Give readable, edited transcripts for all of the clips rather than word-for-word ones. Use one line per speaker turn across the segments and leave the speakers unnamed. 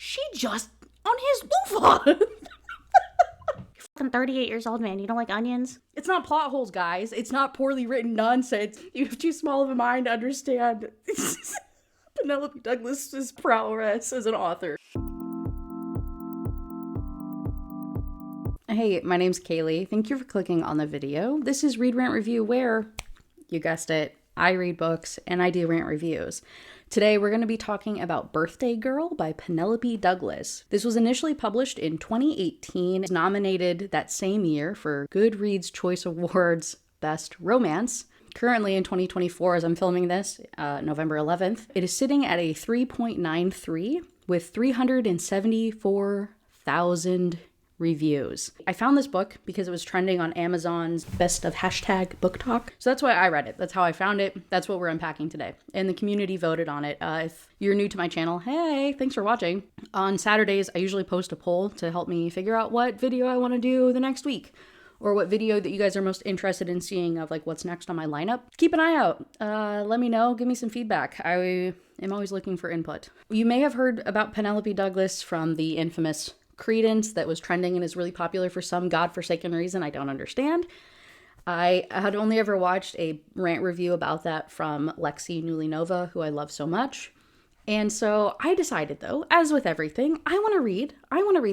She just on his loofah. You're fucking 38 years old, man. You don't like onions? It's not plot holes, guys. It's not poorly written nonsense. You have too small of a mind to understand Penelope Douglas's prowess as an author. Hey, my name's Kaylee. Thank you for clicking on the video. This is Read, Rant, Review, where, you guessed it, I read books and I do rant reviews. Today we're going to be talking about Birthday Girl by Penelope Douglas. This was initially published in 2018. It's nominated that same year for Goodreads Choice Awards Best Romance. Currently in 2024, as I'm filming this, November 11th, it is sitting at a 3.93 with 374,000 reviews. I found this book because it was trending on Amazon's best of #booktok. So that's why I read it. That's how I found it. That's what we're unpacking today. And the community voted on it. If you're new to my channel, hey, thanks for watching. On Saturdays, I usually post a poll to help me figure out what video I want to do the next week, or what video that you guys are most interested in seeing of like what's next on my lineup. Keep an eye out. Let me know. Give me some feedback. I am always looking for input. You may have heard about Penelope Douglas from the infamous CREDENCE that was trending and is really popular for some godforsaken reason I don't understand. I had only ever watched a rant review about that from Lexi Newly Nova, who I love so much. And so I decided, though, as with everything, I want to read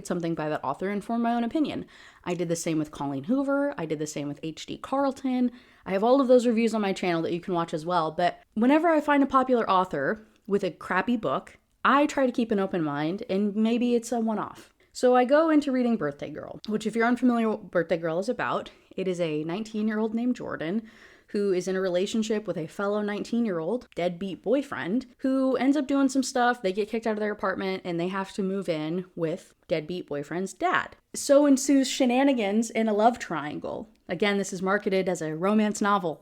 something by that author and form my own opinion. I did the same with Colleen Hoover. I did the same with H.D. Carlton. I have all of those reviews on my channel that you can watch as well. But whenever I find a popular author with a crappy book, I try to keep an open mind, and maybe it's a one-off. So I go into reading Birthday Girl, which, if you're unfamiliar with what Birthday Girl is about, it is a 19-year-old named Jordan who is in a relationship with a fellow 19-year-old deadbeat boyfriend who ends up doing some stuff. They get kicked out of their apartment and they have to move in with deadbeat boyfriend's dad. So ensues shenanigans in a love triangle. Again, this is marketed as a romance novel.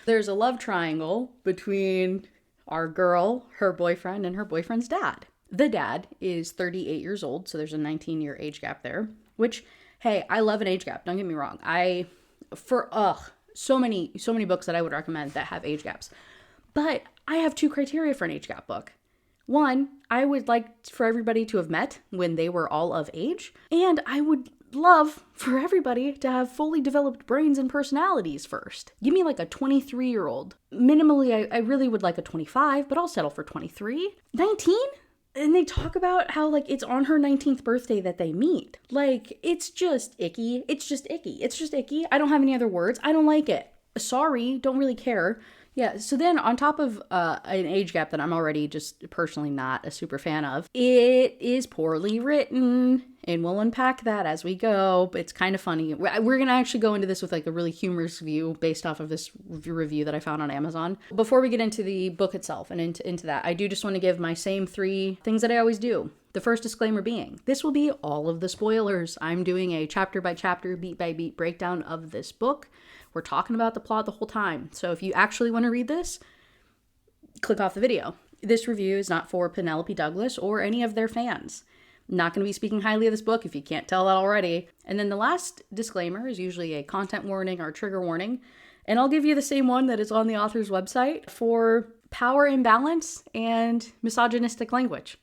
There's a love triangle between our girl, her boyfriend, and her boyfriend's dad. The dad is 38 years old, so there's a 19-year age gap there, which, hey, I love an age gap. Don't get me wrong. So many books that I would recommend that have age gaps. But I have two criteria for an age gap book. One, I would like for everybody to have met when they were all of age, and I would love for everybody to have fully developed brains and personalities first. Give me like a 23-year-old. Minimally, I really would like a 25, but I'll settle for 23. 19? And they talk about how, like, it's on her 19th birthday that they meet. Like, it's just icky. It's just icky. I don't have any other words. I don't like it. Sorry, don't really care. Yeah, so then on top of an age gap that I'm already just personally not a super fan of, it is poorly written, and we'll unpack that as we go, but it's kind of funny. We're going to actually go into this with like a really humorous view based off of this review that I found on Amazon. Before we get into the book itself and into that, I do just want to give my same 3 things that I always do. The first disclaimer being, this will be all of the spoilers. I'm doing a chapter by chapter, beat by beat breakdown of this book. We're talking about the plot the whole time. So if you actually want to read this, click off the video. This review is not for Penelope Douglas or any of their fans. I'm not going to be speaking highly of this book if you can't tell that already. And then the last disclaimer is usually a content warning or trigger warning. And I'll give you the same one that is on the author's website for power imbalance and misogynistic language.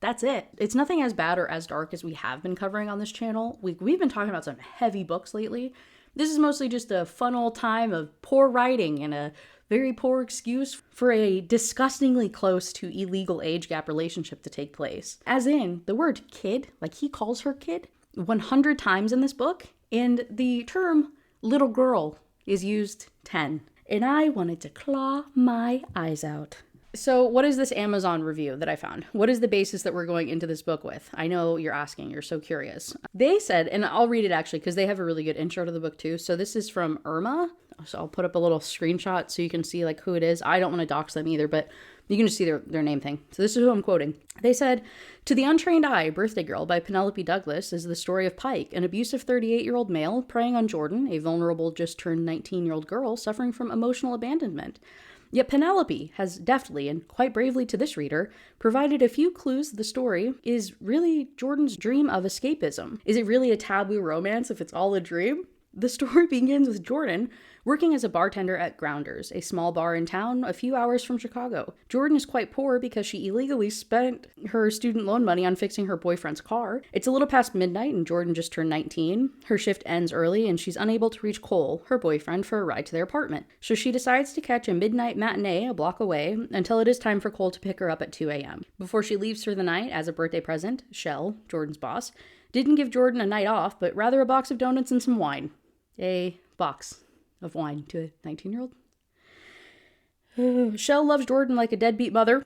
That's it. It's nothing as bad or as dark as we have been covering on this channel. We've been talking about some heavy books lately. This is mostly just a fun old time of poor writing and a very poor excuse for a disgustingly close to illegal age gap relationship to take place. As in, the word kid, like he calls her kid, 100 times in this book, and the term little girl is used 10. And I wanted to claw my eyes out. So what is this Amazon review that I found? What is the basis that we're going into this book with? I know you're asking, you're so curious. They said, and I'll read it actually because they have a really good intro to the book too. So this is from Irma. So I'll put up a little screenshot so you can see like who it is. I don't want to dox them either, but you can just see their name thing. So this is who I'm quoting. They said, "To the untrained eye, Birthday Girl by Penelope Douglas is the story of Pike, an abusive 38-year-old male preying on Jordan, a vulnerable just turned 19-year-old girl suffering from emotional abandonment. Yet Penelope has deftly and quite bravely to this reader provided a few clues the story is really Jordan's dream of escapism. Is it really a taboo romance if it's all a dream? The story begins with Jordan working as a bartender at Grounders, a small bar in town a few hours from Chicago. Jordan is quite poor because she illegally spent her student loan money on fixing her boyfriend's car. It's a little past midnight and Jordan just turned 19. Her shift ends early and she's unable to reach Cole, her boyfriend, for a ride to their apartment. So she decides to catch a midnight matinee a block away until it is time for Cole to pick her up at 2 a.m. Before she leaves for the night as a birthday present, Shell, Jordan's boss, didn't give Jordan a night off, but rather a box of donuts and some wine. A box of wine to a 19-year-old. Shell loves Jordan like a deadbeat mother.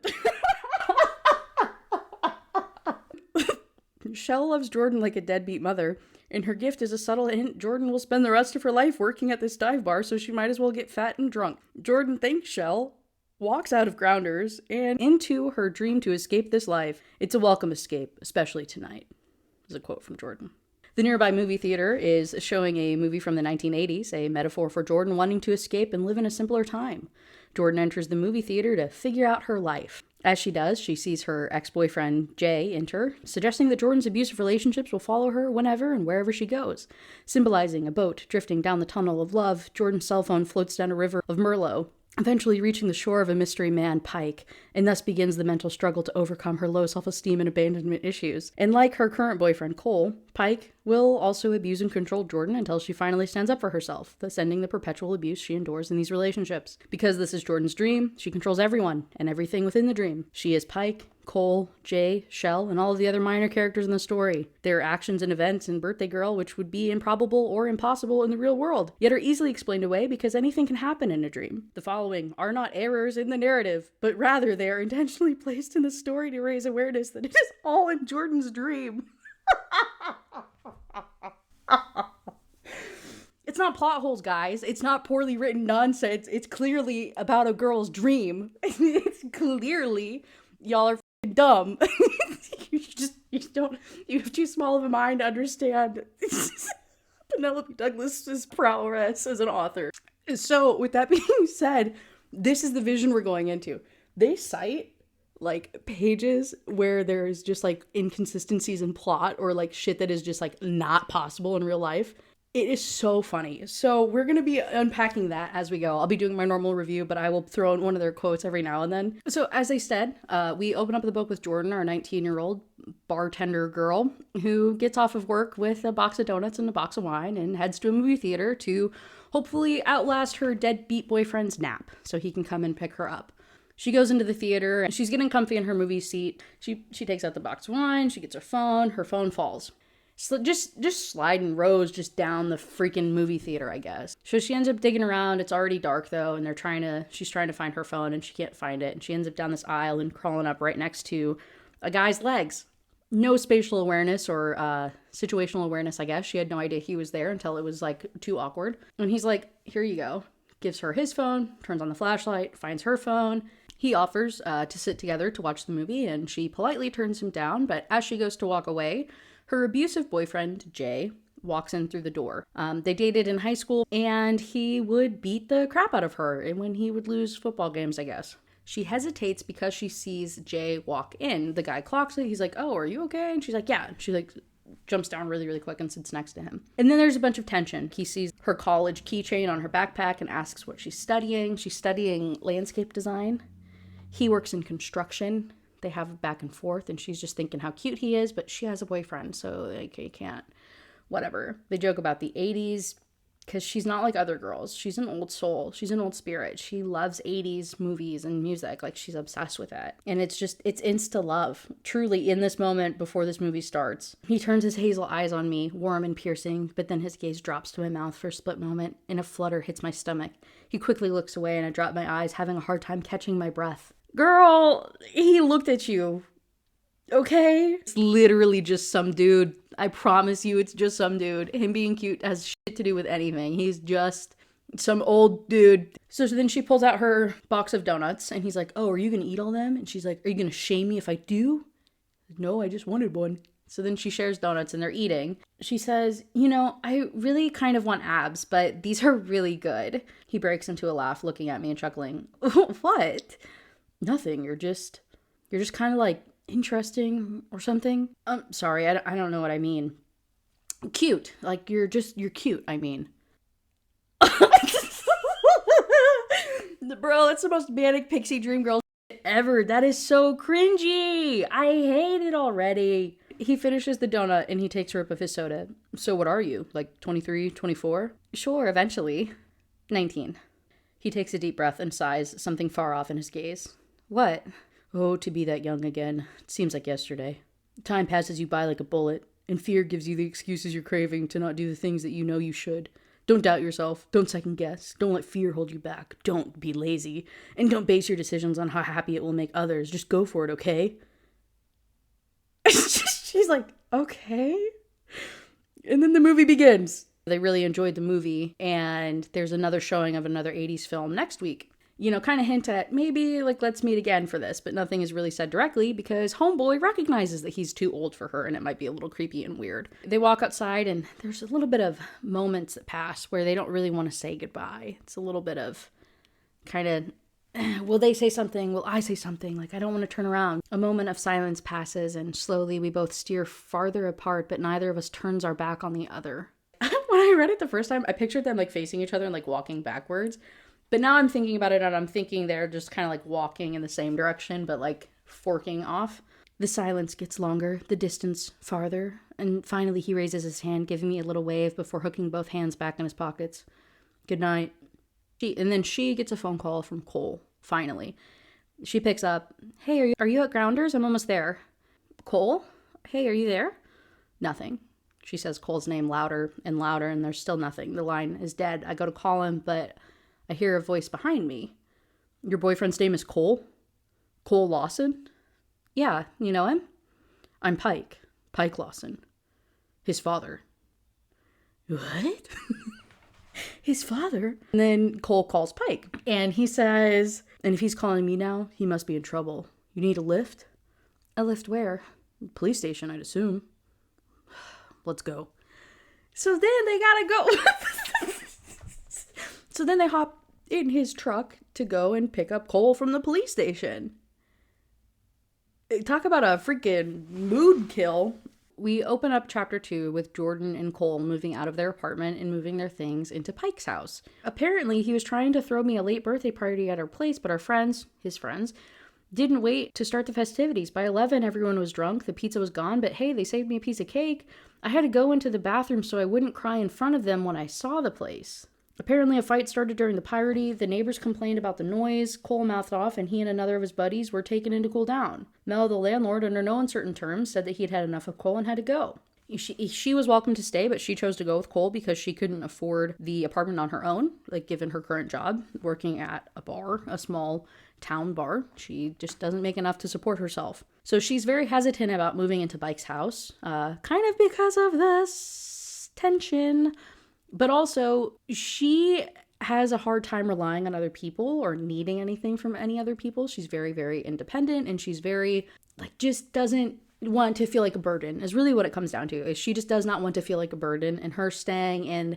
Shell loves Jordan like a deadbeat mother, and her gift is a subtle hint Jordan will spend the rest of her life working at this dive bar, so she might as well get fat and drunk. Jordan thanks Shell, walks out of Grounders, and into her dream to escape this life. It's a welcome escape, especially tonight, is a quote from Jordan. The nearby movie theater is showing a movie from the 1980s, a metaphor for Jordan wanting to escape and live in a simpler time. Jordan enters the movie theater to figure out her life. As she does, she sees her ex-boyfriend, Jay, enter, suggesting that Jordan's abusive relationships will follow her whenever and wherever she goes. Symbolizing a boat drifting down the tunnel of love, Jordan's cell phone floats down a river of Merlot, eventually reaching the shore of a mystery man, Pike, and thus begins the mental struggle to overcome her low self-esteem and abandonment issues. And like her current boyfriend, Cole, Pike will also abuse and control Jordan until she finally stands up for herself, thus ending the perpetual abuse she endures in these relationships. Because this is Jordan's dream, she controls everyone and everything within the dream. She is Pike, Cole, Jay, Shell, and all of the other minor characters in the story. Their actions and events in Birthday Girl, which would be improbable or impossible in the real world, yet are easily explained away because anything can happen in a dream. The following are not errors in the narrative, but rather they are intentionally placed in the story to raise awareness that it is all in Jordan's dream. It's not plot holes, guys. It's not poorly written nonsense. It's clearly about a girl's dream. It's clearly y'all are dumb. You have too small of a mind to understand Penelope Douglas's prowess as an author. So with that being said, this is the vision we're going into. They cite like pages where there's just like inconsistencies in plot or like shit that is just like not possible in real life. It is so funny. So we're going to be unpacking that as we go. I'll be doing my normal review, but I will throw in one of their quotes every now and then. So as I said, we open up the book with Jordan, our 19-year-old bartender girl, who gets off of work with a box of donuts and a box of wine and heads to a movie theater to hopefully outlast her deadbeat boyfriend's nap so he can come and pick her up. She goes into the theater and she's getting comfy in her movie seat. She takes out the box of wine, she gets her phone falls. So just sliding rows just down the freaking movie theater, I guess. So she ends up digging around. It's already dark though, and she's trying to find her phone and she can't find it. And she ends up down this aisle and crawling up right next to a guy's legs. No spatial awareness or situational awareness, I guess. She had no idea he was there until it was like too awkward. And he's like, here you go. Gives her his phone, turns on the flashlight, finds her phone. He offers to sit together to watch the movie and she politely turns him down. But as she goes to walk away, her abusive boyfriend, Jay, walks in through the door. They dated in high school, and he would beat the crap out of her and when he would lose football games, I guess. She hesitates because she sees Jay walk in. The guy clocks it. He's like, oh, are you okay? And she's like, yeah. She like jumps down really, really quick and sits next to him. And then there's a bunch of tension. He sees her college keychain on her backpack and asks what she's studying. She's studying landscape design. He works in construction. They have a back and forth, and she's just thinking how cute he is, but she has a boyfriend, so like, you can't, whatever. They joke about the 80s, because she's not like other girls. She's an old soul. She's an old spirit. She loves 80s movies and music. Like, she's obsessed with it. And it's insta love. Truly, in this moment, before this movie starts, he turns his hazel eyes on me, warm and piercing, but then his gaze drops to my mouth for a split moment, and a flutter hits my stomach. He quickly looks away, and I drop my eyes, having a hard time catching my breath. Girl, he looked at you. Okay? It's literally just some dude. I promise you it's just some dude. Him being cute has shit to do with anything. He's just some old dude. So then she pulls out her box of donuts and he's like, oh, are you gonna eat all them? And she's like, are you gonna shame me if I do? No, I just wanted one. So then she shares donuts and they're eating. She says, you know, I really kind of want abs, but these are really good. He breaks into a laugh looking at me and chuckling. What? Nothing. You're just kind of like interesting or something. Sorry, I don't know what I mean. Cute. Like you're cute, I mean. Bro, it's the most manic pixie dream girl ever. That is so cringy. I hate it already. He finishes the donut and he takes a sip of his soda. So what are you, like 23, 24? Sure, eventually. 19. He takes a deep breath and sighs, something far off in his gaze. What? Oh, to be that young again. It seems like yesterday. Time passes you by like a bullet, and fear gives you the excuses you're craving to not do the things that you know you should. Don't doubt yourself. Don't second guess. Don't let fear hold you back. Don't be lazy. And don't base your decisions on how happy it will make others. Just go for it, okay? She's like, okay. And then the movie begins. They really enjoyed the movie, and there's another showing of another 80s film next week. You know, kind of hint at maybe, like, let's meet again for this, but nothing is really said directly because Homeboy recognizes that he's too old for her and it might be a little creepy and weird. They walk outside and there's a little bit of moments that pass where they don't really want to say goodbye. It's a little bit of kind of, will they say something? Will I say something? Like, I don't want to turn around. A moment of silence passes and slowly we both steer farther apart, but neither of us turns our back on the other. When I read it the first time, I pictured them like facing each other and like walking backwards. But now I'm thinking about it and I'm thinking they're just kind of like walking in the same direction, but like forking off. The silence gets longer, the distance farther, and finally he raises his hand, giving me a little wave before hooking both hands back in his pockets. Good night. And then she gets a phone call from Cole, finally. She picks up. Hey, are you at Grounders? I'm almost there. Cole? Hey, are you there? Nothing. She says Cole's name louder, and there's still nothing. The line is dead. I go to call him, but I hear a voice behind me. Your boyfriend's name is Cole? Cole Lawson? Yeah, you know him? I'm Pike. Pike Lawson. His father. What? His father? And then Cole calls Pike. And he says, and if he's calling me now, he must be in trouble. You need a lift? A lift where? Police station, I'd assume. Let's go. So then they gotta go. So then they hop in his truck to go and pick up Cole from the police station. Talk about a freaking mood kill. We open up chapter 2 with Jordan and Cole moving out of their apartment and moving their things into Pike's house. Apparently, he was trying to throw me a late birthday party at our place, but our friends, his friends, didn't wait to start the festivities. By 11, everyone was drunk, the pizza was gone, but hey, they saved me a piece of cake. I had to go into the bathroom so I wouldn't cry in front of them when I saw the place. Apparently, a fight started during the party. The neighbors complained about the noise. Cole mouthed off, and he and another of his buddies were taken in to cool down. Mel, the landlord, under no uncertain terms, said that he had had enough of Cole and had to go. She was welcome to stay, but she chose to go with Cole because she couldn't afford the apartment on her own, like given her current job, working at a bar, a small town bar. She just doesn't make enough to support herself. So she's very hesitant about moving into Pike's house, kind of because of this tension. But also, she has a hard time relying on other people or needing anything from any other people. She's very, very independent, and she's very, just doesn't want to feel like a burden, is really what it comes down to. Is she just does not want to feel like a burden, and her staying in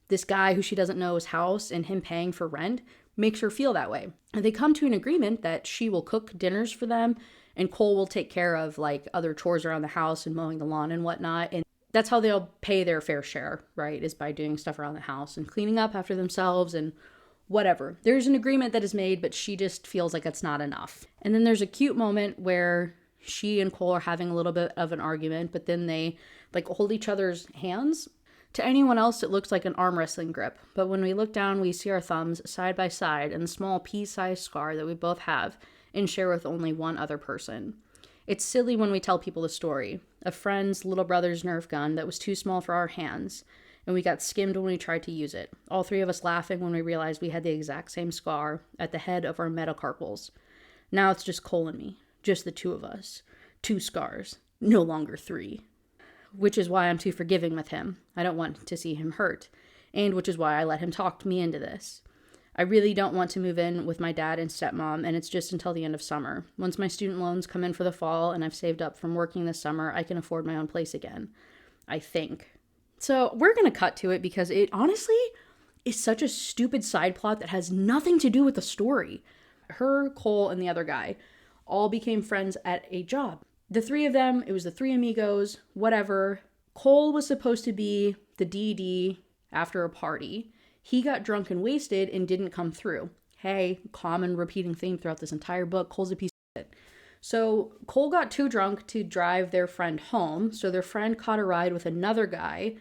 this guy who she doesn't know's house and him paying for rent makes her feel that way. And they come to an agreement that she will cook dinners for them, and Cole will take care of, other chores around the house and mowing the lawn and whatnot, and that's how they'll pay their fair share, right? Is by doing stuff around the house and cleaning up after themselves and whatever. There's an agreement that is made, but she just feels like it's not enough. And then there's a cute moment where she and Cole are having a little bit of an argument, but then they hold each other's hands. To anyone else, it looks like an arm wrestling grip. But when we look down, we see our thumbs side by side and the small pea-sized scar that we both have and share with only one other person. It's silly when we tell people the story. A friend's little brother's Nerf gun that was too small for our hands, and we got skimmed when we tried to use it. All three of us laughing when we realized we had the exact same scar at the head of our metacarpals. Now it's just Cole and me. Just the two of us. 2 scars. No longer 3. Which is why I'm too forgiving with him. I don't want to see him hurt. And which is why I let him talk me into this. I really don't want to move in with my dad and stepmom, and it's just until the end of summer. Once my student loans come in for the fall and I've saved up from working this summer, I can afford my own place again. I think. So we're going to cut to it because it honestly is such a stupid side plot that has nothing to do with the story. Her, Cole, and the other guy all became friends at a job. The 3 of them, it was the 3 amigos, whatever. Cole was supposed to be the DD after a party. He got drunk and wasted and didn't come through. Hey, common repeating theme throughout this entire book. Cole's a piece of shit. So Cole got too drunk to drive their friend home. So their friend caught a ride with another guy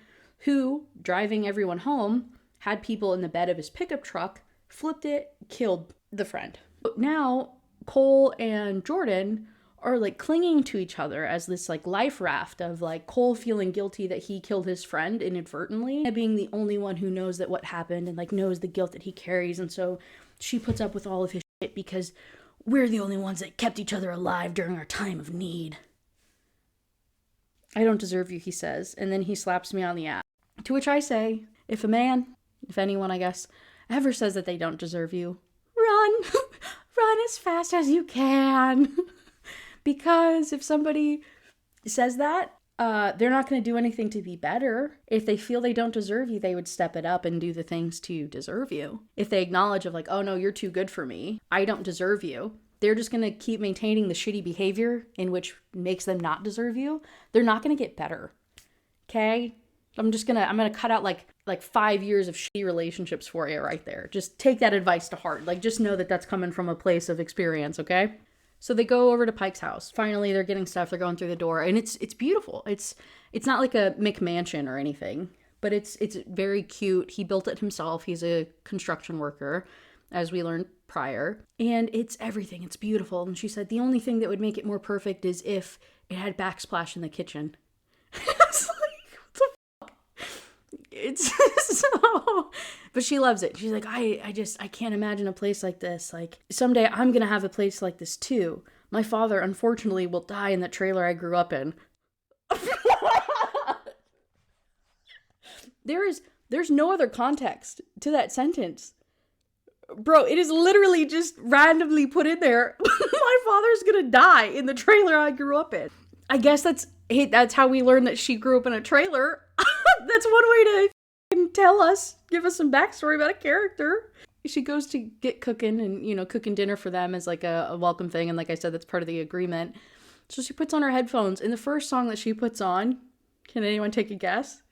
who, driving everyone home, had people in the bed of his pickup truck, flipped it, killed the friend. But now Cole and Jordan are like clinging to each other as this like life raft of like Cole feeling guilty that he killed his friend inadvertently, and being the only one who knows that what happened and like knows the guilt that he carries. And so she puts up with all of his shit because we're the only ones that kept each other alive during our time of need. I don't deserve you, he says, and then he slaps me on the ass. To which I say, if a man, if anyone I guess, ever says that they don't deserve you, run! Run as fast as you can. Because if somebody says that, they're not going to do anything to be better. If they feel they don't deserve you, they would step it up and do the things to deserve you. If they acknowledge of like, oh no, you're too good for me, I don't deserve you, they're just going to keep maintaining the shitty behavior in which makes them not deserve you. They're not going to get better. Okay? I'm going to cut out like 5 years of shitty relationships for you right there. Just take that advice to heart. Like, just know that that's coming from a place of experience, okay? So they go over to Pike's house. Finally, they're getting stuff. They're going through the door, and it's beautiful. It's not like a McMansion or anything, but it's very cute. He built it himself. He's a construction worker, as we learned prior, and it's everything. It's beautiful. And she said the only thing that would make it more perfect is if it had backsplash in the kitchen. It's like, what the fuck? It's so, but she loves it. She's like, I can't imagine a place like this. Like, someday I'm going to have a place like this too. My father, unfortunately, will die in that trailer I grew up in. There's no other context to that sentence. Bro, it is literally just randomly put in there. My father's going to die in the trailer I grew up in. I guess that's how we learned that she grew up in a trailer. That's one way to give us some backstory about a character. She goes to get cooking and, cooking dinner for them as like a welcome thing. And like I said, that's part of the agreement. So she puts on her headphones. And the first song that she puts on, can anyone take a guess?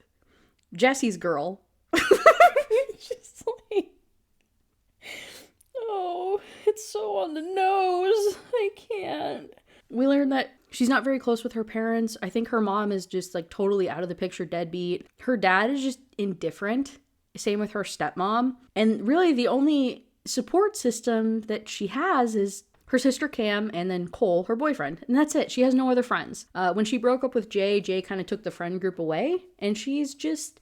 Jesse's Girl. She's like, oh, it's so on the nose. I can't. We learned that she's not very close with her parents. I think her mom is just like totally out of the picture, deadbeat. Her dad is just indifferent. Same with her stepmom. And really the only support system that she has is her sister Cam and then Cole, her boyfriend. And that's it. She has no other friends. When she broke up with Jay kind of took the friend group away. And she's just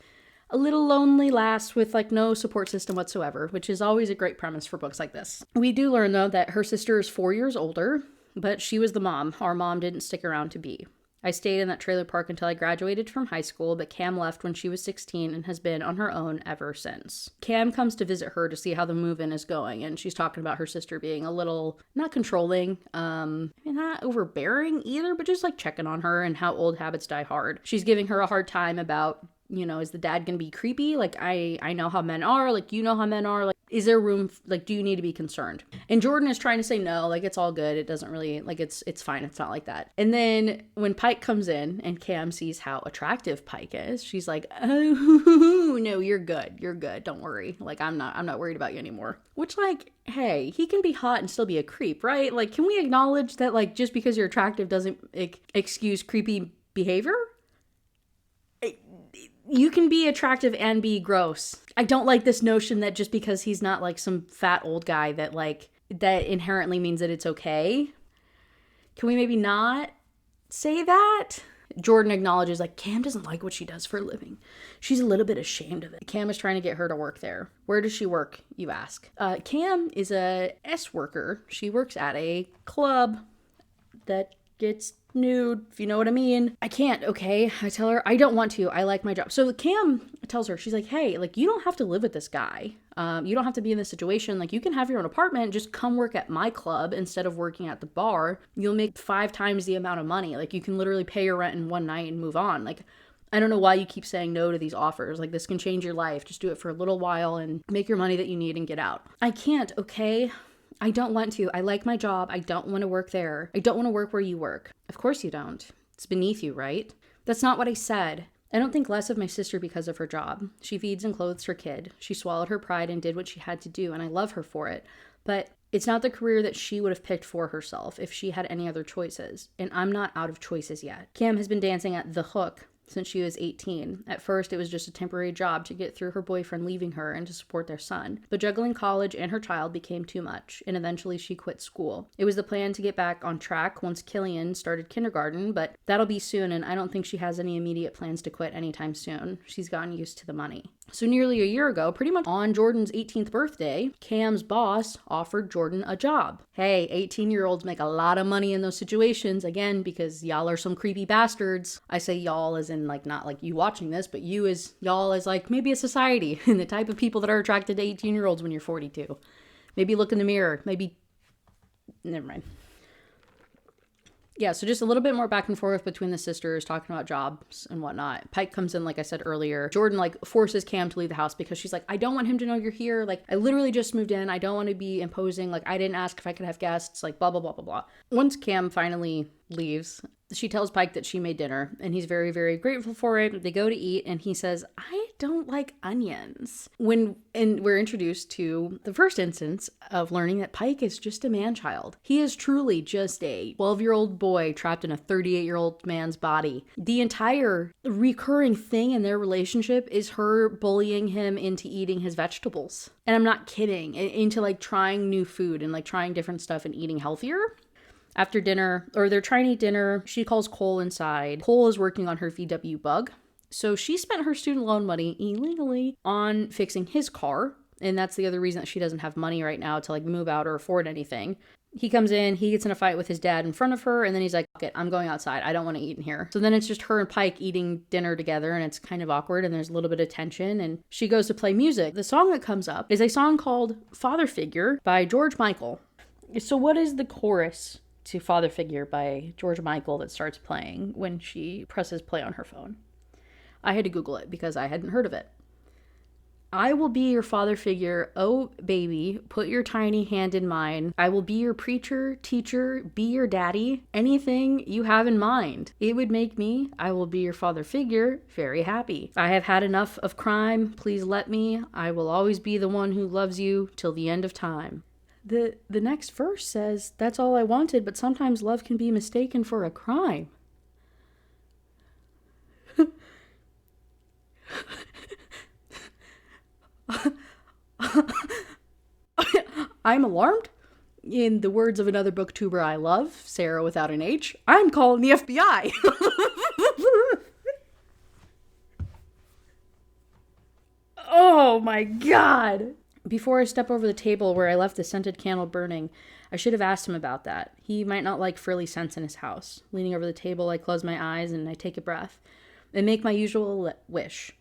a little lonely lass with like no support system whatsoever, which is always a great premise for books like this. We do learn though that her sister is 4 years older, but she was the mom. Our mom didn't stick around to be. I stayed in that trailer park until I graduated from high school, but Cam left when she was 16 and has been on her own ever since. Cam comes to visit her to see how the move-in is going, and she's talking about her sister being a little, not controlling, not overbearing either, but just like checking on her and how old habits die hard. She's giving her a hard time about, is the dad gonna be creepy? Like, I know how men are, like, you know how men are, like, is there room, like, do you need to be concerned? And Jordan is trying to say no, like, it's all good, it doesn't really, like, it's fine, it's not like that. And then when Pike comes in and Cam sees how attractive Pike is, she's like, oh, no, you're good, don't worry, like, I'm not worried about you anymore. Which, like, hey, he can be hot and still be a creep, right? Like, can we acknowledge that, like, just because you're attractive doesn't excuse creepy behavior? You can be attractive and be gross. I don't like this notion that just because he's not like some fat old guy that like that inherently means that it's okay. Can we maybe not say that? Jordan acknowledges like Cam doesn't like what she does for a living. She's a little bit ashamed of it. Cam is trying to get her to work there. Where does she work, you ask? Cam is a S worker. She works at a club that gets nude, if you know what I mean. I can't, okay? I tell her, I don't want to. I like my job. So Cam tells her, she's like, hey, like, you don't have to live with this guy. You don't have to be in this situation. Like, you can have your own apartment. Just come work at my club instead of working at the bar. You'll make 5 times the amount of money. Like, you can literally pay your rent in one night and move on. Like, I don't know why you keep saying no to these offers. Like, this can change your life. Just do it for a little while and make your money that you need and get out. I can't, okay? I don't want to. I like my job. I don't want to work there. I don't want to work where you work. Of course you don't. It's beneath you, right? That's not what I said. I don't think less of my sister because of her job. She feeds and clothes her kid. She swallowed her pride and did what she had to do, and I love her for it. But it's not the career that she would have picked for herself if she had any other choices. And I'm not out of choices yet. Cam has been dancing at The Hook since she was 18. At first, it was just a temporary job to get through her boyfriend leaving her and to support their son. But juggling college and her child became too much, and eventually she quit school. It was the plan to get back on track once Killian started kindergarten, but that'll be soon, and I don't think she has any immediate plans to quit anytime soon. She's gotten used to the money. So nearly a year ago, pretty much on Jordan's 18th birthday, Cam's boss offered Jordan a job. Hey, 18-year-olds make a lot of money in those situations, again, because y'all are some creepy bastards. I say y'all as in, like, not like you watching this, but you as y'all as, like, maybe a society and the type of people that are attracted to 18-year-olds when you're 42. Maybe look in the mirror. Maybe, never mind. Yeah, so just a little bit more back and forth between the sisters talking about jobs and whatnot. Pike comes in, like I said earlier. Jordan, like, forces Cam to leave the house because she's like, I don't want him to know you're here. Like, I literally just moved in. I don't want to be imposing. Like, I didn't ask if I could have guests. Like, blah, blah, blah, blah, blah. Once Cam finally leaves, she tells Pike that she made dinner, and he's very, very grateful for it. They go to eat, and he says, I don't like onions. And we're introduced to the first instance of learning that Pike is just a man-child. He is truly just a 12-year-old boy trapped in a 38-year-old man's body. The entire recurring thing in their relationship is her bullying him into eating his vegetables. And I'm not kidding, into, like, trying new food and, like, trying different stuff and eating healthier. After dinner, or they're trying to eat dinner, she calls Cole inside. Cole is working on her VW Bug. So she spent her student loan money illegally on fixing his car. And that's the other reason that she doesn't have money right now to, like, move out or afford anything. He comes in, he gets in a fight with his dad in front of her, and then he's like, "Fuck it, I'm going outside. I don't want to eat in here." So then it's just her and Pike eating dinner together, and it's kind of awkward, and there's a little bit of tension, and she goes to play music. The song that comes up is a song called Father Figure by George Michael. So what is the chorus to Father Figure by George Michael that starts playing when she presses play on her phone? I had to Google it because I hadn't heard of it. I will be your father figure, oh baby, put your tiny hand in mine. I will be your preacher, teacher, be your daddy, anything you have in mind. It would make me, I will be your father figure, very happy. I have had enough of crime, please let me. I will always be the one who loves you till the end of time. The next verse says, that's all I wanted, but sometimes love can be mistaken for a crime. I'm alarmed. In the words of another booktuber I love, Sarah without an H, I'm calling the FBI. Oh my God. Before I step over the table where I left the scented candle burning, I should have asked him about that. He might not like frilly scents in his house. Leaning over the table, I close my eyes and I take a breath and make my usual wish.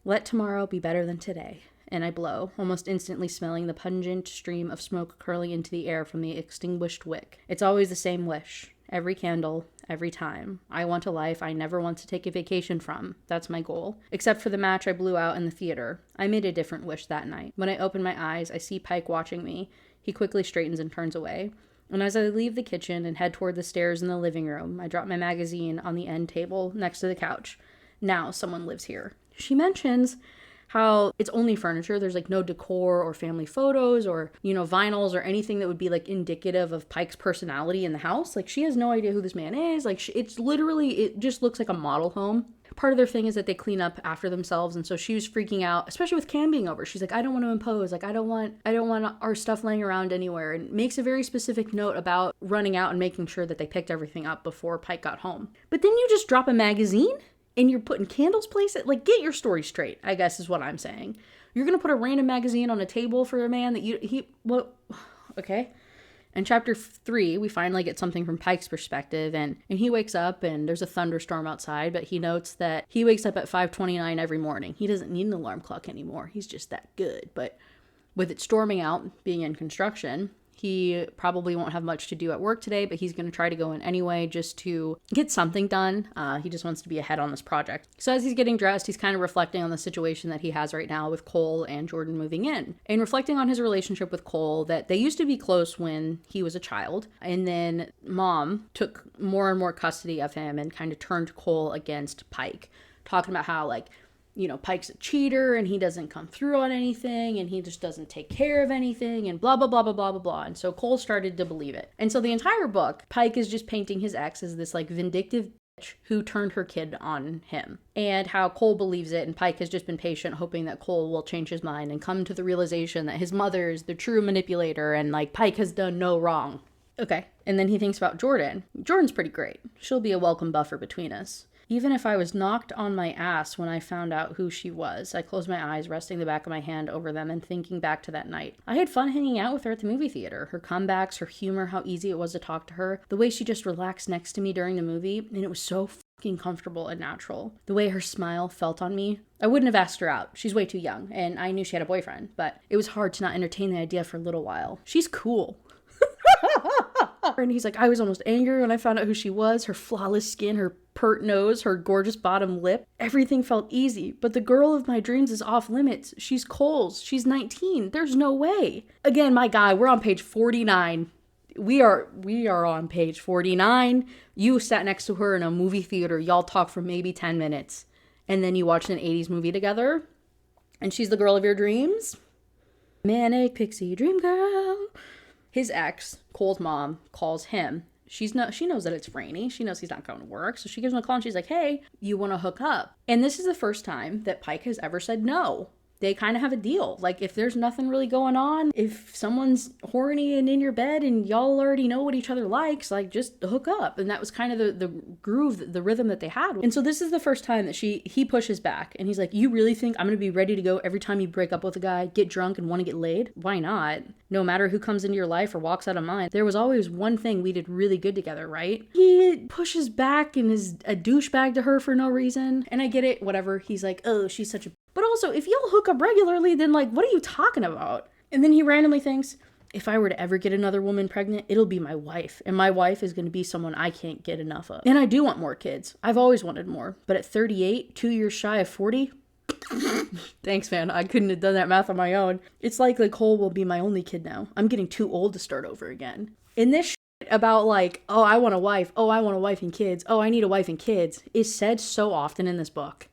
Let tomorrow be better than today. And I blow, almost instantly smelling the pungent stream of smoke curling into the air from the extinguished wick. It's always the same wish. Every candle, every time. I want a life I never want to take a vacation from. That's my goal. Except for the match I blew out in the theater. I made a different wish that night. When I open my eyes, I see Pike watching me. He quickly straightens and turns away. And as I leave the kitchen and head toward the stairs in the living room, I drop my magazine on the end table next to the couch. Now someone lives here. She mentions how it's only furniture. There's like no decor or family photos or, vinyls or anything that would be like indicative of Pike's personality in the house. Like she has no idea who this man is. Like it just looks like a model home. Part of their thing is that they clean up after themselves. And so she was freaking out, especially with Cam being over. She's like, I don't want to impose. Like, I don't want our stuff laying around anywhere. And makes a very specific note about running out and making sure that they picked everything up before Pike got home. But then you just drop a magazine? And you're putting candles places? Like, get your story straight, I guess is what I'm saying. You're going to put a random magazine on a table for a man that okay. In chapter 3, we finally get something from Pike's perspective, and he wakes up, and there's a thunderstorm outside, but he notes that he wakes up at 5:29 every morning. He doesn't need an alarm clock anymore. He's just that good. But with it storming out, being in construction, he probably won't have much to do at work today, but he's going to try to go in anyway just to get something done. He just wants to be ahead on this project. So as he's getting dressed, he's kind of reflecting on the situation that he has right now with Cole and Jordan moving in. And reflecting on his relationship with Cole, that they used to be close when he was a child. And then Mom took more and more custody of him and kind of turned Cole against Pike. talking about how, like, you know, Pike's a cheater and he doesn't come through on anything and he just doesn't take care of anything and blah, blah, blah, blah, blah, blah, blah. And so Cole started to believe it. And so the entire book, Pike is just painting his ex as this, like, vindictive bitch who turned her kid on him, and how Cole believes it, and Pike has just been patient, hoping that Cole will change his mind and come to the realization that his mother is the true manipulator and, like, Pike has done no wrong. Okay. And then he thinks about Jordan. Jordan's pretty great. She'll be a welcome buffer between us. Even if I was knocked on my ass when I found out who she was, I closed my eyes, resting the back of my hand over them and thinking back to that night. I had fun hanging out with her at the movie theater. Her comebacks, her humor, how easy it was to talk to her, the way she just relaxed next to me during the movie, and it was so fucking comfortable and natural. The way her smile felt on me. I wouldn't have asked her out. She's way too young, and I knew she had a boyfriend, but it was hard to not entertain the idea for a little while. She's cool. And he's like, I was almost angry when I found out who she was. Her flawless skin, her pert nose, her gorgeous bottom lip. Everything felt easy, but the girl of my dreams is off limits. She's Cole's. She's 19. There's no way. Again, my guy, we're on page 49. We are on page 49. You sat next to her in a movie theater. Y'all talked for maybe 10 minutes. And then you watched an 80s movie together. And she's the girl of your dreams? Manic pixie dream girl. His ex, Cole's mom, calls him. She knows that it's rainy. She knows he's not going to work. So she gives him a call and she's like, hey, you want to hook up? And this is the first time that Pike has ever said no. They kind of have a deal. Like, if there's nothing really going on, if someone's horny and in your bed and y'all already know what each other likes, like, just hook up. And that was kind of the groove, the rhythm that they had. And so this is the first time that he pushes back. And he's like, you really think I'm going to be ready to go every time you break up with a guy, get drunk and want to get laid? Why not? No matter who comes into your life or walks out of mine, there was always one thing we did really good together, right? He pushes back and is a douchebag to her for no reason. And I get it, whatever. He's like, oh, she's such a... But also, if y'all hook up regularly, then, like, what are you talking about? And then he randomly thinks, if I were to ever get another woman pregnant, it'll be my wife. And my wife is going to be someone I can't get enough of. And I do want more kids. I've always wanted more. But at 38, 2 years shy of 40... Thanks, man. I couldn't have done that math on my own. It's likely Cole will be my only kid now. I'm getting too old to start over again. In this shit about, like, oh, I want a wife. Oh, I want a wife and kids. Oh, I need a wife and kids is said so often in this book.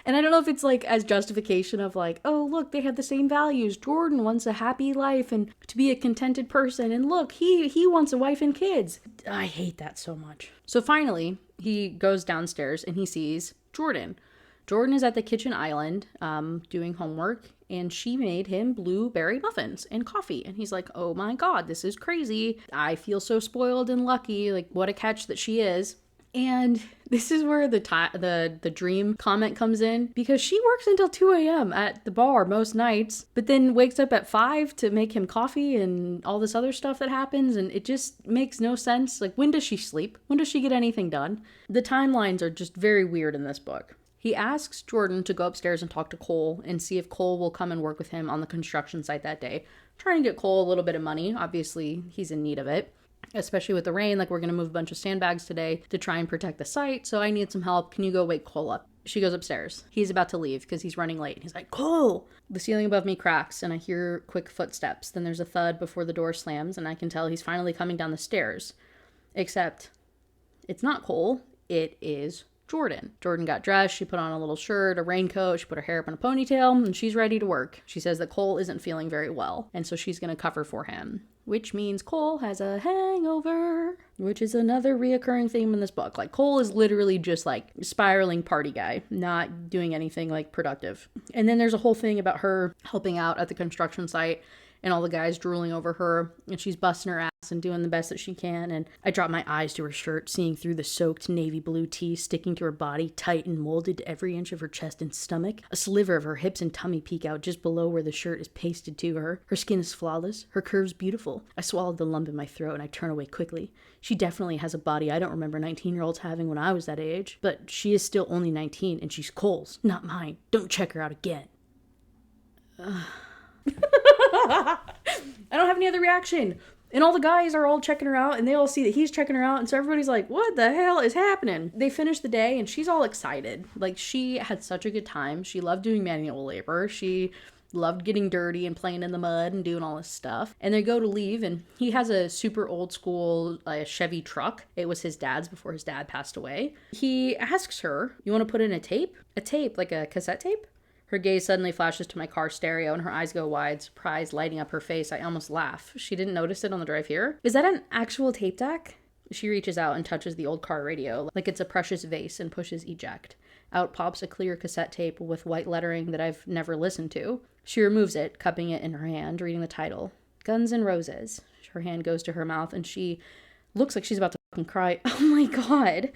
And I don't know if it's, like, as justification of, like, oh, look, they have the same values. Jordan wants a happy life and to be a contented person. And look, he wants a wife and kids. I hate that so much. So finally, he goes downstairs and he sees Jordan. Jordan is at the kitchen island doing homework, and she made him blueberry muffins and coffee. And he's like, oh my God, this is crazy. I feel so spoiled and lucky. Like, what a catch that she is. And this is where the dream comment comes in, because she works until 2 a.m. at the bar most nights, but then wakes up at 5 to make him coffee and all this other stuff that happens. And it just makes no sense. Like, when does she sleep? When does she get anything done? The timelines are just very weird in this book. He asks Jordan to go upstairs and talk to Cole and see if Cole will come and work with him on the construction site that day. Trying to get Cole a little bit of money. Obviously, he's in need of it. Especially with the rain, like, we're going to move a bunch of sandbags today to try and protect the site, so I need some help. Can you go wake Cole up? She goes upstairs. He's about to leave because he's running late. He's like, Cole! The ceiling above me cracks and I hear quick footsteps. Then there's a thud before the door slams and I can tell he's finally coming down the stairs. Except it's not Cole. It is Jordan. Jordan got dressed. She put on a little shirt, a raincoat. She put her hair up in a ponytail and she's ready to work. She says that Cole isn't feeling very well and so she's going to cover for him. Which means Cole has a hangover, which is another reoccurring theme in this book. Like, Cole is literally just, like, spiraling party guy, not doing anything, like, productive. And then there's a whole thing about her helping out at the construction site and all the guys drooling over her, and she's busting her ass and doing the best that she can. And I drop my eyes to her shirt, seeing through the soaked navy blue tee sticking to her body, tight and molded to every inch of her chest and stomach. A sliver of her hips and tummy peek out just below where the shirt is pasted to her. Her skin is flawless, her curves beautiful. I swallowed the lump in my throat and I turn away quickly. She definitely has a body I don't remember 19-year-olds having when I was that age, but she is still only 19 and she's Cole's, not mine. Don't check her out again. I don't have any other reaction. And all the guys are all checking her out and they all see that he's checking her out. And so everybody's like, what the hell is happening? They finish the day and she's all excited. Like, she had such a good time. She loved doing manual labor. She loved getting dirty and playing in the mud and doing all this stuff. And they go to leave, and he has a super old school Chevy truck. It was his dad's before his dad passed away. He asks her, "You want to put in a tape? A tape, like a cassette tape?" Her gaze suddenly flashes to my car stereo and her eyes go wide, surprise lighting up her face. I almost laugh. She didn't notice it on the drive here. "Is that an actual tape deck?" She reaches out and touches the old car radio like it's a precious vase and pushes eject. Out pops a clear cassette tape with white lettering that I've never listened to. She removes it, cupping it in her hand, reading the title. Guns N' Roses. Her hand goes to her mouth and she looks like she's about to fucking cry. Oh my god.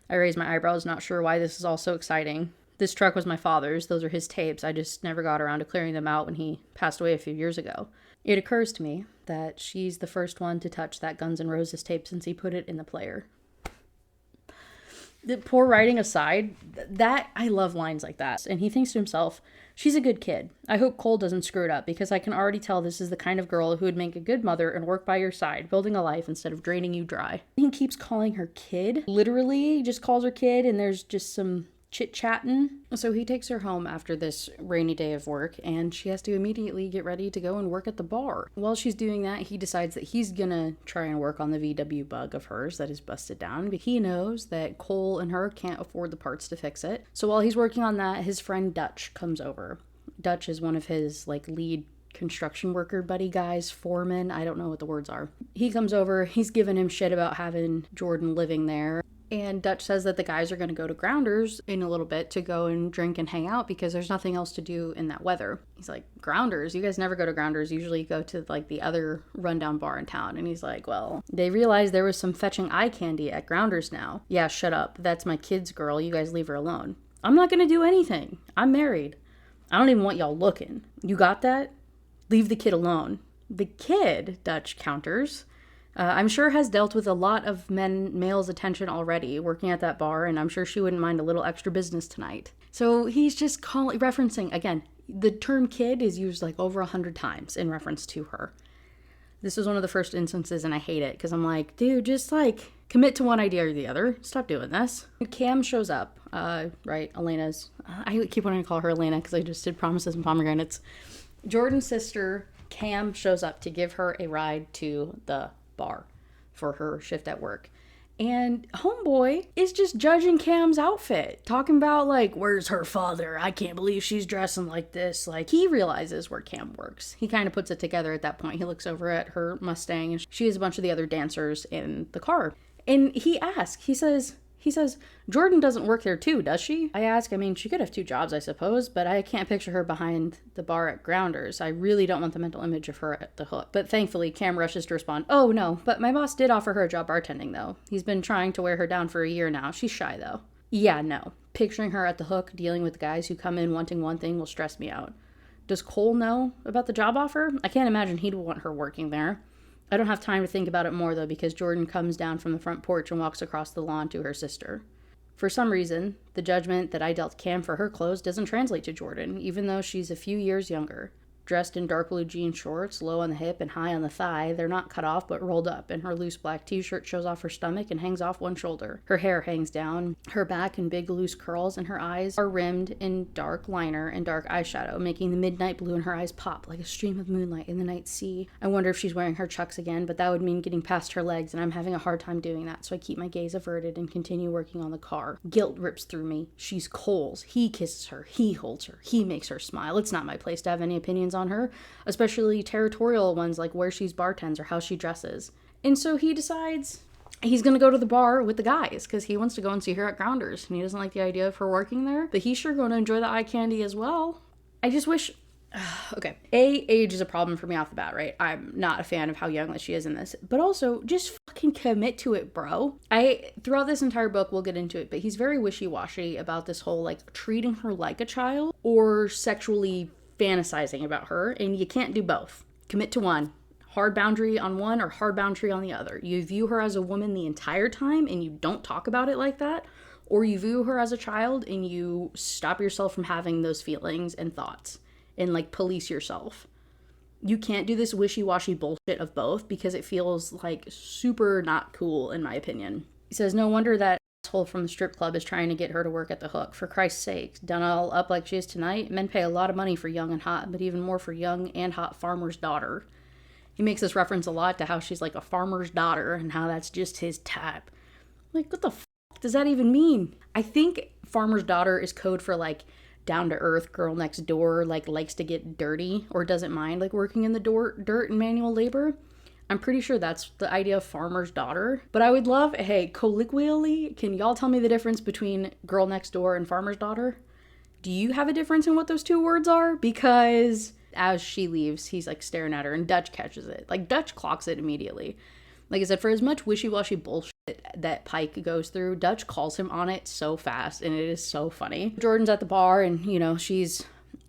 I raise my eyebrows, not sure why this is all so exciting. This truck was my father's. Those are his tapes. I just never got around to clearing them out when he passed away a few years ago. It occurs to me that she's the first one to touch that Guns N' Roses tape since he put it in the player. The poor writing aside, that I love lines like that. And he thinks to himself, she's a good kid. I hope Cole doesn't screw it up because I can already tell this is the kind of girl who would make a good mother and work by your side, building a life instead of draining you dry. He keeps calling her kid. Literally, he just calls her kid and there's just some chit-chatting. So he takes her home after this rainy day of work and she has to immediately get ready to go and work at the bar. While she's doing that, he decides that he's gonna try and work on the VW bug of hers that is busted down. But he knows that Cole and her can't afford the parts to fix it. So while he's working on that, his friend Dutch comes over. Dutch is one of his lead construction worker buddy guys, foreman, I don't know what the words are. He comes over, he's giving him shit about having Jordan living there. And Dutch says that the guys are going to go to Grounders in a little bit to go and drink and hang out because there's nothing else to do in that weather. He's like, Grounders? You guys never go to Grounders. Usually you go to the other rundown bar in town. And he's like, well, they realized there was some fetching eye candy at Grounders now. Yeah, shut up. That's my kid's girl. You guys leave her alone. I'm not going to do anything. I'm married. I don't even want y'all looking. You got that? Leave the kid alone. The kid, Dutch counters, I'm sure has dealt with a lot of males' attention already working at that bar, and I'm sure she wouldn't mind a little extra business tonight. So he's just referencing, again, the term kid is used over 100 times in reference to her. This is one of the first instances, and I hate it, because I'm like, dude, just commit to one idea or the other. Stop doing this. Cam shows up, right, Elena's, I keep wanting to call her Elena, because I just did Promises and Pomegranates. Jordan's sister, Cam, shows up to give her a ride to the bar for her shift at work. And homeboy is just judging Cam's outfit, talking about where's her father? I can't believe she's dressing like this. He realizes where Cam works. He kind of puts it together at that point. He looks over at her Mustang and she has a bunch of the other dancers in the car. And he asks, he says, Jordan doesn't work there too, does she? I ask, she could have 2 jobs, I suppose, but I can't picture her behind the bar at Grounders. I really don't want the mental image of her at the hook. But thankfully, Cam rushes to respond, oh no, but my boss did offer her a job bartending though. He's been trying to wear her down for a year now. She's shy though. Yeah, no. Picturing her at the hook, dealing with guys who come in wanting one thing will stress me out. Does Cole know about the job offer? I can't imagine he'd want her working there. I don't have time to think about it more, though, because Jordan comes down from the front porch and walks across the lawn to her sister. For some reason, the judgment that I dealt Cam for her clothes doesn't translate to Jordan, even though she's a few years younger. Dressed in dark blue jean shorts, low on the hip and high on the thigh, they're not cut off but rolled up, and her loose black t-shirt shows off her stomach and hangs off one shoulder. Her hair hangs down, her back in big loose curls, and her eyes are rimmed in dark liner and dark eyeshadow, making the midnight blue in her eyes pop like a stream of moonlight in the night sea. I wonder if she's wearing her Chucks again, but that would mean getting past her legs, and I'm having a hard time doing that, so I keep my gaze averted and continue working on the car. Guilt rips through me. She's Cole's. He kisses her. He holds her. He makes her smile. It's not my place to have any opinions on her, especially territorial ones like where she's bartends or how she dresses. And so he decides he's going to go to the bar with the guys because he wants to go and see her at Grounders, and he doesn't like the idea of her working there, but he's sure going to enjoy the eye candy as well. I just wish... Okay. Age is a problem for me off the bat, right? I'm not a fan of how young that she is in this, but also just fucking commit to it, bro. Throughout this entire book, we'll get into it, but he's very wishy-washy about this whole treating her like a child or sexually fantasizing about her, and you can't do both. Commit to one. Hard boundary on one or hard boundary on the other. You view her as a woman the entire time and you don't talk about it like that, or you view her as a child and you stop yourself from having those feelings and thoughts and police yourself. You can't do this wishy-washy bullshit of both because it feels super not cool in my opinion. He says, no wonder that asshole from the strip club is trying to get her to work at the Hook. For Christ's sake, done all up like she is tonight, men pay a lot of money for young and hot, but even more for young and hot farmer's daughter. He makes this reference a lot to how she's like a farmer's daughter and how that's just his type. Like, what the f*** does that even mean? I think farmer's daughter is code for like down-to-earth girl next door, like likes to get dirty or doesn't mind like working in the dirt and manual labor. I'm pretty sure that's the idea of farmer's daughter. But I would love, hey, colloquially, can y'all tell me the difference between girl next door and farmer's daughter? Do you have a difference in what those two words are? Because as she leaves, he's like staring at her and Dutch catches it. Like Dutch clocks it immediately. Like I said, for as much wishy-washy bullshit that Pike goes through, Dutch calls him on it so fast, and it is so funny. Jordan's at the bar, and, you know, she's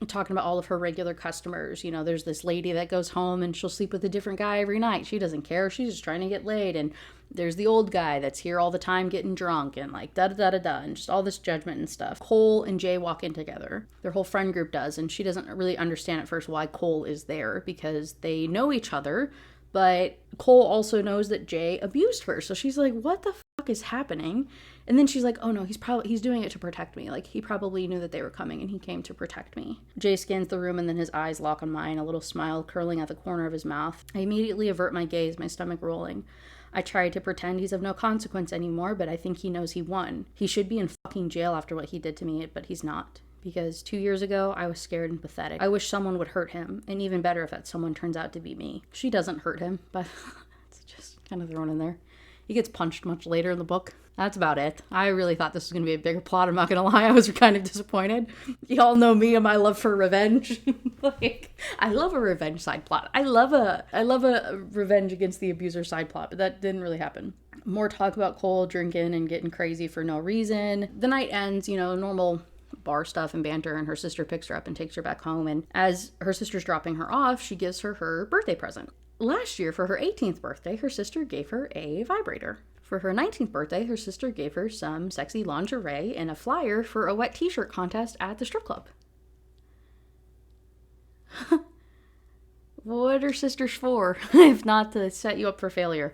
talking about all of her regular customers. You know, there's this lady that goes home, and she'll sleep with a different guy every night. She doesn't care. She's just trying to get laid. And there's the old guy that's here all the time getting drunk, and like da-da-da-da-da, and just all this judgment and stuff. Cole and Jay walk in together. Their whole friend group does, and she doesn't really understand at first why Cole is there, because they know each other. But Cole also knows that Jay abused her. So she's like, what the fuck is happening? And then she's like, oh no, he's doing it to protect me. Like, he probably knew that they were coming and he came to protect me. Jay scans the room and then his eyes lock on mine, a little smile curling at the corner of his mouth. I immediately avert my gaze, my stomach rolling. I try to pretend he's of no consequence anymore, but I think he knows he won. He should be in fucking jail after what he did to me, but he's not. Because 2 years ago, I was scared and pathetic. I wish someone would hurt him, and even better if that someone turns out to be me. She doesn't hurt him, but it's just kind of thrown in there. He gets punched much later in the book. That's about it. I really thought this was going to be a bigger plot, I'm not going to lie. I was kind of disappointed. Y'all know me and my love for revenge. Like, I love a revenge side plot. I love a revenge against the abuser side plot, but that didn't really happen. More talk about Cole drinking and getting crazy for no reason. The night ends, you know, normal bar stuff and banter, and her sister picks her up and takes her back home. And as her sister's dropping her off, she gives her birthday present. Last year, for her 18th birthday, her sister gave her a vibrator. For her 19th birthday, her sister gave her some sexy lingerie and a flyer for a wet t-shirt contest at the strip club. What are sisters for, if not to set you up for failure?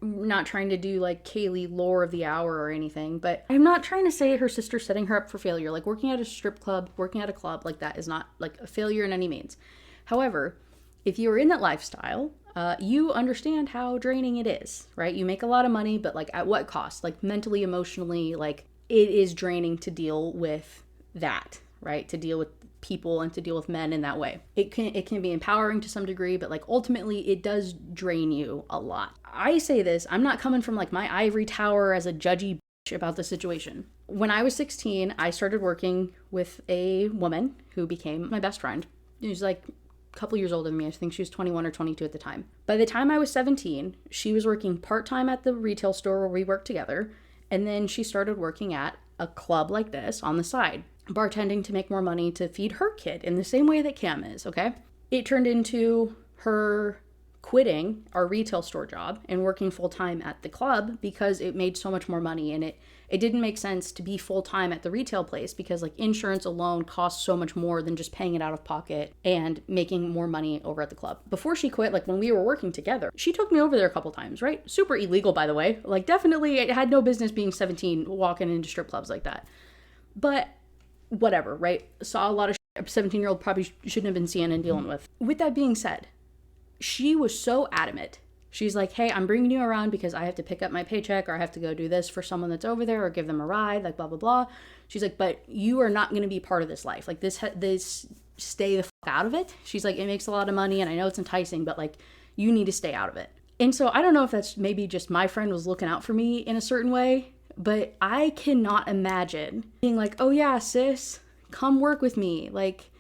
Not trying to do like Kaylee lore of the hour or anything, but I'm not trying to say her sister's setting her up for failure. Like, working at a strip club, working at a club like that is not like a failure in any means. However, if you're in that lifestyle, you understand how draining it is, right? You make a lot of money, but like at what cost? Like mentally, emotionally, like it is draining to deal with that, right? To deal with people and to deal with men in that way. It can be empowering to some degree, but like ultimately it does drain you a lot. I say this, I'm not coming from like my ivory tower as a judgy bitch about the situation. When I was 16, I started working with a woman who became my best friend. She was like a couple years older than me. I think she was 21 or 22 at the time. By the time I was 17, she was working part-time at the retail store where we worked together, and then she started working at a club like this on the side, bartending to make more money to feed her kid in the same way that Cam is, okay? It turned into her quitting our retail store job and working full-time at the club because it made so much more money, and it didn't make sense to be full-time at the retail place because like insurance alone costs so much more than just paying it out of pocket and making more money over at the club. Before she quit, like when we were working together, she took me over there a couple times, right? Super illegal, by the way. Like definitely it had no business being 17 walking into strip clubs like that. But whatever, right? Saw a lot of shit a 17-year-old probably shouldn't have been seeing and dealing with. With that being said, she was so adamant. She's like, hey, I'm bringing you around because I have to pick up my paycheck or I have to go do this for someone that's over there or give them a ride, like blah, blah, blah. She's like, but you are not going to be part of this life. Like this, stay the fuck out of it. She's like, it makes a lot of money and I know it's enticing, but like you need to stay out of it. And so I don't know if that's maybe just my friend was looking out for me in a certain way, but I cannot imagine being like, oh yeah, sis, come work with me. Like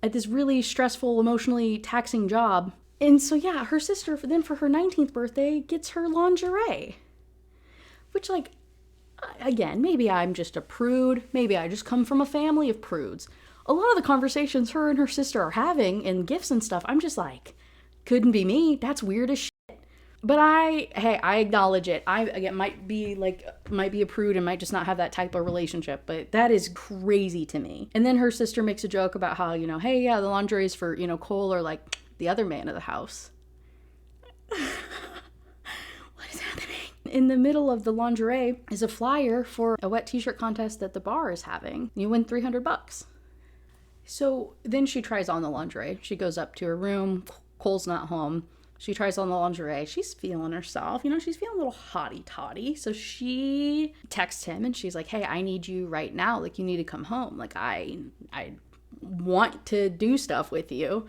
at this really stressful, emotionally taxing job. And so, yeah, her sister, then for her 19th birthday, gets her lingerie. Which, like, again, maybe I'm just a prude. Maybe I just come from a family of prudes. A lot of the conversations her and her sister are having and gifts and stuff, I'm just like, couldn't be me. That's weird as shit. But I acknowledge it. I, again, might be a prude and might just not have that type of relationship. But that is crazy to me. And then her sister makes a joke about how, you know, hey, yeah, the lingerie is for, you know, Cole or, like, the other man of the house. What is happening? In the middle of the lingerie is a flyer for a wet t-shirt contest that the bar is having. You win $300. So then she tries on the lingerie. She goes up to her room. Cole's not home. She tries on the lingerie. She's feeling herself. She's feeling a little hotty-totty. So she texts him and she's like, hey, I need you right now. Like, you need to come home. Like, I want to do stuff with you.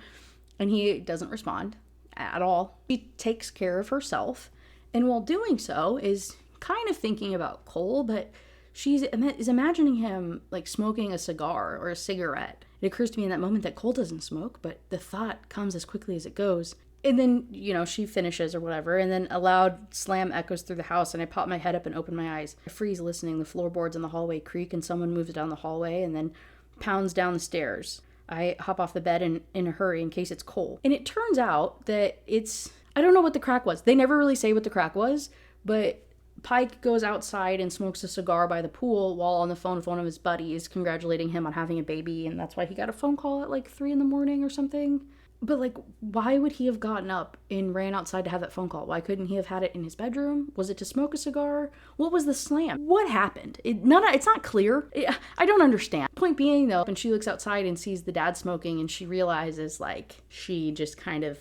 And he doesn't respond at all. She takes care of herself. And while doing so is kind of thinking about Cole, but she is imagining him like smoking a cigar or a cigarette. It occurs to me in that moment that Cole doesn't smoke, but the thought comes as quickly as it goes. And then, she finishes or whatever, and then a loud slam echoes through the house, and I pop my head up and open my eyes. I freeze listening. The floorboards in the hallway creak, and someone moves down the hallway and then pounds down the stairs. I hop off the bed in a hurry in case it's Cole. And it turns out that I don't know what the crack was. They never really say what the crack was, but Pike goes outside and smokes a cigar by the pool while on the phone with one of his buddies, congratulating him on having a baby, and that's why he got a phone call at like 3 a.m. or something. But like, why would he have gotten up and ran outside to have that phone call? Why couldn't he have had it in his bedroom? Was it to smoke a cigar? What was the slam? What happened? It's not clear. I don't understand. Point being though, when she looks outside and sees the dad smoking, and she realizes like she just kind of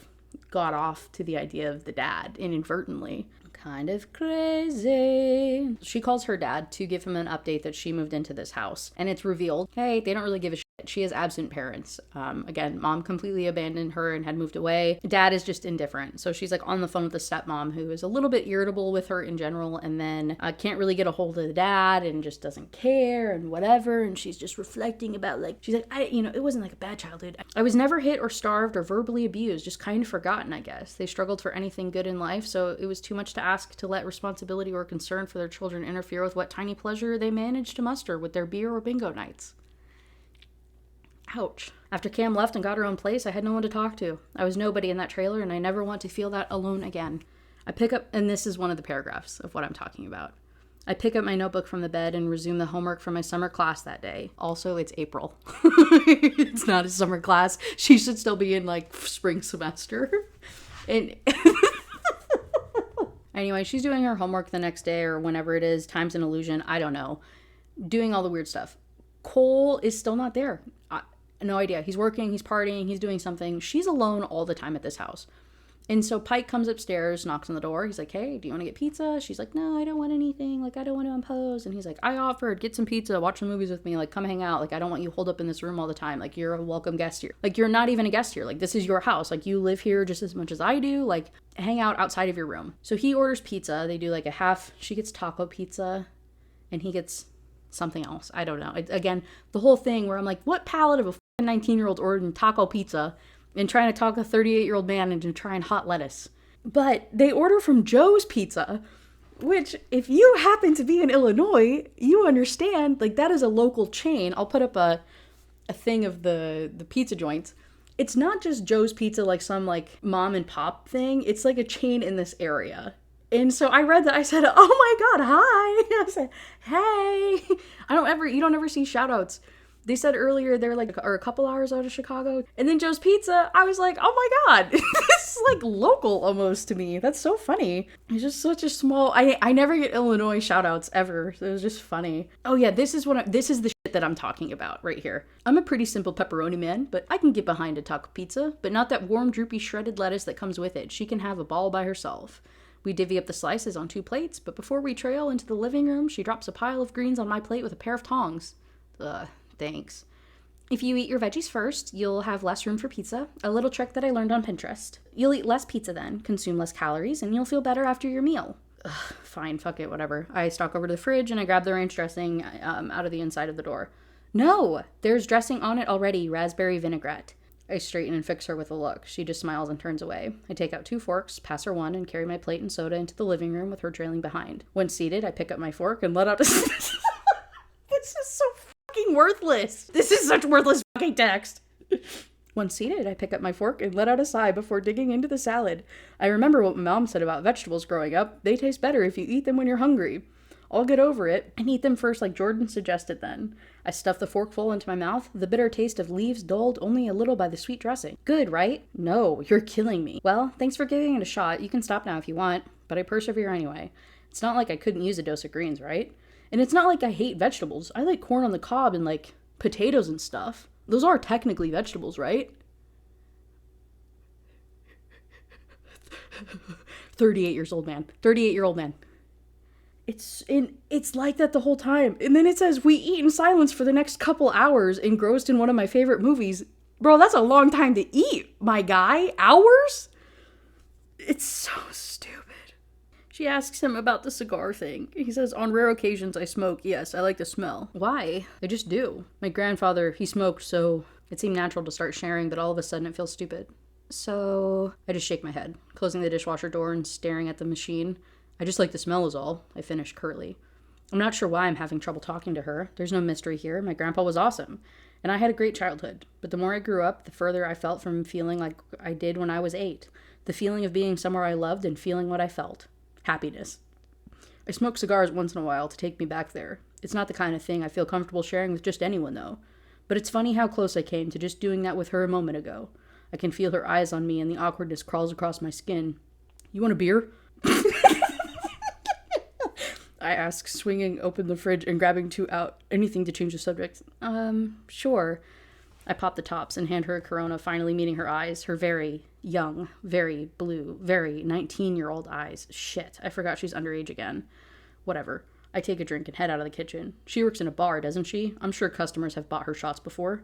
got off to the idea of the dad inadvertently. Kind of crazy. She calls her dad to give him an update that she moved into this house. And it's revealed, hey, they don't really give a shit. She has absent parents. Again, mom completely abandoned her and had moved away. Dad is just indifferent. So she's like on the phone with the stepmom, who is a little bit irritable with her in general, and then can't really get a hold of the dad and just doesn't care and whatever. And she's just reflecting about like, she's like, it wasn't like a bad childhood. I was never hit or starved or verbally abused, just kind of forgotten, I guess. They struggled for anything good in life, so it was too much to ask to let responsibility or concern for their children interfere with what tiny pleasure they managed to muster with their beer or bingo nights. Ouch. After Cam left and got her own place, I had no one to talk to. I was nobody in that trailer, and I never want to feel that alone again. I pick up, and this is one of the paragraphs of what I'm talking about. I pick up my notebook from the bed and resume the homework from my summer class that day. Also, it's April. It's not a summer class. She should still be in, like, spring semester. And anyway, she's doing her homework the next day or whenever it is. Time's an illusion. I don't know. Doing all the weird stuff. Cole is still not there. No idea. He's working, he's partying, he's doing something. She's alone all the time at this house. And so Pike comes upstairs, knocks on the door. He's like, hey, do you want to get pizza? She's like, no, I don't want anything. Like, I don't want to impose. And he's like, I offered, get some pizza, watch some movies with me. Like, come hang out. Like, I don't want you holed up in this room all the time. Like, you're a welcome guest here. Like, you're not even a guest here. Like, this is your house. Like, you live here just as much as I do. Like, hang out outside of your room. So he orders pizza. They do like a half. She gets taco pizza and he gets something else. I don't know. Again, the whole thing where I'm like, what palate of a 19-year-old ordering taco pizza and trying to talk a 38-year-old man into trying hot lettuce? But they order from Joe's Pizza, which if you happen to be in Illinois, you understand, like, that is a local chain. I'll put up a thing of the pizza joints. It's not just Joe's Pizza, like some like mom and pop thing. It's like a chain in this area. And so I read that. I said, oh my God, hi. I said, hey. You don't ever see shout outs. They said earlier they're like a couple hours out of Chicago. And then Joe's Pizza, I was like, oh my God, this is like local almost to me. That's so funny. It's just such a small, I never get Illinois shout outs ever. So it was just funny. Oh yeah, this is the shit that I'm talking about right here. I'm a pretty simple pepperoni man, but I can get behind a taco pizza, but not that warm, droopy, shredded lettuce that comes with it. She can have a ball by herself. We divvy up the slices on 2 plates, but before we trail into the living room, she drops a pile of greens on my plate with a pair of tongs. Thanks. If you eat your veggies first, you'll have less room for pizza. A little trick that I learned on Pinterest. You'll eat less pizza then, consume less calories, and you'll feel better after your meal. Fine, fuck it, whatever. I stalk over to the fridge and I grab the ranch dressing out of the inside of the door. No! There's dressing on it already, raspberry vinaigrette. I straighten and fix her with a look. She just smiles and turns away. I take out 2 forks, pass her one, and carry my plate and soda into the living room with her trailing behind. Once seated, I pick up my fork and let out a... This is so fucking worthless. This is such worthless fucking text. Once seated, I pick up my fork and let out a sigh before digging into the salad. I remember what my mom said about vegetables growing up. They taste better if you eat them when you're hungry. I'll get over it and eat them first like Jordan suggested then. I stuff the forkful into my mouth, the bitter taste of leaves dulled only a little by the sweet dressing. Good, right? No, you're killing me. Well, thanks for giving it a shot. You can stop now if you want, but I persevere anyway. It's not like I couldn't use a dose of greens, right? And it's not like I hate vegetables. I like corn on the cob and like potatoes and stuff. Those are technically vegetables, right? 38 years old man. 38-year-old man. It's like that the whole time. And then it says, we eat in silence for the next couple hours, engrossed in one of my favorite movies. Bro, that's a long time to eat, my guy. Hours? It's so stupid. She asks him about the cigar thing. He says, on rare occasions I smoke. Yes, I like the smell. Why? I just do. My grandfather, he smoked, so it seemed natural to start sharing, but all of a sudden it feels stupid. So I just shake my head, closing the dishwasher door and staring at the machine. I just like the smell is all, I finish curtly. I'm not sure why I'm having trouble talking to her. There's no mystery here. My grandpa was awesome, and I had a great childhood. But the more I grew up, the further I felt from feeling like I did when I was 8. The feeling of being somewhere I loved and feeling what I felt. Happiness. I smoke cigars once in a while to take me back there. It's not the kind of thing I feel comfortable sharing with just anyone, though. But it's funny how close I came to just doing that with her a moment ago. I can feel her eyes on me and the awkwardness crawls across my skin. You want a beer? I ask, swinging open the fridge and grabbing 2 out, anything to change the subject. Sure. I pop the tops and hand her a Corona, finally meeting her eyes, her very young, very blue, very 19-year-old eyes. Shit, I forgot she's underage again. Whatever. I take a drink and head out of the kitchen. She works in a bar, doesn't she? I'm sure customers have bought her shots before.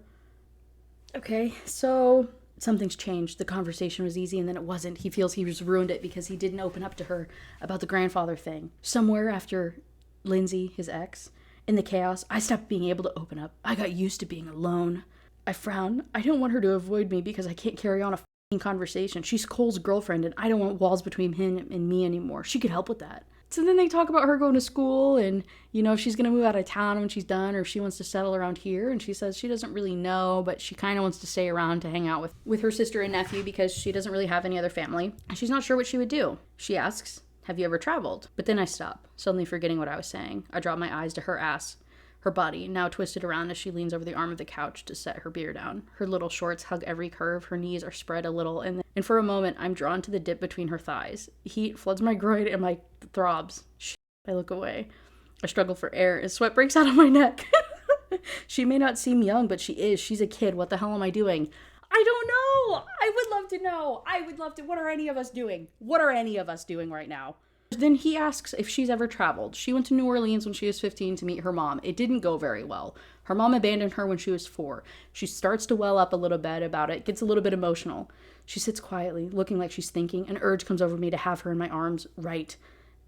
Okay, so something's changed. The conversation was easy and then it wasn't. He feels he's ruined it because he didn't open up to her about the grandfather thing. Somewhere after Lindsay, his ex, in the chaos, I stopped being able to open up. I got used to being alone. I frown. I don't want her to avoid me because I can't carry on a f***ing conversation. She's Cole's girlfriend and I don't want walls between him and me anymore. She could help with that. So then they talk about her going to school and, you know, if she's going to move out of town when she's done or if she wants to settle around here. And she says she doesn't really know, but she kind of wants to stay around to hang out with her sister and nephew because she doesn't really have any other family. And she's not sure what she would do. She asks, have you ever traveled? But then I stop, suddenly forgetting what I was saying. I drop my eyes to her ass, her body, now twisted around as she leans over the arm of the couch to set her beer down. Her little shorts hug every curve, her knees are spread a little, and for a moment, I'm drawn to the dip between her thighs. Heat floods my groin and my throbs. I look away. I struggle for air and sweat breaks out of my neck. She may not seem young, but she is. She's a kid. What the hell am I doing? I don't know. I would love to know. I would love to. What are any of us doing? What are any of us doing right now? Then he asks if she's ever traveled. She went to New Orleans when she was 15 to meet her mom. It didn't go very well. Her mom abandoned her when she was 4. She starts to well up a little bit about it, gets a little bit emotional. She sits quietly, looking like she's thinking. An urge comes over me to have her in my arms right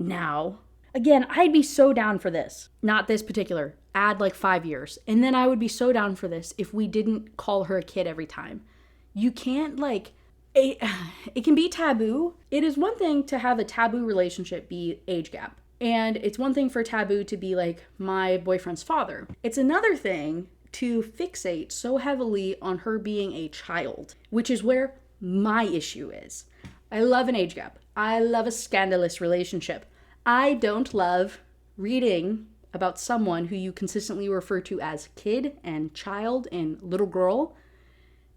now. Again, I'd be so down for this. Not this particular. Add like 5 years. And then I would be so down for this if we didn't call her a kid every time. You can't it can be taboo. It is one thing to have a taboo relationship be age gap. And it's one thing for taboo to be like my boyfriend's father. It's another thing to fixate so heavily on her being a child, which is where my issue is. I love an age gap. I love a scandalous relationship. I don't love reading about someone who you consistently refer to as kid and child and little girl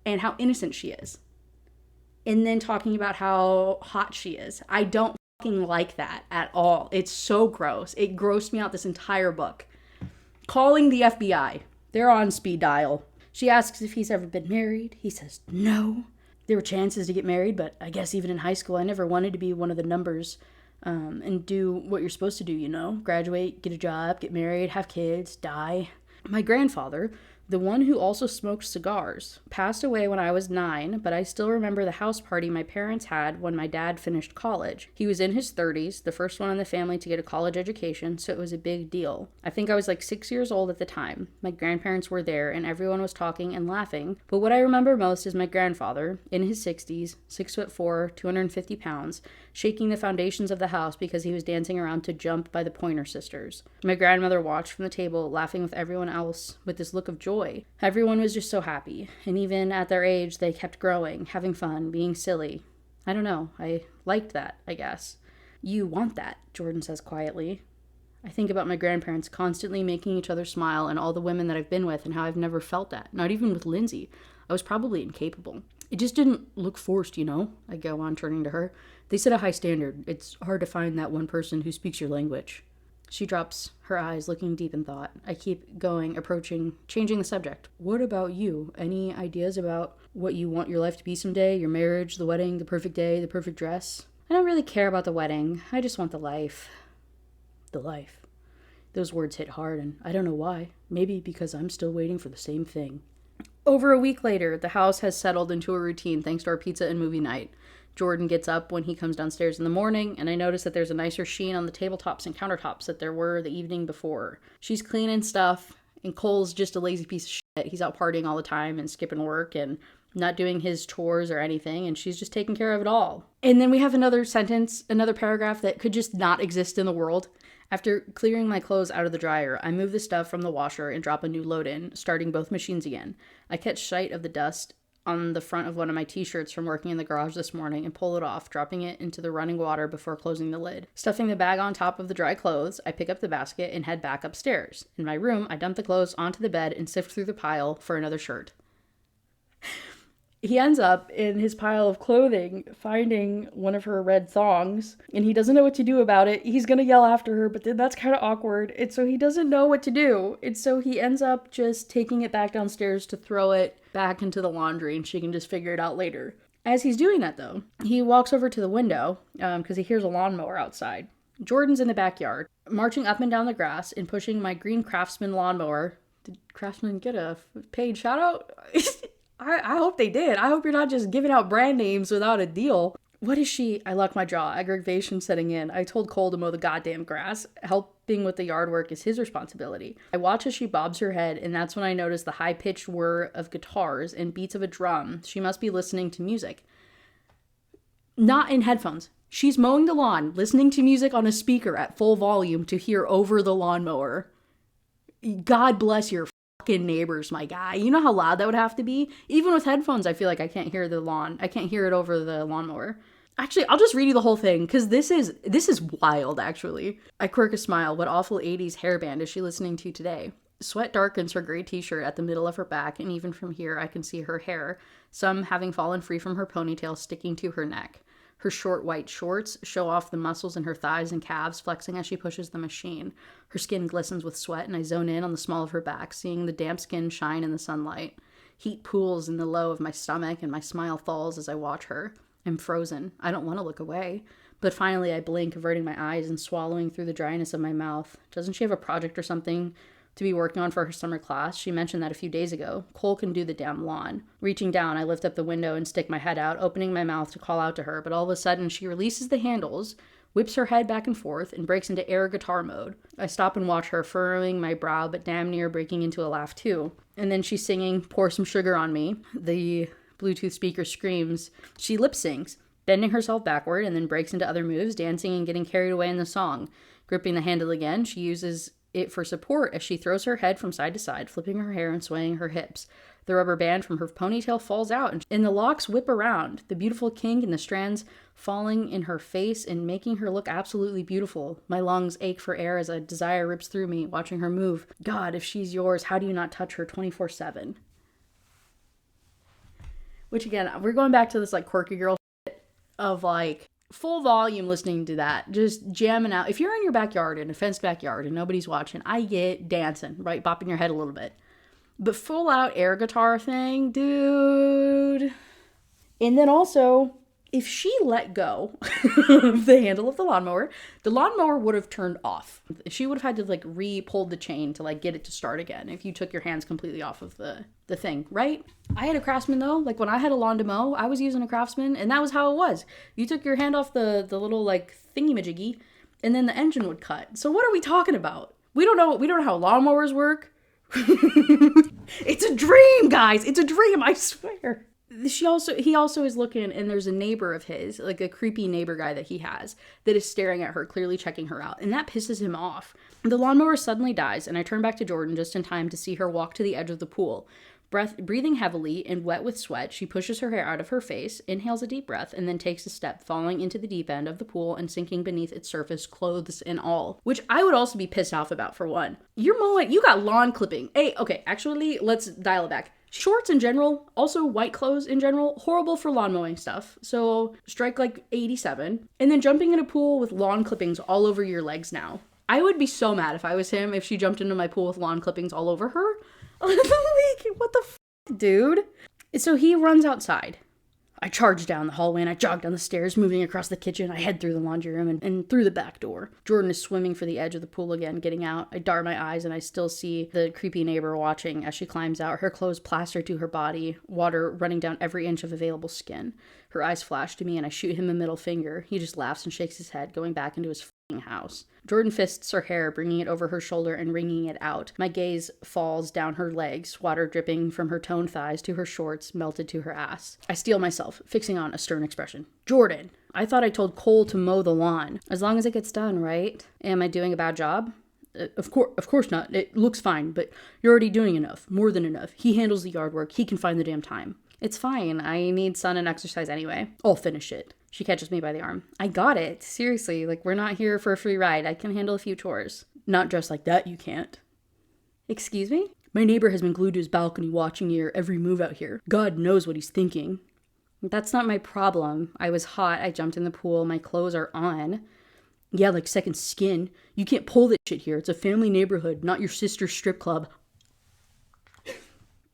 and how innocent she is. And then talking about how hot she is. I don't fucking like that at all. It's so gross. It grossed me out this entire book. Calling the FBI. They're on speed dial. She asks if he's ever been married. He says no. There were chances to get married, but I guess even in high school, I never wanted to be one of the numbers and do what you're supposed to do, you know? Graduate, get a job, get married, have kids, die. My grandfather, the one who also smoked cigars, passed away when I was 9, but I still remember the house party my parents had when my dad finished college. He was in his 30s, the first one in the family to get a college education, so it was a big deal. I think I was like 6 years old at the time. My grandparents were there and everyone was talking and laughing, but what I remember most is my grandfather, in his 60s, 6'4", 250 pounds, shaking the foundations of the house because he was dancing around to Jump by the Pointer Sisters. My grandmother watched from the table, laughing with everyone else with this look of joy. Everyone was just so happy, and even at their age, they kept growing, having fun, being silly. I don't know, I liked that, I guess. You want that, Jordan says quietly. I think about my grandparents constantly making each other smile and all the women that I've been with and how I've never felt that, not even with Lindsay. I was probably incapable. It just didn't look forced, you know? I go on, turning to her. They set a high standard. It's hard to find that one person who speaks your language. She drops her eyes, looking deep in thought. I keep going, approaching, changing the subject. What about you? Any ideas about what you want your life to be someday? Your marriage, the wedding, the perfect day, the perfect dress? I don't really care about the wedding. I just want the life. The life. Those words hit hard, and I don't know why. Maybe because I'm still waiting for the same thing. Over a week later, the house has settled into a routine thanks to our pizza and movie night. Jordan gets up when he comes downstairs in the morning, and I notice that there's a nicer sheen on the tabletops and countertops that there were the evening before. She's cleaning stuff, and Cole's just a lazy piece of shit. He's out partying all the time and skipping work and not doing his chores or anything, and she's just taking care of it all. And then we have another sentence, another paragraph that could just not exist in the world. After clearing my clothes out of the dryer, I move the stuff from the washer and drop a new load in, starting both machines again. I catch sight of the dust on the front of one of my t-shirts from working in the garage this morning and pull it off, dropping it into the running water before closing the lid. Stuffing the bag on top of the dry clothes, I pick up the basket and head back upstairs. In my room, I dump the clothes onto the bed and sift through the pile for another shirt. He ends up in his pile of clothing finding one of her red thongs, and he doesn't know what to do about it. He's gonna yell after her, but then that's kind of awkward, and so he doesn't know what to do. And so he ends up just taking it back downstairs to throw it back into the laundry, and she can just figure it out later. As he's doing that, though, he walks over to the window because he hears a lawnmower outside. Jordan's in the backyard, marching up and down the grass and pushing my green Craftsman lawnmower. Did Craftsman get a paid shout out? I hope they did. I hope you're not just giving out brand names without a deal. What is she? I lock my jaw, aggravation setting in. I told Cole to mow the goddamn grass. Helping with the yard work is his responsibility. I watch as she bobs her head, and that's when I notice the high-pitched whir of guitars and beats of a drum. She must be listening to music. Not in headphones. She's mowing the lawn, listening to music on a speaker at full volume to hear over the lawnmower. God bless your fucking neighbors, my guy. You know how loud that would have to be? Even with headphones, I feel like I can't hear the lawn. I can't hear it over the lawnmower. Actually, I'll just read you the whole thing, because this is wild, actually. I quirk a smile. What awful 80s hairband is she listening to today? Sweat darkens her gray t-shirt at the middle of her back, and even from here I can see her hair, some having fallen free from her ponytail, sticking to her neck. Her short white shorts show off the muscles in her thighs and calves, flexing as she pushes the machine. Her skin glistens with sweat, and I zone in on the small of her back, seeing the damp skin shine in the sunlight. Heat pools in the low of my stomach, and my smile falls as I watch her. I'm frozen. I don't want to look away. But finally I blink, averting my eyes and swallowing through the dryness of my mouth. Doesn't she have a project or something to be working on for her summer class? She mentioned that a few days ago. Cole can do the damn lawn. Reaching down, I lift up the window and stick my head out, opening my mouth to call out to her, but all of a sudden she releases the handles, whips her head back and forth, and breaks into air guitar mode. I stop and watch her, furrowing my brow, but damn near breaking into a laugh too. And then she's singing Pour Some Sugar on Me. The Bluetooth speaker screams. She lip syncs, bending herself backward, and then breaks into other moves, dancing and getting carried away in the song. Gripping the handle again, she uses it for support as she throws her head from side to side, flipping her hair and swaying her hips. The rubber band from her ponytail falls out, and the locks whip around, the beautiful kink and the strands falling in her face and making her look absolutely beautiful. My lungs ache for air as a desire rips through me, watching her move. God, if she's yours, how do you not touch her 24/7? Which, again, we're going back to this, like, quirky girl shit of, like, full volume listening to that, just jamming out. If you're in your backyard, in a fenced backyard, and nobody's watching, I get dancing, right? Bopping your head a little bit. But full out air guitar thing, dude. And then also, if she let go of the handle of the lawnmower would have turned off. She would have had to, like, re-pull the chain to, like, get it to start again if you took your hands completely off of the thing, right? I had a Craftsman, though. Like, when I had a lawn to mow, I was using a Craftsman, and that was how it was. You took your hand off the little, like, thingy-majiggy, and then the engine would cut. So what are we talking about? We don't know how lawnmowers work. It's a dream, guys. It's a dream, I swear. He also is looking, and there's a neighbor of his, like a creepy neighbor guy that he has, that is staring at her, clearly checking her out, and that pisses him off. The lawnmower suddenly dies, and I turn back to Jordan just in time to see her walk to the edge of the pool. Breathing heavily and wet with sweat, she pushes her hair out of her face, inhales a deep breath, and then takes a step, falling into the deep end of the pool and sinking beneath its surface, clothes and all. Which I would also be pissed off about, for one. You're mowing, you got lawn clipping. Hey, okay, actually, let's dial it back. Shorts in general, also white clothes in general, horrible for lawn mowing stuff. So strike like 87. And then jumping in a pool with lawn clippings all over your legs now. I would be so mad if I was him if she jumped into my pool with lawn clippings all over her. Like, what the dude? So he runs outside. I charge down the hallway and I jog down the stairs, moving across the kitchen. I head through the laundry room and through the back door. Jordan is swimming for the edge of the pool again, getting out. I dart my eyes and I still see the creepy neighbor watching as she climbs out, her clothes plastered to her body, water running down every inch of available skin. Her eyes flash to me and I shoot him a middle finger. He just laughs and shakes his head, going back into his house. Jordan fists her hair, bringing it over her shoulder and wringing it out. My gaze falls down her legs, water dripping from her toned thighs to her shorts, melted to her ass. I steel myself, fixing on a stern expression. Jordan, I thought I told Cole to mow the lawn. As long as it gets done, right? Am I doing a bad job? Of course not. It looks fine, but you're already doing enough. More than enough. He handles the yard work. He can find the damn time. It's fine. I need sun and exercise anyway. I'll finish it. She catches me by the arm. I got it. Seriously, like, we're not here for a free ride. I can handle a few chores. Not just like that, you can't. Excuse me? My neighbor has been glued to his balcony watching your every move out here. God knows what he's thinking. That's not my problem. I was hot. I jumped in the pool. My clothes are on. Yeah, like second skin. You can't pull this shit here. It's a family neighborhood, not your sister's strip club.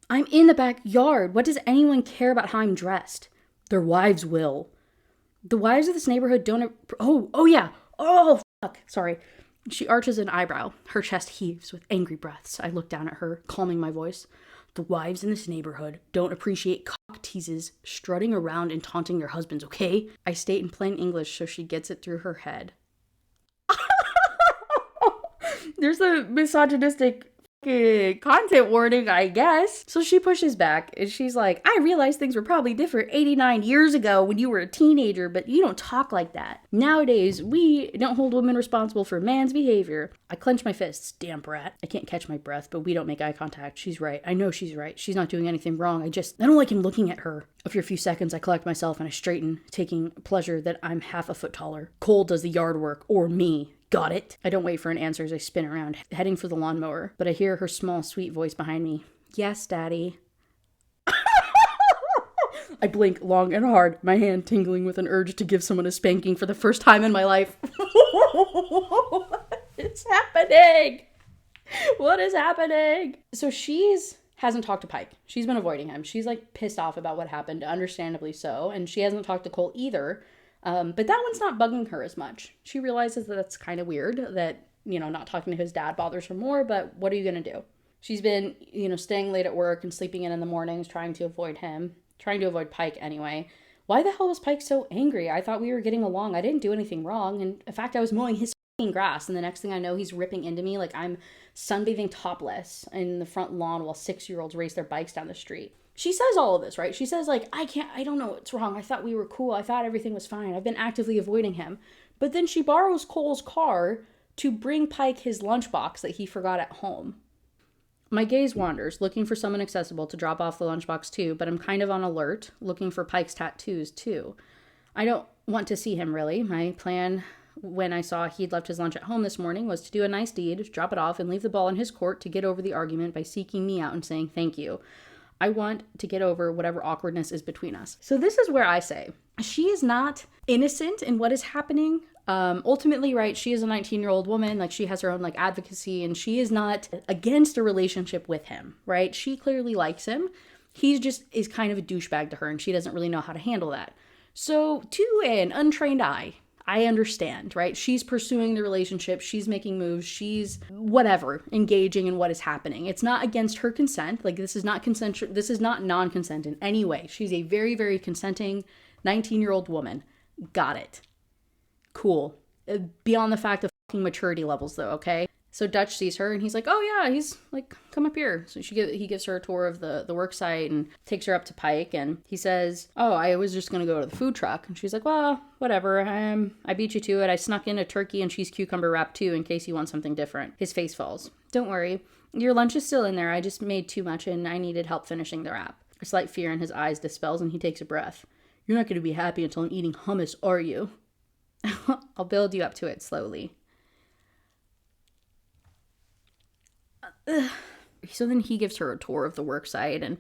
I'm in the backyard. What does anyone care about how I'm dressed? Their wives will. The wives of this neighborhood don't... Oh, yeah. Oh, fuck. Sorry. She arches an eyebrow. Her chest heaves with angry breaths. I look down at her, calming my voice. The wives in this neighborhood don't appreciate cock teases, strutting around and taunting your husbands, okay? I state in plain English so she gets it through her head. There's a misogynistic content warning, I guess. So she pushes back and she's like, I realized things were probably different 89 years ago when you were a teenager, but you don't talk like that. Nowadays, we don't hold women responsible for man's behavior. I clench my fists. Damn brat. I can't catch my breath, but we don't make eye contact. She's right. I know she's right. She's not doing anything wrong. I don't like him looking at her. After a few seconds, I collect myself and I straighten, taking pleasure that I'm half a foot taller. Cole does the yard work, or me. Got it? I don't wait for an answer as I spin around, heading for the lawnmower, but I hear her small, sweet voice behind me. Yes, Daddy. I blink long and hard, my hand tingling with an urge to give someone a spanking for the first time in my life. It's happening. What is happening? So hasn't talked to Pike. She's been avoiding him. She's like pissed off about what happened, understandably so, and she hasn't talked to Cole either. But that one's not bugging her as much. She realizes that that's kind of weird that, not talking to his dad bothers her more, but what are you going to do? She's been, staying late at work and sleeping in the mornings, trying to avoid him, trying to avoid Pike anyway. Why the hell was Pike so angry? I thought we were getting along. I didn't do anything wrong. And in fact, I was mowing his grass. And the next thing I know, he's ripping into me like I'm sunbathing topless in the front lawn while 6-year-olds race their bikes down the street. She says all of this, right? She says, like, I don't know what's wrong. I thought we were cool. I thought everything was fine. I've been actively avoiding him. But then she borrows Cole's car to bring Pike his lunchbox that he forgot at home. My gaze wanders, looking for someone accessible to drop off the lunchbox too, but I'm kind of on alert, looking for Pike's tattoos too. I don't want to see him, really. My plan when I saw he'd left his lunch at home this morning was to do a nice deed, drop it off, and leave the ball in his court to get over the argument by seeking me out and saying thank you. I want to get over whatever awkwardness is between us. So this is where I say, she is not innocent in what is happening. Ultimately, right, she is a 19-year-old woman. Like, she has her own, like, advocacy, and she is not against a relationship with him, right? She clearly likes him. He just is kind of a douchebag to her, and she doesn't really know how to handle that. So to an untrained eye, I understand, right? She's pursuing the relationship. She's making moves. She's whatever, engaging in what is happening. It's not against her consent. Like, this is not consensual. This is not non-consent in any way. She's a very, very consenting 19-year-old woman. Got it. Cool. Beyond the fact of fucking maturity levels, though, okay? So Dutch sees her and he's like, oh yeah, he's like, come up here. So he gives her a tour of the work site and takes her up to Pike, and he says, oh, I was just going to go to the food truck. And she's like, well, whatever. I beat you to it. I snuck in a turkey and cheese cucumber wrap too in case you want something different. His face falls. Don't worry. Your lunch is still in there. I just made too much and I needed help finishing the wrap. A slight fear in his eyes dispels and he takes a breath. You're not going to be happy until I'm eating hummus, are you? I'll build you up to it slowly. So then he gives her a tour of the work site, and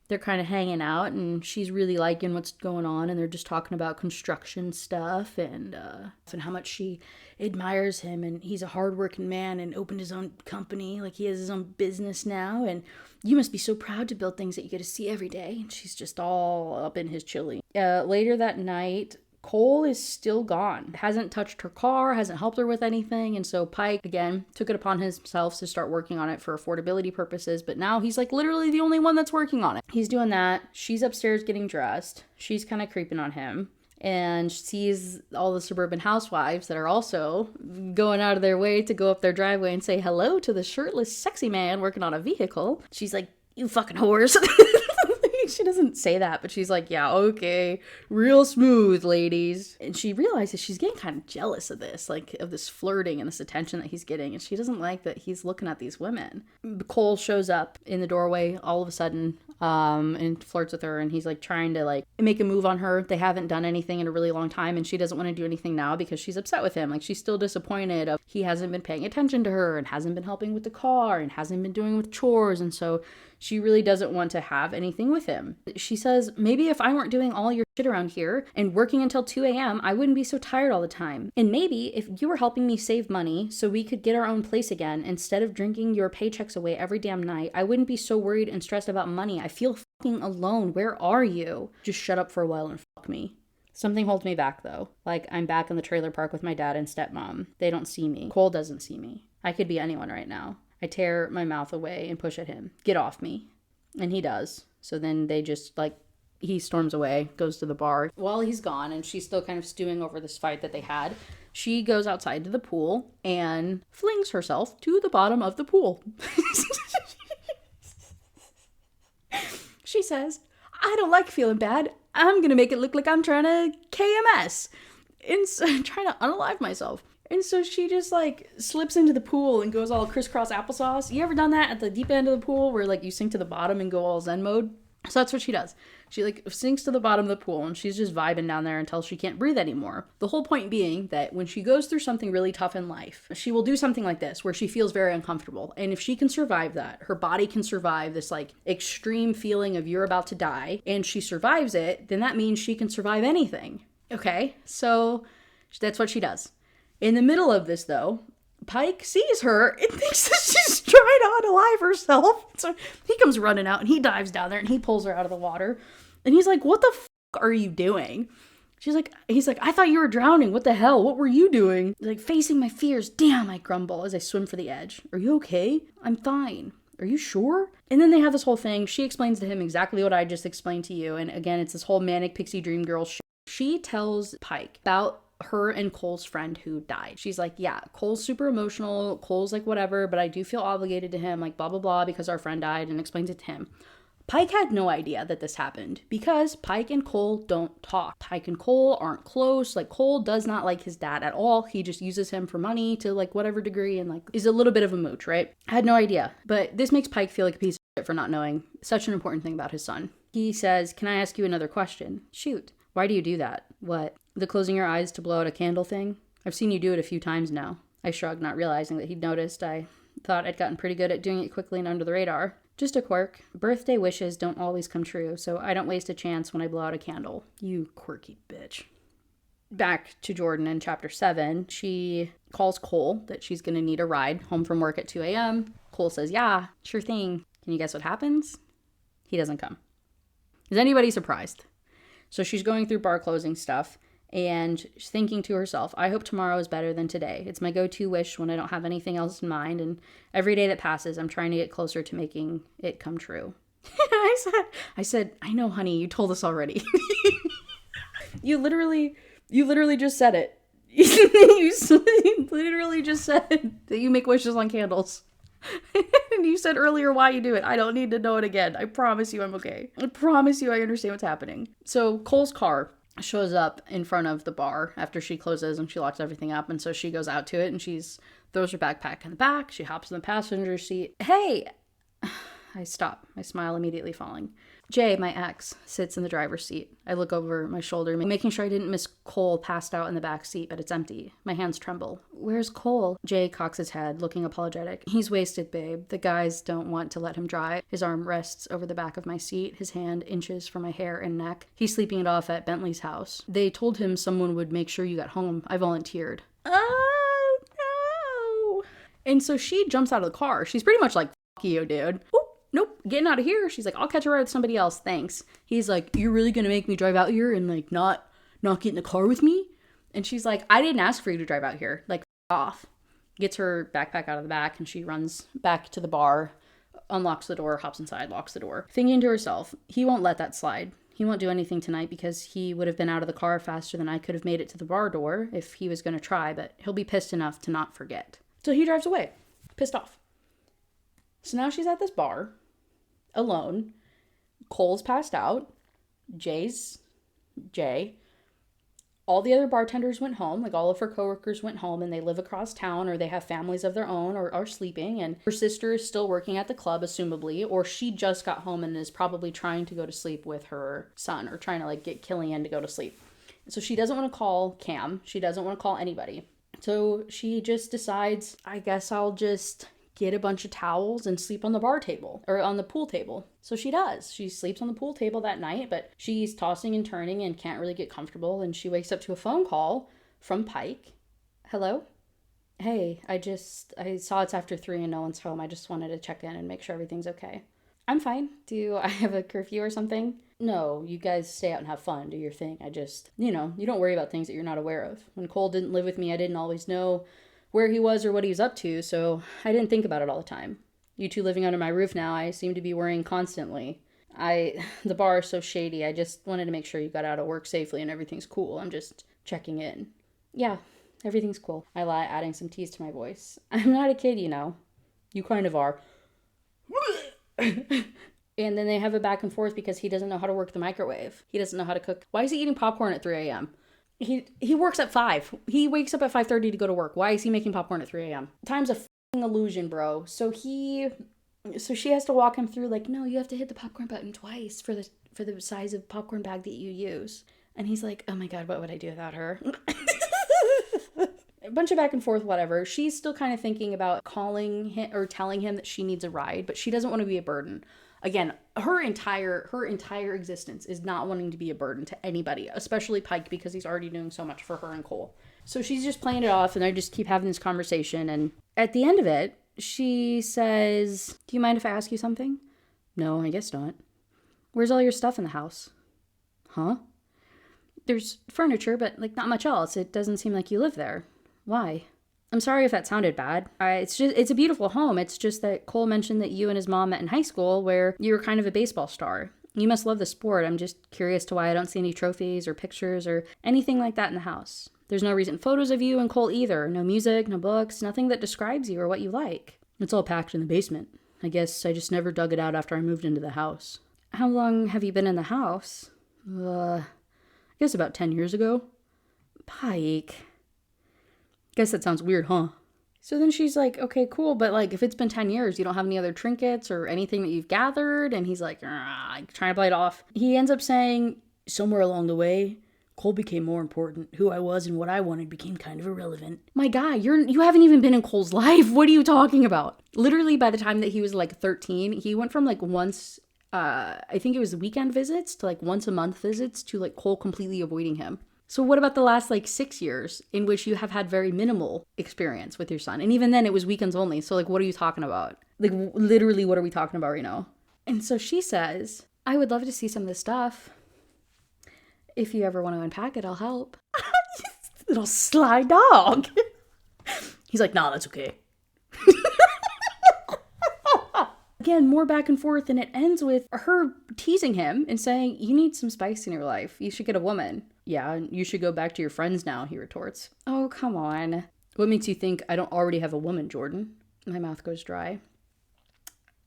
they're kind of hanging out, and she's really liking what's going on, and they're just talking about construction stuff and how much she admires him, and he's a hardworking man and opened his own company, like he has his own business now, and you must be so proud to build things that you get to see every day. And she's just all up in his chili. Later that night, Cole is still gone. Hasn't touched her car, hasn't helped her with anything. And so Pike, again, took it upon himself to start working on it for affordability purposes. But now he's like literally the only one that's working on it. He's doing that. She's upstairs getting dressed. She's kind of creeping on him. And sees all the suburban housewives that are also going out of their way to go up their driveway and say hello to the shirtless, sexy man working on a vehicle. She's like, you fucking whores. She doesn't say that, but she's like, yeah, okay, real smooth, ladies. And she realizes she's getting kind of jealous of this, like of this flirting and this attention that he's getting. And she doesn't like that he's looking at these women. Cole shows up in the doorway all of a sudden and flirts with her. And he's like trying to like make a move on her. They haven't done anything in a really long time. And she doesn't want to do anything now because she's upset with him. Like she's still disappointed of he hasn't been paying attention to her and hasn't been helping with the car and hasn't been doing with chores. And so she really doesn't want to have anything with him. She says, maybe if I weren't doing all your shit around here and working until 2 a.m., I wouldn't be so tired all the time. And maybe if you were helping me save money so we could get our own place again, instead of drinking your paychecks away every damn night, I wouldn't be so worried and stressed about money. I feel fucking alone. Where are you? Just shut up for a while and fuck me. Something holds me back though. Like I'm back in the trailer park with my dad and stepmom. They don't see me. Cole doesn't see me. I could be anyone right now. I tear my mouth away and push at him. Get off me. And he does. So then they just he storms away, goes to the bar. While he's gone and she's still kind of stewing over this fight that they had, she goes outside to the pool and flings herself to the bottom of the pool. She says, I don't like feeling bad. I'm going to make it look like I'm trying to KMS. And so I'm trying to unalive myself. And so she just slips into the pool and goes all crisscross applesauce. You ever done that at the deep end of the pool where you sink to the bottom and go all Zen mode? So that's what she does. She sinks to the bottom of the pool and she's just vibing down there until she can't breathe anymore. The whole point being that when she goes through something really tough in life, she will do something like this where she feels very uncomfortable. And if she can survive that, her body can survive this extreme feeling of you're about to die, and she survives it, then that means she can survive anything. Okay? So that's what she does. In the middle of this, though, Pike sees her and thinks that she's trying to unalive herself. So he comes running out and he dives down there and he pulls her out of the water. And he's like, what the fuck are you doing? He's like, I thought you were drowning. What the hell? What were you doing? He's facing my fears. Damn, I grumble as I swim for the edge. Are you okay? I'm fine. Are you sure? And then they have this whole thing. She explains to him exactly what I just explained to you. And again, it's this whole manic pixie dream girl shit. She tells Pike about her and Cole's friend who died. She's like, yeah, Cole's super emotional. Cole's whatever, but I do feel obligated to him, blah, blah, blah, because our friend died, and explains it to him. Pike had no idea that this happened because Pike and Cole don't talk. Pike and Cole aren't close. Cole does not like his dad at all. He just uses him for money to whatever degree and is a little bit of a mooch, right? I had no idea. But this makes Pike feel like a piece of shit for not knowing such an important thing about his son. He says, can I ask you another question? Shoot. Why do you do that? What? The closing your eyes to blow out a candle thing? I've seen you do it a few times now. I shrugged, not realizing that he'd noticed. I thought I'd gotten pretty good at doing it quickly and under the radar. Just a quirk. Birthday wishes don't always come true, so I don't waste a chance when I blow out a candle. You quirky bitch. Back to Jordan in chapter 7, she calls Cole that she's going to need a ride home from work at 2 a.m. Cole says, yeah, sure thing. Can you guess what happens? He doesn't come. Is anybody surprised? So she's going through bar closing stuff. And she's thinking to herself, I hope tomorrow is better than today. It's my go-to wish when I don't have anything else in mind. And every day that passes, I'm trying to get closer to making it come true. I said, I know, honey, you told us already. You literally just said it. You literally just said that you make wishes on candles. And you said earlier why you do it. I don't need to know it again. I promise you I'm okay. I promise you I understand what's happening. So Cole's car shows up in front of the bar after she closes and she locks everything up, and so she goes out to it and throws her backpack in the back. She hops in the passenger seat. Hey, I I stop, my smile immediately falling. Jay, my ex, sits in the driver's seat. I look over my shoulder, making sure I didn't miss Cole passed out in the back seat, but it's empty. My hands tremble. Where's Cole? Jay cocks his head, looking apologetic. He's wasted, babe. The guys don't want to let him drive. His arm rests over the back of my seat. His hand inches from my hair and neck. He's sleeping it off at Bentley's house. They told him someone would make sure you got home. I volunteered. Oh, no. And so she jumps out of the car. She's pretty much like, fuck you, dude. Oop. Nope, getting out of here. She's like, I'll catch a ride with somebody else, thanks. He's like, you're really gonna make me drive out here and like not get in the car with me? And she's like, I didn't ask for you to drive out here. Like, off. Gets her backpack out of the back and she runs back to the bar, unlocks the door, hops inside, locks the door. Thinking to herself, he won't let that slide. He won't do anything tonight because he would have been out of the car faster than I could have made it to the bar door if he was gonna try, but he'll be pissed enough to not forget. So he drives away, pissed off. So now she's at this bar, alone. Cole's passed out. Jay. All the other bartenders went home. Like, all of her coworkers went home and they live across town or they have families of their own or are sleeping. And her sister is still working at the club, assumably, or she just got home and is probably trying to go to sleep with her son or trying to like get Killian to go to sleep. So she doesn't want to call Cam. She doesn't want to call anybody. So she just decides, I guess I'll just get a bunch of towels and sleep on the bar table or on the pool table. So she does. She sleeps on the pool table that night, but she's tossing and turning and can't really get comfortable. And she wakes up to a phone call from Pike. Hello? Hey, I saw it's after 3 and no one's home. I just wanted to check in and make sure everything's okay. I'm fine. Do I have a curfew or something? No, you guys stay out and have fun. Do your thing. I just, you don't worry about things that you're not aware of. When Cole didn't live with me, I didn't always know where he was or what he was up to, so I didn't think about it all the time. You two living under my roof now, I seem to be worrying constantly. The bar is so shady, I just wanted to make sure you got out of work safely and everything's cool. I'm just checking in. Yeah, everything's cool. I lie, adding some tease to my voice. I'm not a kid, You kind of are. And then they have a back and forth because he doesn't know how to work the microwave. He doesn't know how to cook. Why is he eating popcorn at 3 a.m.? He works at 5. He wakes up at 5:30 to go to work. Why is he making popcorn at 3 a.m.? Time's a f***ing illusion, bro. So she has to walk him through like, no, you have to hit the popcorn button twice for the size of popcorn bag that you use. And he's like, oh my God, what would I do without her? A bunch of back and forth, whatever. She's still kind of thinking about calling him or telling him that she needs a ride, but she doesn't want to be a burden. Again, her entire existence is not wanting to be a burden to anybody, especially Pike, because he's already doing so much for her and Cole. So she's just playing it off, and they just keep having this conversation. And at the end of it, she says, do you mind if I ask you something? No, I guess not. Where's all your stuff in the house? Huh? There's furniture, but like not much else. It doesn't seem like you live there. Why? I'm sorry if that sounded bad. It's a beautiful home. It's just that Cole mentioned that you and his mom met in high school where you were kind of a baseball star. You must love the sport. I'm just curious to why I don't see any trophies or pictures or anything like that in the house. There's no recent photos of you and Cole either. No music, no books, nothing that describes you or what you like. It's all packed in the basement. I guess I just never dug it out after I moved into the house. How long have you been in the house? I guess about 10 years ago. Pike. Guess that sounds weird, huh? So then she's like, okay, cool, but like if it's been 10 years, you don't have any other trinkets or anything that you've gathered? And he's like, trying to play it off. He ends up saying, somewhere along the way, Cole became more important. Who I was and what I wanted became kind of irrelevant. My guy, you haven't even been in Cole's life. What are you talking about? Literally by the time that he was like 13, he went from like once, I think it was weekend visits to like once a month visits to like Cole completely avoiding him. So what about the last like 6 years in which you have had very minimal experience with your son? And even then it was weekends only. So like, what are you talking about? Like literally, what are we talking about right now? And so she says, I would love to see some of this stuff. If you ever want to unpack it, I'll help. Little sly dog. He's like, nah, that's okay. Again, more back and forth, and it ends with her teasing him and saying, you need some spice in your life. You should get a woman. Yeah, you should go back to your friends now, he retorts. Oh, come on. What makes you think I don't already have a woman, Jordan? My mouth goes dry.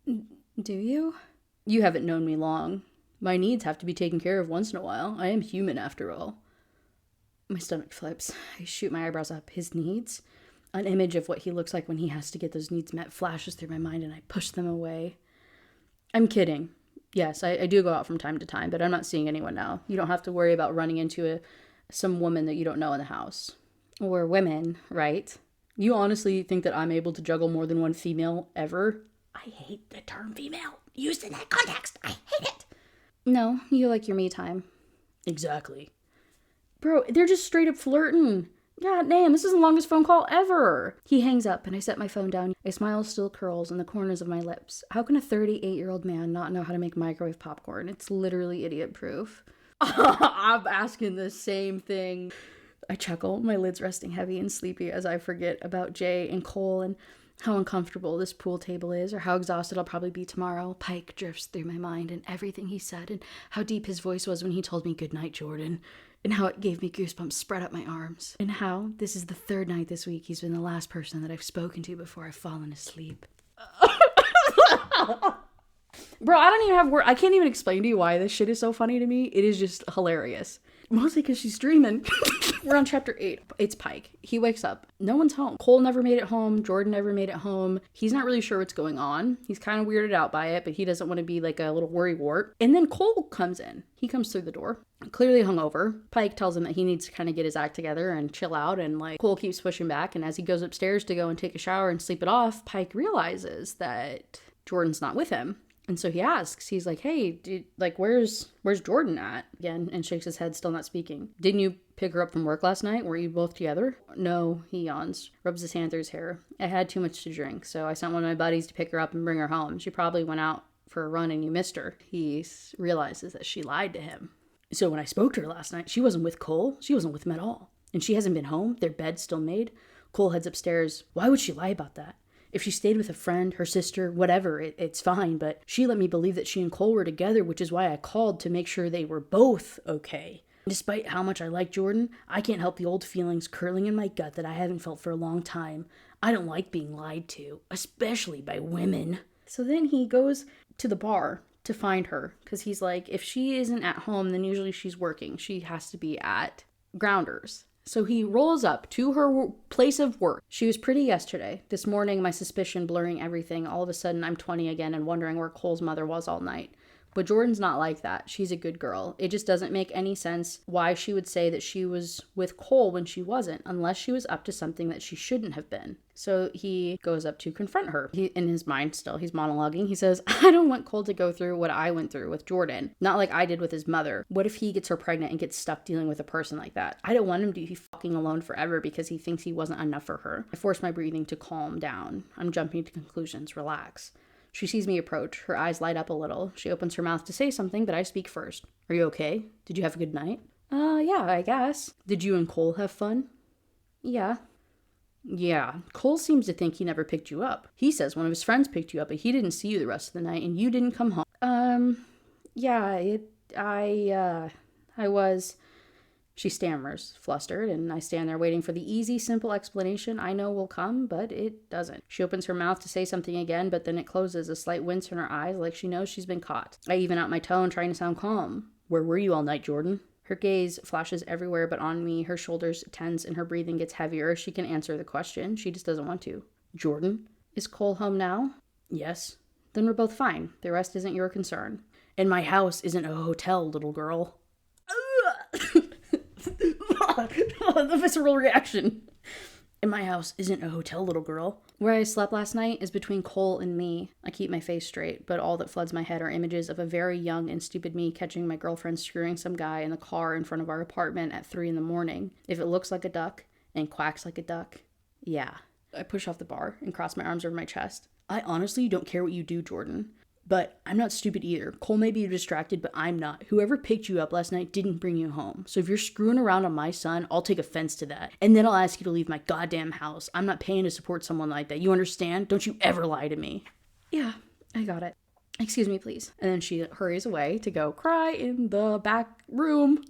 Do you? You haven't known me long. My needs have to be taken care of once in a while. I am human after all. My stomach flips. I shoot my eyebrows up. His needs? An image of what he looks like when he has to get those needs met flashes through my mind, and I push them away. I'm kidding. Yes, I do go out from time to time, but I'm not seeing anyone now. You don't have to worry about running into some woman that you don't know in the house. Or women, right? You honestly think that I'm able to juggle more than one female ever? I hate the term female used in that context. I hate it. No, you like your me time. Exactly. Bro, they're just straight up flirting. God damn, this is the longest phone call ever. He hangs up and I set my phone down. A smile still curls in the corners of my lips. How can a 38-year-old man not know how to make microwave popcorn? It's literally idiot proof. I'm asking the same thing. I chuckle, my lids resting heavy and sleepy as I forget about Jay and Cole and how uncomfortable this pool table is, or how exhausted I'll probably be tomorrow. Pike drifts through my mind and everything he said, and how deep his voice was when he told me good night, Jordan, and how it gave me goosebumps spread up my arms, and how this is the third night this week he's been the last person that I've spoken to before I've fallen asleep. Bro, I don't even have words. I can't even explain to you why this shit is so funny to me. It is just hilarious. Mostly because she's dreaming. We're on chapter 8. It's Pike. He wakes up. No one's home. Cole never made it home. Jordan never made it home. He's not really sure what's going on. He's kind of weirded out by it, but he doesn't want to be like a little worrywart. And then Cole comes in. He comes through the door. Clearly hungover. Pike tells him that he needs to kind of get his act together and chill out, and like Cole keeps pushing back, and as he goes upstairs to go and take a shower and sleep it off, Pike realizes that Jordan's not with him. And so he asks, he's like, hey, where's Jordan at? Again, and shakes his head, still not speaking. Didn't you pick her up from work last night? Were you both together? No, he yawns, rubs his hand through his hair. I had too much to drink, so I sent one of my buddies to pick her up and bring her home. She probably went out for a run and you missed her. He realizes that she lied to him. So when I spoke to her last night, she wasn't with Cole. She wasn't with him at all. And she hasn't been home. Their bed's still made. Cole heads upstairs. Why would she lie about that? If she stayed with a friend, her sister, whatever, it's fine, but she let me believe that she and Cole were together, which is why I called to make sure they were both okay. Despite how much I like Jordan, I can't help the old feelings curling in my gut that I haven't felt for a long time. I don't like being lied to, especially by women. So then he goes to the bar to find her, because he's like, if she isn't at home, then usually she's working. She has to be at Grounders. So he rolls up to her place of work. She was pretty yesterday. This morning, my suspicion blurring everything. All of a sudden, I'm 20 again and wondering where Cole's mother was all night. But Jordan's not like that. She's a good girl. It just doesn't make any sense why she would say that she was with Cole when she wasn't, unless she was up to something that she shouldn't have been. So he goes up to confront her. In his mind still, he's monologuing. He says, I don't want Cole to go through what I went through with Jordan. Not like I did with his mother. What if he gets her pregnant and gets stuck dealing with a person like that? I don't want him to be fucking alone forever because he thinks he wasn't enough for her. I force my breathing to calm down. I'm jumping to conclusions. Relax. She sees me approach. Her eyes light up a little. She opens her mouth to say something, but I speak first. Are you okay? Did you have a good night? Yeah, I guess. Did you and Cole have fun? Yeah. Yeah, Cole seems to think he never picked you up. He says one of his friends picked you up, but he didn't see you the rest of the night, and you didn't come home. Yeah, I was... She stammers, flustered, and I stand there waiting for the easy, simple explanation I know will come, but it doesn't. She opens her mouth to say something again, but then it closes, a slight wince in her eyes, like she knows she's been caught. I even out my tone, trying to sound calm. Where were you all night, Jordan? Her gaze flashes everywhere but on me. Her shoulders tense and her breathing gets heavier. She can answer the question. She just doesn't want to. Jordan? Is Cole home now? Yes. Then we're both fine. The rest isn't your concern. And my house isn't a hotel, little girl. The visceral reaction. And my house isn't a hotel, little girl. Where I slept last night is between Cole and me. I keep my face straight, but all that floods my head are images of a very young and stupid me catching my girlfriend screwing some guy in the car in front of our apartment at 3 a.m. If it looks like a duck and quacks like a duck, yeah. I push off the bar and cross my arms over my chest. I honestly don't care what you do, Jordan. But I'm not stupid either. Cole may be distracted, but I'm not. Whoever picked you up last night didn't bring you home. So if you're screwing around on my son, I'll take offense to that. And then I'll ask you to leave my goddamn house. I'm not paying to support someone like that. You understand? Don't you ever lie to me. Yeah, I got it. Excuse me, please. And then she hurries away to go cry in the back room.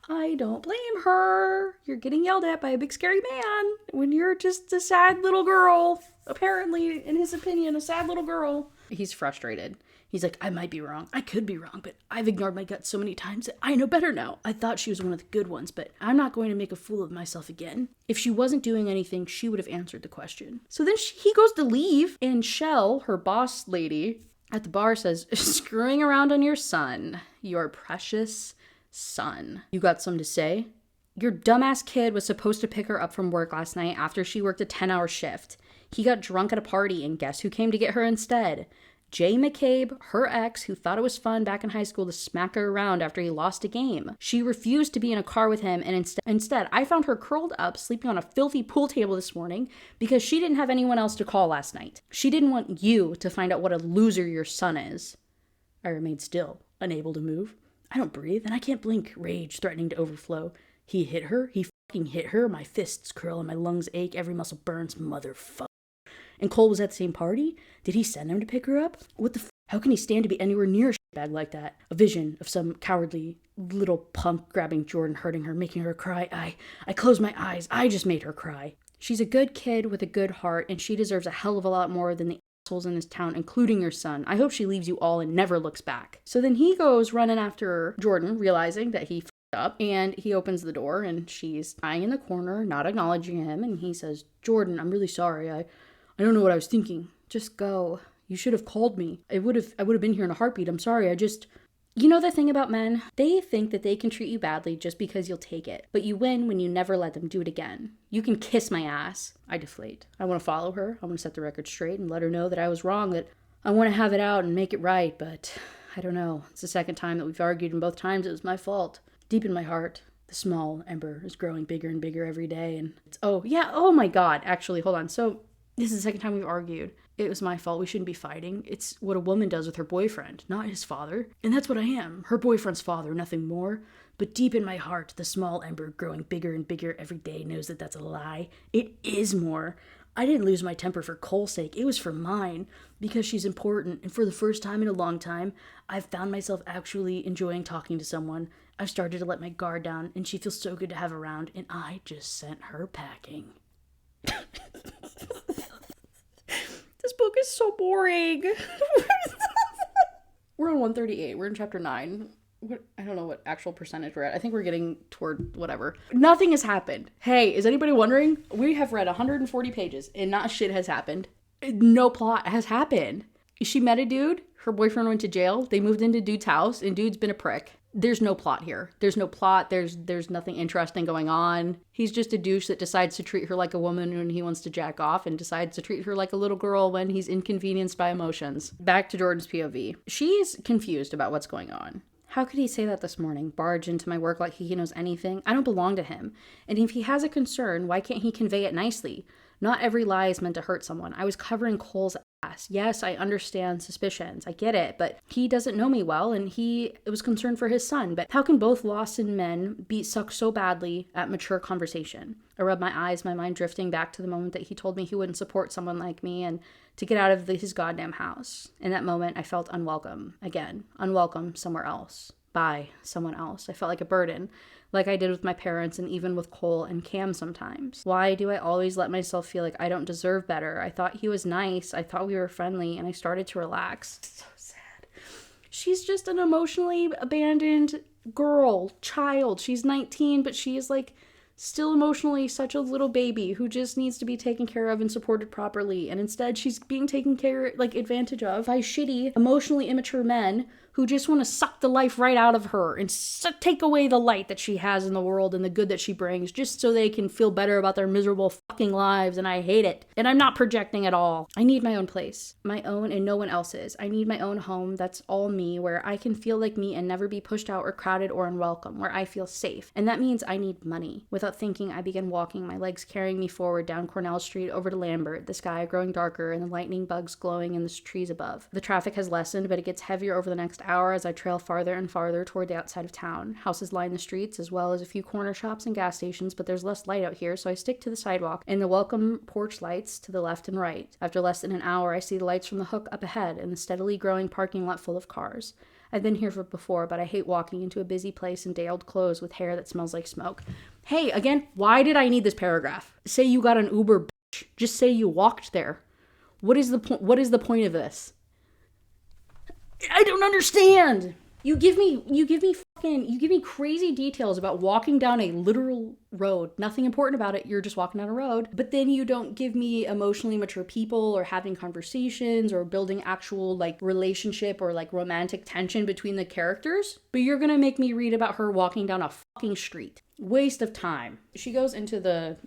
I don't blame her. You're getting yelled at by a big scary man when you're just a sad little girl. Apparently, in his opinion, a sad little girl. He's frustrated. He's like, I might be wrong. I could be wrong, but I've ignored my gut so many times that I know better now. I thought she was one of the good ones, but I'm not going to make a fool of myself again. If she wasn't doing anything, she would have answered the question. So then he goes to leave, and Shell, her boss lady, at the bar says, screwing around on your son, your precious son. You got something to say? Your dumbass kid was supposed to pick her up from work last night after she worked a 10-hour shift. He got drunk at a party, and guess who came to get her instead? Jay McCabe, her ex, who thought it was fun back in high school to smack her around after he lost a game. She refused to be in a car with him, and instead, I found her curled up, sleeping on a filthy pool table this morning because she didn't have anyone else to call last night. She didn't want you to find out what a loser your son is. I remained still, unable to move. I don't breathe, and I can't blink, rage threatening to overflow. He hit her. He fucking hit her. My fists curl and my lungs ache. Every muscle burns. Motherfucker. And Cole was at the same party? Did he send him to pick her up? What the How can he stand to be anywhere near a shitbag like that? A vision of some cowardly little punk grabbing Jordan, hurting her, making her cry. I closed my eyes. I just made her cry. She's a good kid with a good heart, and she deserves a hell of a lot more than the assholes in this town, including your son. I hope she leaves you all and never looks back. So then he goes running after Jordan, realizing that he up, and he opens the door and she's lying in the corner, not acknowledging him, and he says, Jordan, I'm really sorry. I don't know what I was thinking. Just go. You should have called me. I would have been here in a heartbeat. I'm sorry. You know the thing about men? They think that they can treat you badly just because you'll take it. But you win when you never let them do it again. You can kiss my ass. I deflate. I want to follow her. I want to set the record straight and let her know that I was wrong, that I want to have it out and make it right, but I don't know. It's the second time that we've argued, and both times it was my fault. Deep in my heart, the small ember is growing bigger and bigger every day, and oh my god, actually, hold on. So, this is the second time we've argued. It was my fault. We shouldn't be fighting. It's what a woman does with her boyfriend, not his father. And that's what I am, her boyfriend's father, nothing more. But deep in my heart, the small ember growing bigger and bigger every day knows that that's a lie. It is more. I didn't lose my temper for Cole's sake. It was for mine, because she's important, and for the first time in a long time, I've found myself actually enjoying talking to someone. I've started to let my guard down, and she feels so good to have around, and I just sent her packing. This book is so boring. We're on 138. We're in chapter 9. I don't know what actual percentage we're at. I think we're getting toward whatever. Nothing has happened. Hey, is anybody wondering? We have read 140 pages and not shit has happened. No plot has happened. She met a dude. Her boyfriend went to jail. They moved into dude's house and dude's been a prick. There's no plot here. There's no plot. There's nothing interesting going on. He's just a douche that decides to treat her like a woman when he wants to jack off and decides to treat her like a little girl when he's inconvenienced by emotions. Back to Jordan's POV. She's confused about what's going on. How could he say that this morning? Barge into my work like he knows anything? I don't belong to him. And if he has a concern, why can't he convey it nicely? Not every lie is meant to hurt someone. I was covering Cole's ass. Yes, I understand suspicions. I get it, but he doesn't know me well, and he was concerned for his son. But how can both lost men be sucked so badly at mature conversation? I rubbed my eyes, my mind drifting back to the moment that he told me he wouldn't support someone like me and to get out of his goddamn house. In that moment, I felt unwelcome. Again, unwelcome somewhere else. By someone else. I felt like a burden, like I did with my parents and even with Cole and Cam sometimes. Why do I always let myself feel like I don't deserve better? I thought he was nice. I thought we were friendly, and I started to relax. So sad. She's just an emotionally abandoned child. She's 19, but she is like still emotionally such a little baby who just needs to be taken care of and supported properly. And instead, she's being taken advantage of by shitty, emotionally immature men who just want to suck the life right out of her and take away the light that she has in the world and the good that she brings just so they can feel better about their miserable fucking lives, and I hate it. And I'm not projecting at all. I need my own place. My own and no one else's. I need my own home that's all me, where I can feel like me and never be pushed out or crowded or unwelcome, where I feel safe. And that means I need money. Without thinking, I began walking, my legs carrying me forward down Cornell Street over to Lambert, the sky growing darker and the lightning bugs glowing in the trees above. The traffic has lessened, but it gets heavier over the next hour as I trail farther and farther toward the outside of town. Houses line the streets, as well as a few corner shops and gas stations, but there's less light out here, so I stick to the sidewalk and the welcome porch lights to the left and right. After less than an hour, I see the lights from the hook up ahead and the steadily growing parking lot full of cars. I've been here before, but I hate walking into a busy place in day-old clothes with hair that smells like smoke. Hey, again, why did I need this paragraph? Say you got an Uber, bitch. Just say you walked there. What is the point of this? I don't understand. You give me crazy details about walking down a literal road. Nothing important about it. You're just walking down a road. But then you don't give me emotionally mature people or having conversations or building actual like relationship or like romantic tension between the characters. But you're gonna make me read about her walking down a fucking street. Waste of time. She goes into the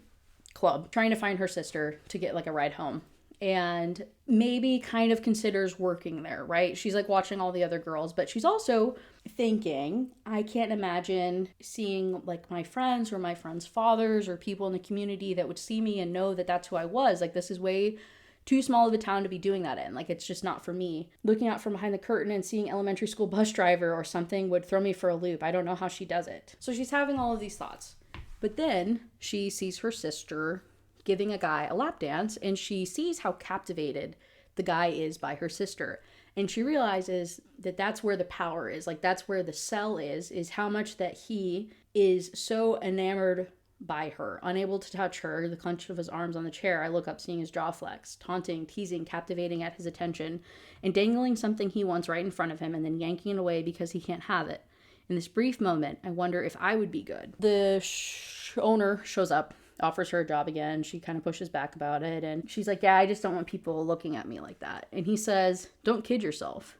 club trying to find her sister to get like a ride home. And maybe kind of considers working there, right? She's like watching all the other girls, but she's also thinking, I can't imagine seeing like my friends or my friends' fathers or people in the community that would see me and know that that's who I was. Like, this is way too small of a town to be doing that in. Like, it's just not for me. Looking out from behind the curtain and seeing elementary school bus driver or something would throw me for a loop. I don't know how she does it. So she's having all of these thoughts. But then she sees her sister giving a guy a lap dance, and she sees how captivated the guy is by her sister. And she realizes that that's where the power is. Like, that's where the sell is how much that he is so enamored by her, unable to touch her, the clench of his arms on the chair. I look up, seeing his jaw flex, taunting, teasing, captivating at his attention, and dangling something he wants right in front of him and then yanking it away because he can't have it. In this brief moment, I wonder if I would be good. The owner shows up, offers her a job again. She kind of pushes back about it, and she's like, yeah, I just don't want people looking at me like that. And he says, don't kid yourself.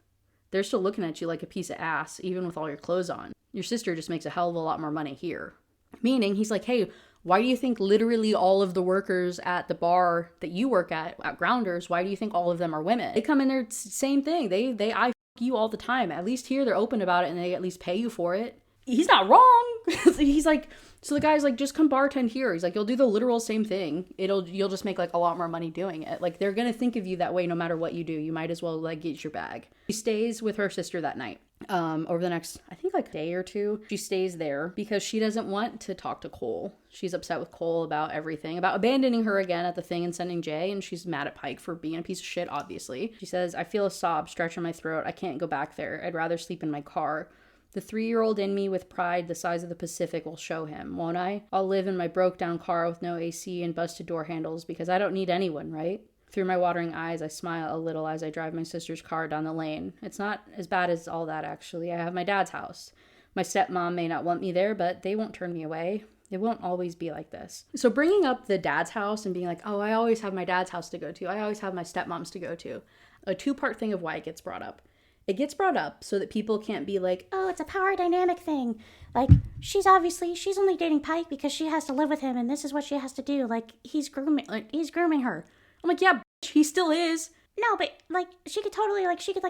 They're still looking at you like a piece of ass, even with all your clothes on. Your sister just makes a hell of a lot more money here. Meaning, he's like, hey, why do you think literally all of the workers at the bar that you work at Grounders, why do you think all of them are women? They come in there, same thing. I you all the time. At least here they're open about it and they at least pay you for it. He's not wrong. He's like, so the guy's like, just come bartend here. He's like, you'll do the literal same thing. You'll just make like a lot more money doing it. Like, they're gonna think of you that way no matter what you do. You might as well like get your bag. She stays with her sister that night. Over the next, I think like day or two, she stays there because she doesn't want to talk to Cole. She's upset with Cole about everything, about abandoning her again at the thing and sending Jay, and she's mad at Pike for being a piece of shit, obviously. She says, I feel a sob stretch in my throat. I can't go back there. I'd rather sleep in my car. The 3-year-old in me with pride the size of the Pacific will show him, won't I? I'll live in my broke-down car with no AC and busted door handles because I don't need anyone, right? Through my watering eyes, I smile a little as I drive my sister's car down the lane. It's not as bad as all that, actually. I have my dad's house. My stepmom may not want me there, but they won't turn me away. It won't always be like this. So bringing up the dad's house and being like, oh, I always have my dad's house to go to. I always have my stepmom's to go to. A 2-part thing of why it gets brought up. It gets brought up so that people can't be like, oh, it's a power dynamic thing. Like, she's only dating Pike because she has to live with him and this is what she has to do. Like, he's grooming her. I'm like, yeah, bitch, he still is. No, but like, she could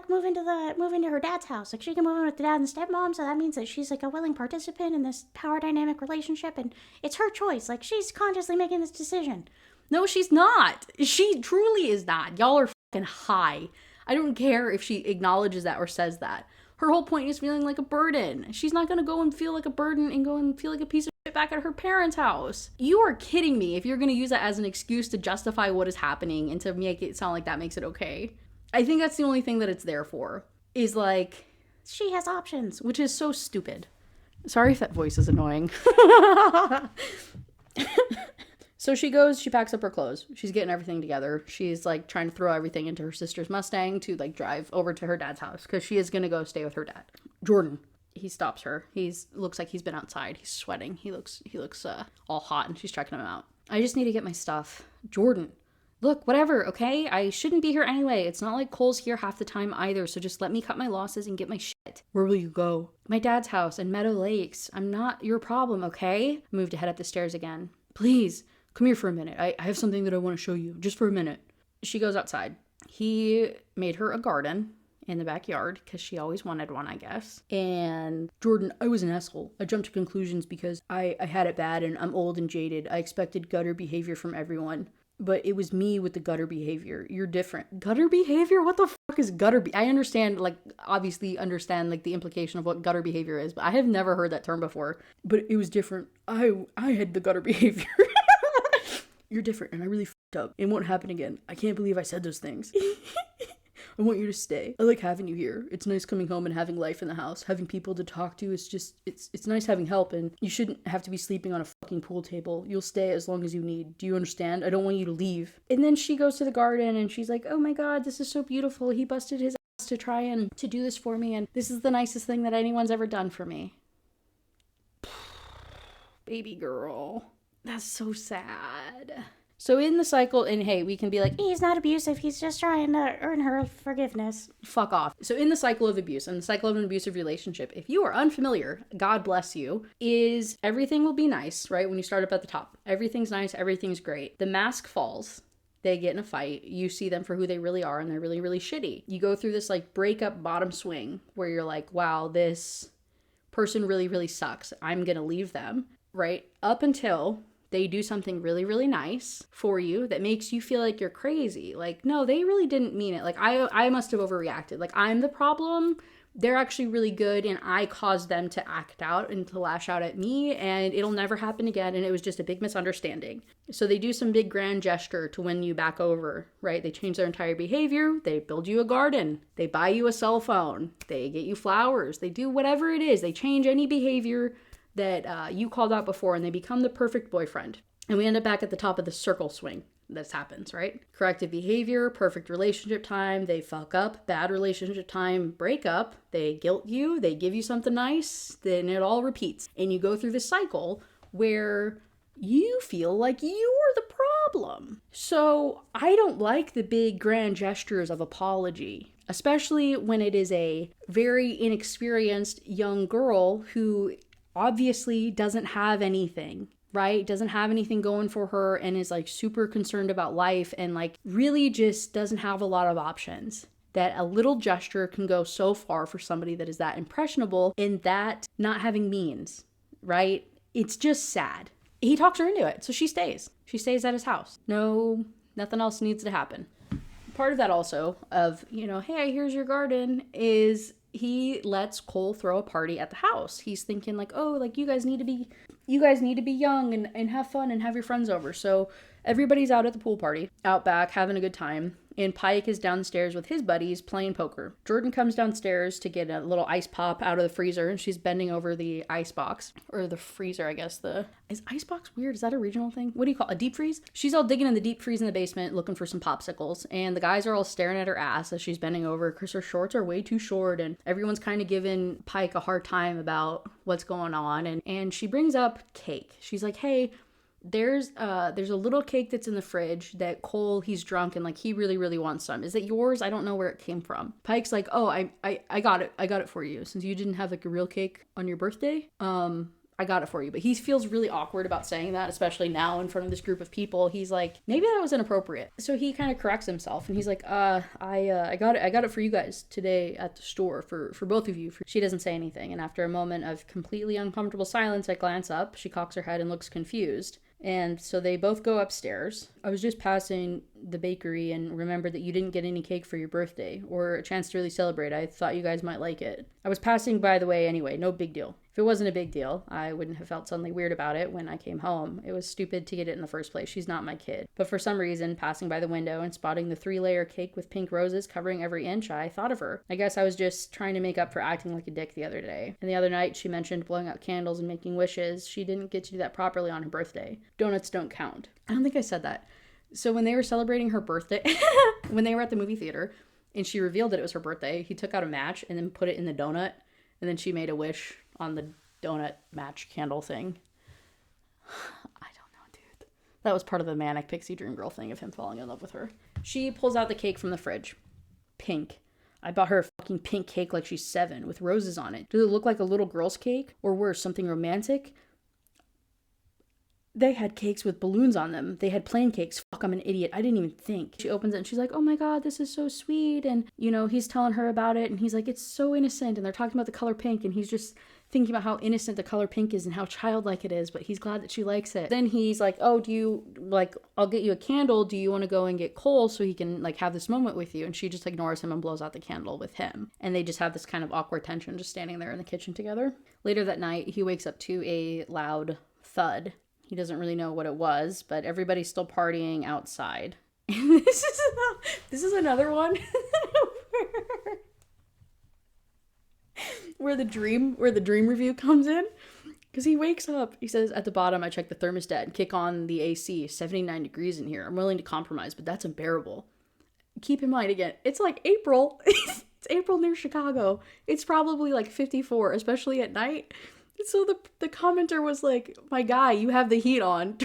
move into her dad's house. Like, she can move in with the dad and stepmom. So that means that she's like a willing participant in this power dynamic relationship. And it's her choice. Like, she's consciously making this decision. No, she's not. She truly is not. Y'all are fucking high. I don't care if she acknowledges that or says that. Her whole point is feeling like a burden. She's not going to go and feel like a burden and go and feel like a piece of shit back at her parents' house. You are kidding me if you're going to use that as an excuse to justify what is happening and to make it sound like that makes it okay. I think that's the only thing that it's there for. Is like, she has options, which is so stupid. Sorry if that voice is annoying. So she packs up her clothes. She's getting everything together. She's like trying to throw everything into her sister's Mustang to like drive over to her dad's house because she is going to go stay with her dad. Jordan, he stops her. Looks like he's been outside. He's sweating. He looks all hot, and she's checking him out. I just need to get my stuff. Jordan, look, whatever, okay? I shouldn't be here anyway. It's not like Cole's here half the time either, so just let me cut my losses and get my shit. Where will you go? My dad's house in Meadow Lakes. I'm not your problem, okay? I moved to head up the stairs again. Please. Come here for a minute. I have something that I want to show you. Just for a minute. She goes outside. He made her a garden in the backyard because she always wanted one, I guess. And Jordan, I was an asshole. I jumped to conclusions because I had it bad and I'm old and jaded. I expected gutter behavior from everyone. But it was me with the gutter behavior. You're different. Gutter behavior? What the fuck is gutter I understand, like, obviously understand, like, the implication of what gutter behavior is. But I have never heard that term before. But it was different. I had the gutter behavior. You're different, and I really f***ed up. It won't happen again. I can't believe I said those things. I want you to stay. I like having you here. It's nice coming home and having life in the house. Having people to talk to. It's nice having help, and you shouldn't have to be sleeping on a fucking pool table. You'll stay as long as you need. Do you understand? I don't want you to leave. And then she goes to the garden, and she's like, oh my god, this is so beautiful. He busted his to try and to do this for me, and this is the nicest thing that anyone's ever done for me. Baby girl. That's so sad. So in the cycle, and hey, we can be like,
he's not abusive, he's just trying to earn her forgiveness.
Fuck off. So in the cycle of abuse, and the cycle of an abusive relationship, if you are unfamiliar, God bless you, is everything will be nice, right? When you start up at the top, everything's nice, everything's great. The mask falls. They get in a fight. You see them for who they really are, and they're really, really shitty. You go through this like breakup bottom swing where you're like, wow, this person really, really sucks. I'm gonna leave them, right? Up until they do something really, really nice for you that makes you feel like you're crazy. Like, no, they really didn't mean it. Like, I must have overreacted. Like, I'm the problem. They're actually really good, and I caused them to act out and to lash out at me, and it'll never happen again, and it was just a big misunderstanding. So they do some big grand gesture to win you back over, right? They change their entire behavior. They build you a garden. They buy you a cell phone. They get you flowers. They do whatever it is. They change any behavior that you called out before, and they become the perfect boyfriend. And we end up back at the top of the circle swing. This happens, right? Corrective behavior, perfect relationship time, they fuck up, bad relationship time, break up, they guilt you, they give you something nice, then it all repeats. And you go through this cycle where you feel like you're the problem. So I don't like the big grand gestures of apology, especially when it is a very inexperienced young girl who obviously doesn't have anything, right? Doesn't have anything going for her and is like super concerned about life and like really just doesn't have a lot of options. That a little gesture can go so far for somebody that is that impressionable and that not having means, right? It's just sad. He talks her into it, so she stays. She stays at his house. No, nothing else needs to happen. Part of that also of, hey, here's your garden is he lets Cole throw a party at the house. He's thinking like, oh, like you guys need to be young and have fun and have your friends over. So everybody's out at the pool party, out back, having a good time. And Pike is downstairs with his buddies playing poker. Jordan comes downstairs to get a little ice pop out of the freezer, and she's bending over the ice box. Or the freezer, I guess. Is ice box weird? Is that a regional thing? What do you call it? A deep freeze? She's all digging in the deep freeze in the basement looking for some popsicles. And the guys are all staring at her ass as she's bending over because her shorts are way too short. And everyone's kind of giving Pike a hard time about what's going on. And she brings up cake. She's like, hey, there's a little cake that's in the fridge that Cole, he's drunk and like he really, really wants some. Is it yours? I don't know where it came from. Pike's like, oh, I got it. I got it for you. Since you didn't have like a real cake on your birthday, I got it for you. But he feels really awkward about saying that, especially now in front of this group of people. He's like, maybe that was inappropriate. So he kind of corrects himself and he's like, I got it for you guys today at the store for both of you. She doesn't say anything. And after a moment of completely uncomfortable silence, I glance up. She cocks her head and looks confused. And so they both go upstairs. I was just passing the bakery and remembered that you didn't get any cake for your birthday or a chance to really celebrate. I thought you guys might like it. I was passing by the way anyway, no big deal. If it wasn't a big deal, I wouldn't have felt suddenly weird about it when I came home. It was stupid to get it in the first place. She's not my kid. But for some reason, passing by the window and spotting the 3-layer cake with pink roses covering every inch, I thought of her. I guess I was just trying to make up for acting like a dick the other day. And the other night, she mentioned blowing out candles and making wishes. She didn't get to do that properly on her birthday. Donuts don't count. I don't think I said that. So when they were celebrating her birthday, when they were at the movie theater, and she revealed that it was her birthday, he took out a match and then put it in the donut, and then she made a wish on the donut match candle thing. I don't know, dude. That was part of the manic pixie dream girl thing of him falling in love with her. She pulls out the cake from the fridge. Pink. I bought her a fucking pink cake like she's 7 with roses on it. Does it look like a little girl's cake? Or worse, something romantic? They had cakes with balloons on them. They had plain cakes. Fuck, I'm an idiot. I didn't even think. She opens it and she's like, oh my God, this is so sweet. And, he's telling her about it. And he's like, it's so innocent. And they're talking about the color pink. And he's just thinking about how innocent the color pink is and how childlike it is. But he's glad that she likes it. Then he's like, oh, I'll get you a candle. Do you want to go and get Cole so he can have this moment with you? And she just ignores him and blows out the candle with him. And they just have this kind of awkward tension just standing there in the kitchen together. Later that night, he wakes up to a loud thud. He doesn't really know what it was, but everybody's still partying outside. And this is another one where the dream review comes in. Because he wakes up, he says, at the bottom, I checked the thermostat and kick on the AC. 79 degrees in here. I'm willing to compromise, but that's unbearable. Keep in mind, again, it's like April. It's It's April near Chicago. It's probably like 54, especially at night. So the commenter was like, my guy, you have the heat on.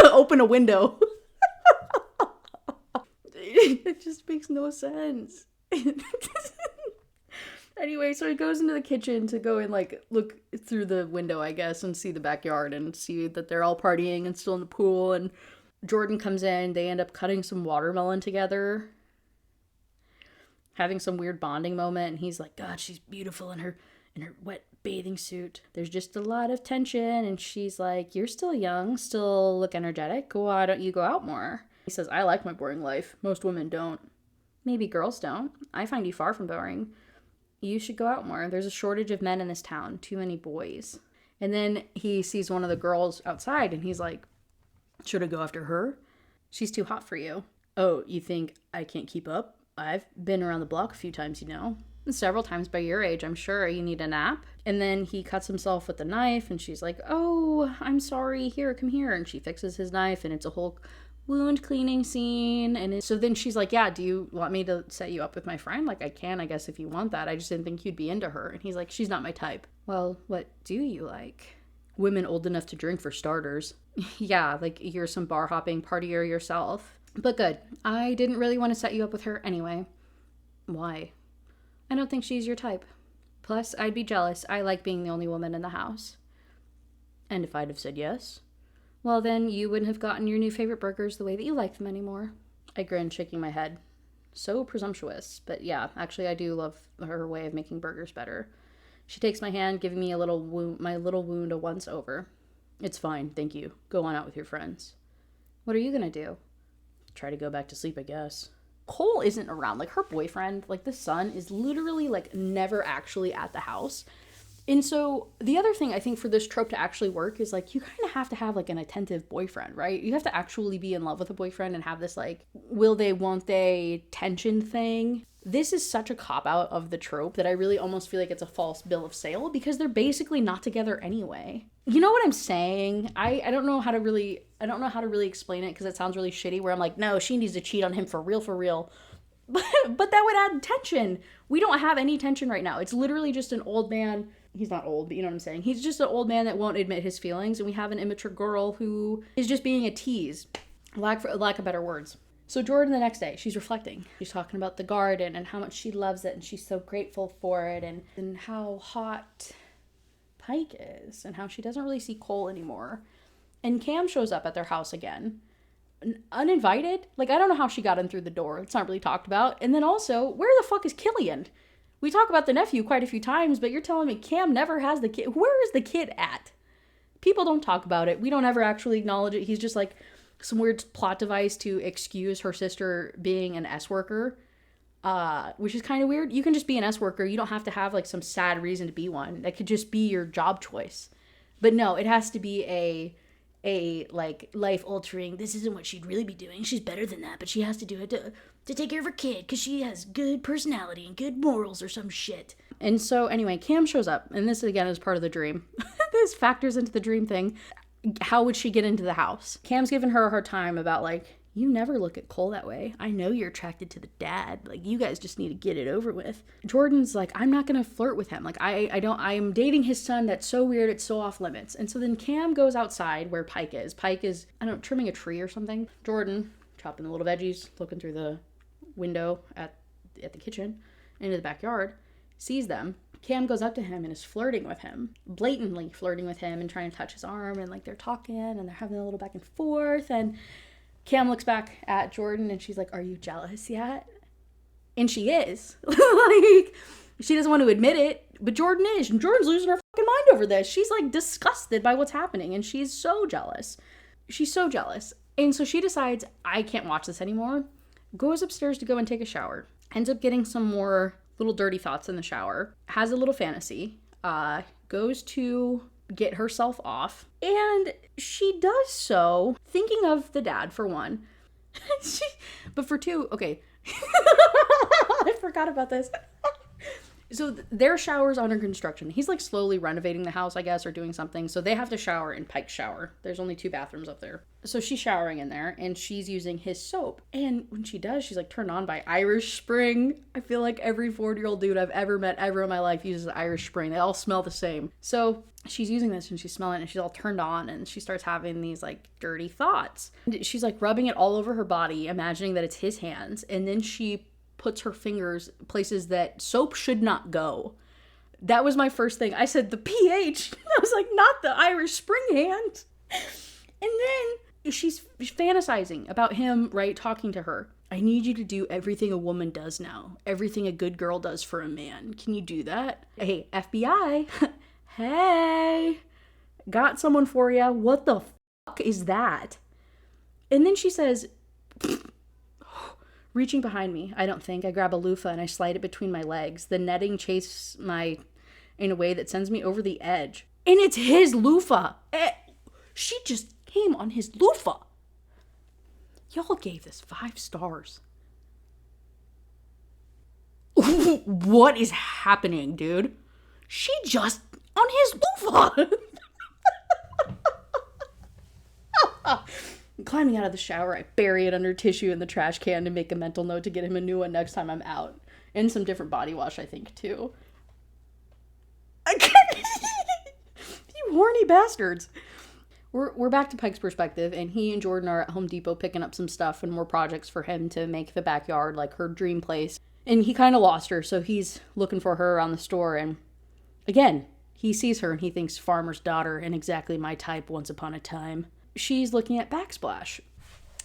Open a window. It just makes no sense. Anyway, so he goes into the kitchen to go and like look through the window, I guess, and see the backyard and see that they're all partying and still in the pool. And Jordan comes in. They end up cutting some watermelon together, having some weird bonding moment. And he's like, God, she's beautiful in her wet bathing suit. There's just a lot of tension. And she's like, you're still young, still look energetic. Why don't you go out more? He says, I like my boring life. Most women don't. Maybe girls don't. I find you far from boring. You should go out more. There's a shortage of men in this town. Too many boys. And then he sees one of the girls outside and he's like, should I go after her? She's too hot for you. Oh, you think I can't keep up? I've been around the block a few times, you know. Several times by your age, I'm sure. You need a nap. And then he cuts himself with the knife and she's like, oh, I'm sorry. Here, come here. And she fixes his knife and it's a whole wound cleaning scene. And so then she's like, yeah, do you want me to set you up with my friend? Like, I can, I guess, if you want that. I just didn't think you'd be into her. And he's like, she's not my type. Well, what do you like? Women old enough to drink, for starters. Yeah, like you're some bar hopping partier yourself. But good. I didn't really want to set you up with her anyway. Why? I don't think she's your type. Plus, I'd be jealous. I like being the only woman in the house. And if I'd have said yes, well, then you wouldn't have gotten your new favorite burgers the way that you like them anymore. I grinned, shaking my head. So presumptuous. But yeah, actually, I do love her way of making burgers better. She takes my hand, giving me my little wound a once over. It's fine, thank you. Go on out with your friends. What are you gonna do? Try to go back to sleep, I guess. Cole isn't around. Like, her boyfriend, like the son, is literally like never actually at the house. And so the other thing I think for this trope to actually work is like you kind of have to have like an attentive boyfriend, right? You have to actually be in love with a boyfriend and have this like will they, won't they tension thing. This is such a cop-out of the trope that I really almost feel like it's a false bill of sale because they're basically not together anyway. You know what I'm saying? I don't know how to really explain it because it sounds really shitty where I'm like, no, she needs to cheat on him for real. But that would add tension. We don't have any tension right now. It's literally just an old man. He's not old, but you know what I'm saying. He's just an old man that won't admit his feelings. And we have an immature girl who is just being a tease. Lack of better words. So Jordan, the next day, she's reflecting. She's talking about the garden and how much she loves it. And she's so grateful for it. And how hot Pike is. And how she doesn't really see Cole anymore. And Cam shows up at their house again. Uninvited. Like, I don't know how she got in through the door. It's not really talked about. And then also, where the fuck is Killian? We talk about the nephew quite a few times, but you're telling me Cam never has the kid. Where is the kid at? People don't talk about it. We don't ever actually acknowledge it. He's just like some weird plot device to excuse her sister being an S worker, which is kind of weird. You can just be an S worker. You don't have to have like some sad reason to be one. That could just be your job choice. But no, it has to be a like life altering. This isn't what she'd really be doing. She's better than that, but she has to do it to take care of her kid because she has good personality and good morals or some shit. And so anyway, Cam shows up, and this again is part of the dream. This factors into the dream thing. How would she get into the house? Cam's giving her a hard time about like, you never look at Cole that way. I know you're attracted to the dad. Like, you guys just need to get it over with. Jordan's like, I'm not going to flirt with him. Like, I'm dating his son. That's so weird. It's so off limits. And so then Cam goes outside where Pike is. Pike is, I don't know, trimming a tree or something. Jordan, chopping the little veggies, looking through the window at the kitchen into the backyard, sees them. Cam goes up to him and is flirting with him, blatantly flirting with him and trying to touch his arm. And like, they're talking and they're having a little back and forth. And Cam looks back at Jordan and she's like, are you jealous yet? And she is. Like, she doesn't want to admit it, but Jordan is. And Jordan's losing her fucking mind over this. She's like disgusted by what's happening and she's so jealous. She's so jealous. And so she decides, I can't watch this anymore. Goes upstairs to go and take a shower. Ends up getting some more little dirty thoughts in the shower. Has a little fantasy. Goes to get herself off, and she does so thinking of the dad for one. But for two, okay. I forgot about this. So their shower's under construction. He's like slowly renovating the house, I guess, or doing something. So they have to shower in Pike's shower. There's only 2 bathrooms up there. So she's showering in there and she's using his soap. And when she does, she's like turned on by Irish Spring. I feel like every 40-year-old dude I've ever met ever in my life uses Irish Spring. They all smell the same. So she's using this and she's smelling it and she's all turned on and she starts having these like dirty thoughts. And she's like rubbing it all over her body, imagining that it's his hands. And then she puts her fingers places that soap should not go. That was my first thing. I said the pH. I was like, not the Irish Spring hand. And then she's fantasizing about him, right, talking to her. I need you to do everything a woman does now. Everything a good girl does for a man. Can you do that? Hey, FBI. Hey, got someone for you. What the fuck is that? And then she says, reaching behind me, I grab a loofah and I slide it between my legs. The netting chases in a way that sends me over the edge. And it's his loofah. She just came on his loofah. Y'all gave this 5 stars. What is happening, dude? She just on his loofah. Climbing out of the shower, I bury it under tissue in the trash can to make a mental note to get him a new one next time I'm out. And some different body wash, I think, too. You horny bastards. We're back to Pike's perspective, and he and Jordan are at Home Depot picking up some stuff and more projects for him to make the backyard like her dream place. And he kind of lost her, so he's looking for her around the store, and again, he sees her and he thinks farmer's daughter and exactly my type once upon a time. She's looking at backsplash.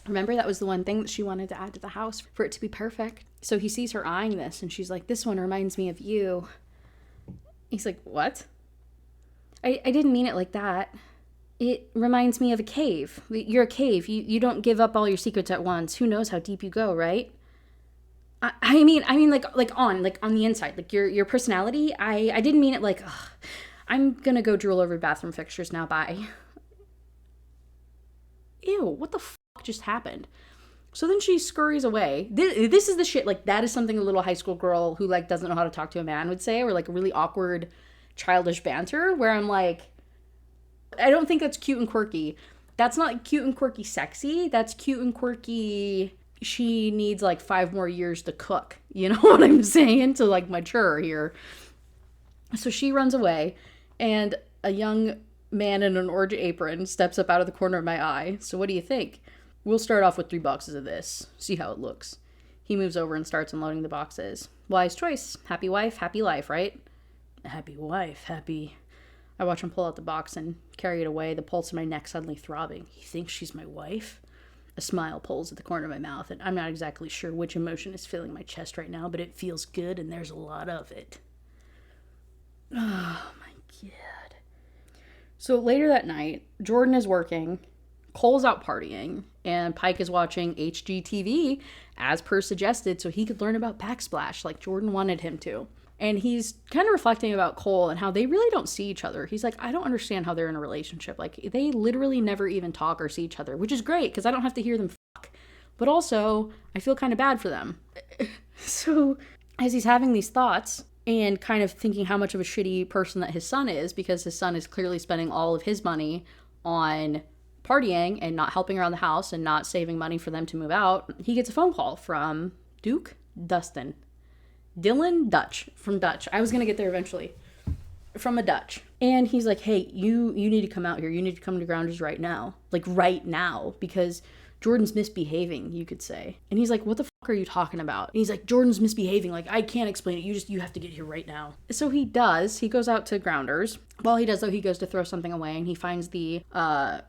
Remember, that was the one thing that she wanted to add to the house for it to be perfect. So he sees her eyeing this and she's like, this one reminds me of you. He's like, what? I didn't mean it like that. It reminds me of a cave. You're a cave. You don't give up all your secrets at once. Who knows how deep you go, right? I mean like on the inside, like your personality. I didn't mean it like, ugh, I'm gonna go drool over bathroom fixtures now, bye. Ew, what the fuck just happened? So then she scurries away. This is the shit, like, that is something a little high school girl who, like, doesn't know how to talk to a man would say, or, like, a really awkward, childish banter, where I'm like, I don't think that's cute and quirky. That's not cute and quirky sexy. That's cute and quirky, she needs, like, 5 more years to cook. You know what I'm saying? To, like, mature here. So she runs away, and a young man in an orange apron steps up out of the corner of my eye. So what do you think? We'll start off with 3 boxes of this. See how it looks. He moves over and starts unloading the boxes. Wise choice. Happy wife, happy life, right? Happy wife, happy... I watch him pull out the box and carry it away, the pulse in my neck suddenly throbbing. He thinks she's my wife? A smile pulls at the corner of my mouth, and I'm not exactly sure which emotion is filling my chest right now, but it feels good, and there's a lot of it. Oh, my God. So later that night, Jordan is working, Cole's out partying, and Pike is watching HGTV, as per suggested, so he could learn about backsplash like Jordan wanted him to. And he's kind of reflecting about Cole and how they really don't see each other. He's like, I don't understand how they're in a relationship. Like, they literally never even talk or see each other, which is great because I don't have to hear them fuck. But also, I feel kind of bad for them. So as he's having these thoughts and kind of thinking how much of a shitty person that his son is, because his son is clearly spending all of his money on partying and not helping around the house and not saving money for them to move out, he gets a phone call from Dylan Dutch, from Dutch. I was going to get there eventually. From a Dutch. And he's like, hey, you need to come out here. You need to come to Grounders right now. Like, right now. Because Jordan's misbehaving, you could say. And he's like, what the fuck are you talking about? And he's like, Jordan's misbehaving. Like, I can't explain it. You have to get here right now. So he does. He goes out to Grounders. While he does, though, he goes to throw something away, and he finds the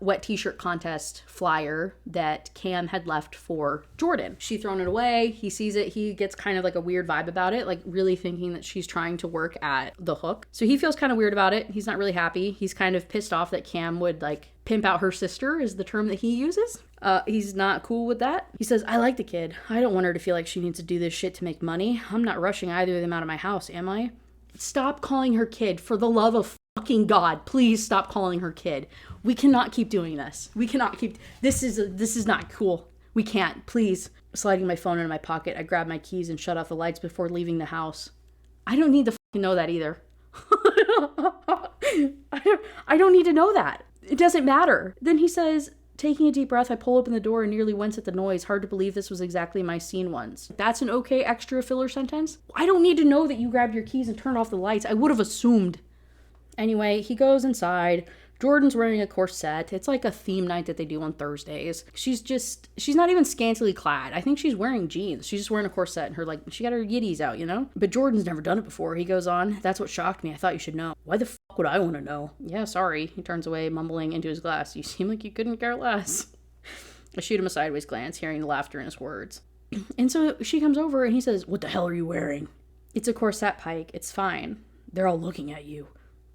wet t-shirt contest flyer that Cam had left for Jordan. She's thrown it away. He sees it. He gets kind of like a weird vibe about it, like really thinking that she's trying to work at the hook. So he feels kind of weird about it. He's not really happy. He's kind of pissed off that Cam would, like, pimp out her sister is the term that he uses. He's not cool with that. He says, I like the kid. I don't want her to feel like she needs to do this shit to make money. I'm not rushing either of them out of my house, am I? Stop calling her kid, for the love of fucking God. Please stop calling her kid. We cannot keep doing this. We cannot keep... This is not cool. We can't. Please. Sliding my phone into my pocket, I grab my keys and shut off the lights before leaving the house. I don't need the know that either. I don't need to know that. It doesn't matter. Then he says, taking a deep breath, I pull open the door and nearly wince at the noise. Hard to believe this was exactly my scene once. That's an okay extra filler sentence? I don't need to know that you grabbed your keys and turned off the lights. I would have assumed. Anyway, he goes inside. Jordan's wearing a corset. It's like a theme night that they do on Thursdays. She's not even scantily clad. I think she's wearing jeans. She's just wearing a corset and she got her yitties out, you know? But Jordan's never done it before. He goes on, that's what shocked me. I thought you should know. Why the fuck would I want to know? Yeah, sorry. He turns away, mumbling into his glass. You seem like you couldn't care less. I shoot him a sideways glance, hearing the laughter in his words. And so she comes over and he says, what the hell are you wearing? It's a corset, Pike. It's fine. They're all looking at you.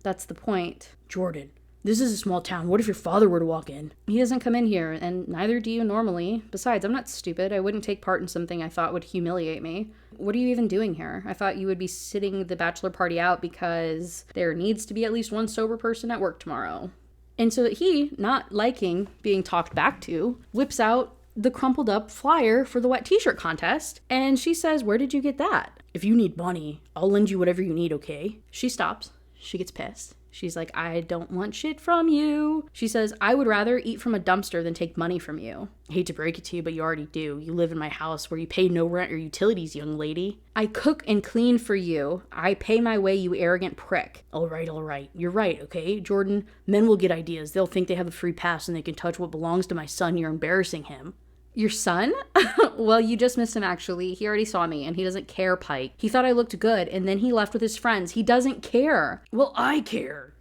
That's the point. Jordan. This is a small town. What if your father were to walk in? He doesn't come in here, and neither do you normally. Besides, I'm not stupid. I wouldn't take part in something I thought would humiliate me. What are you even doing here? I thought you would be sitting the bachelor party out because there needs to be at least one sober person at work tomorrow. And so he, not liking being talked back to, whips out the crumpled up flyer for the wet t-shirt contest, and she says, where did you get that? If you need money, I'll lend you whatever you need, okay? She stops. She gets pissed. She's like, I don't want shit from you. She says, I would rather eat from a dumpster than take money from you. I hate to break it to you, but you already do. You live in my house where you pay no rent or utilities, young lady. I cook and clean for you. I pay my way, you arrogant prick. All right. You're right, okay? Jordan, men will get ideas. They'll think they have a free pass and they can touch what belongs to my son. You're embarrassing him. Your son? Well, you just missed him, actually. He already saw me, and he doesn't care, Pike. He thought I looked good, and then he left with his friends. He doesn't care. Well, I care.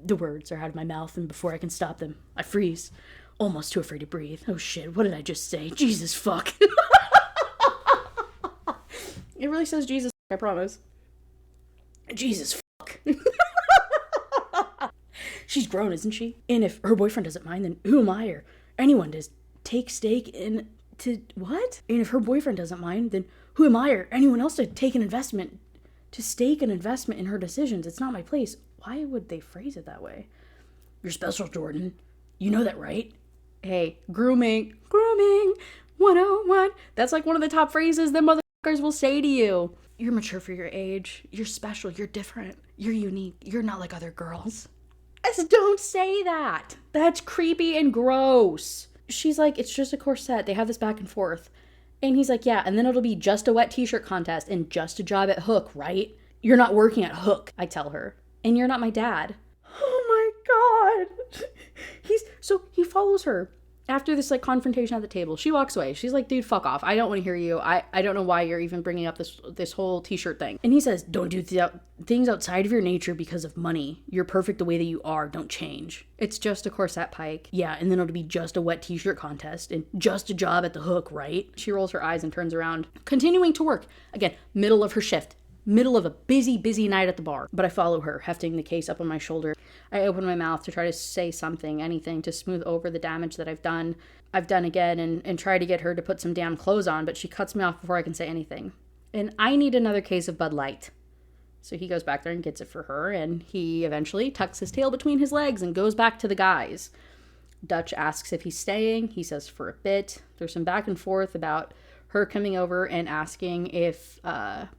The words are out of my mouth, and before I can stop them, I freeze. Almost too afraid to breathe. Oh, shit. What did I just say? Jesus, fuck. It really says Jesus, I promise. Jesus, fuck. She's grown, isn't she? And if her boyfriend doesn't mind, then who am I or anyone to take stake in to what? And if her boyfriend doesn't mind, then who am I or anyone else to take an investment, to stake an investment in her decisions? It's not my place. Why would they phrase it that way? You're special, Jordan. You know that, right? Hey, grooming 101. That's like one of the top phrases that motherfuckers will say to you. You're mature for your age. You're special. You're different. You're unique. You're not like other girls. Don't say that. That's creepy and gross. She's like, it's just a corset. They have this back and forth. And he's like, yeah, and then it'll be just a wet t-shirt contest and just a job at Hook, right? You're not working at Hook, I tell her. And you're not my dad. Oh my God. He follows her. After this like confrontation at the table, she walks away. She's like, dude, fuck off. I don't want to hear you. I don't know why you're even bringing up this whole t-shirt thing. And he says, don't do things outside of your nature because of money. You're perfect the way that you are. Don't change. It's just a corset, Pike. Yeah, and then it'll be just a wet t-shirt contest and just a job at the Hook, right? She rolls her eyes and turns around, continuing to work. Again, middle of her shift. Middle of a busy night at the bar. But I follow her, hefting the case up on my shoulder. I open my mouth to try to say something, anything, to smooth over the damage that I've done again, and try to get her to put some damn clothes on, but she cuts me off before I can say anything. And I need another case of Bud Light. So he goes back there and gets it for her, and he eventually tucks his tail between his legs and goes back to the guys. Dutch asks if he's staying. He says for a bit. There's some back and forth about her coming over and asking if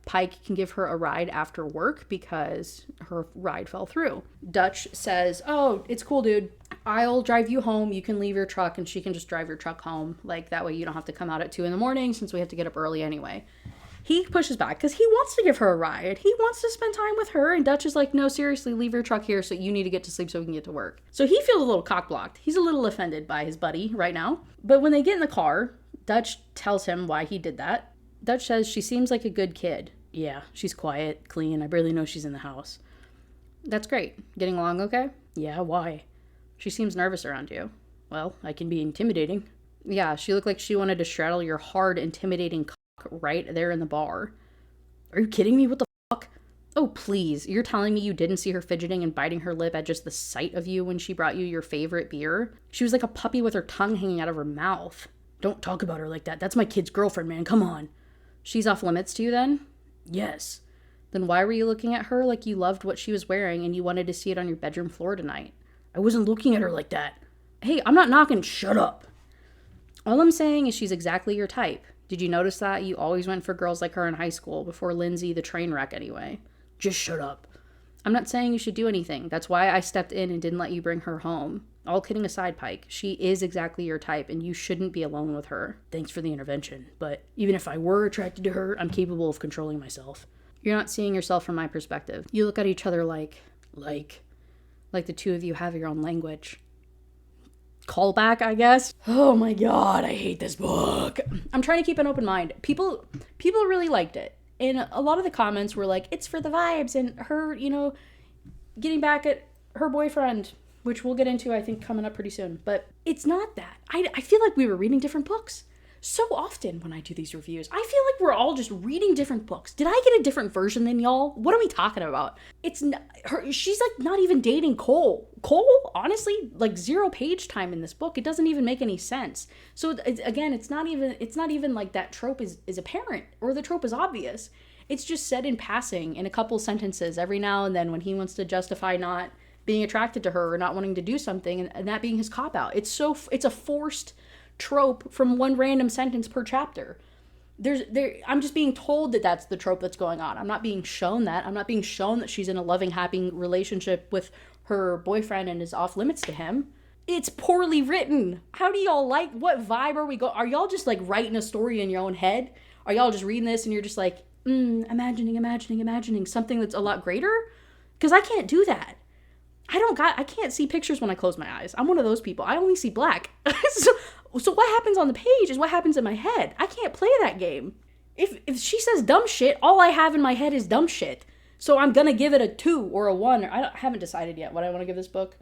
Pike can give her a ride after work because her ride fell through. Dutch says, oh, it's cool, dude. I'll drive you home. You can leave your truck and she can just drive your truck home. Like, that way you don't have to come out at 2 a.m. since we have to get up early anyway. He pushes back because he wants to give her a ride. He wants to spend time with her. And Dutch is like, no, seriously, leave your truck here so you need to get to sleep so we can get to work. So he feels a little cock-blocked. He's a little offended by his buddy right now. But when they get in the car, Dutch tells him why he did that. Dutch says she seems like a good kid. Yeah, she's quiet, clean. I barely know she's in the house. That's great. Getting along okay? Yeah, why? She seems nervous around you. Well, I can be intimidating. Yeah, she looked like she wanted to straddle your hard, intimidating cock right there in the bar. Are you kidding me? What the fuck? Oh, please. You're telling me you didn't see her fidgeting and biting her lip at just the sight of you when she brought you your favorite beer? She was like a puppy with her tongue hanging out of her mouth. Don't talk about her like that. That's my kid's girlfriend, man. Come on. She's off limits to you then? Yes. Then why were you looking at her like you loved what she was wearing and you wanted to see it on your bedroom floor tonight? I wasn't looking at her like that. Hey, I'm not knocking. Shut up. All I'm saying is she's exactly your type. Did you notice that? You always went for girls like her in high school before Lindsay the train wreck anyway. Just shut up. I'm not saying you should do anything. That's why I stepped in and didn't let you bring her home. All kidding aside, Pike, she is exactly your type and you shouldn't be alone with her. Thanks for the intervention, but even if I were attracted to her, I'm capable of controlling myself. You're not seeing yourself from my perspective. You look at each other like the two of you have your own language. Callback, I guess. Oh my god, I hate this book. I'm trying to keep an open mind. People really liked it. And a lot of the comments were like, it's for the vibes and her, getting back at her boyfriend, which we'll get into, I think, coming up pretty soon. But it's not that. I feel like we were reading different books. So often when I do these reviews, I feel like we're all just reading different books. Did I get a different version than y'all? What are we talking about? It's not, she's like not even dating Cole. Cole, honestly, like 0 page time in this book. It doesn't even make any sense. So again, it's not even like that trope is apparent or the trope is obvious. It's just said in passing in a couple sentences every now and then when he wants to justify not being attracted to her or not wanting to do something and that being his cop out. It's a forced trope from one random sentence per chapter. I'm just being told that that's the trope that's going on. I'm not being shown that. I'm not being shown that she's in a loving, happy relationship with her boyfriend and is off limits to him. It's poorly written. How do y'all like, what vibe are we going? Are y'all just like writing a story in your own head? Are y'all just reading this and you're just like, imagining something that's a lot greater? Because I can't do that. I can't see pictures when I close my eyes. I'm one of those people. I only see black. So what happens on the page is what happens in my head. I can't play that game. If she says dumb shit, all I have in my head is dumb shit. So I'm gonna give it a 2 or a 1. I haven't decided yet what I want to give this book.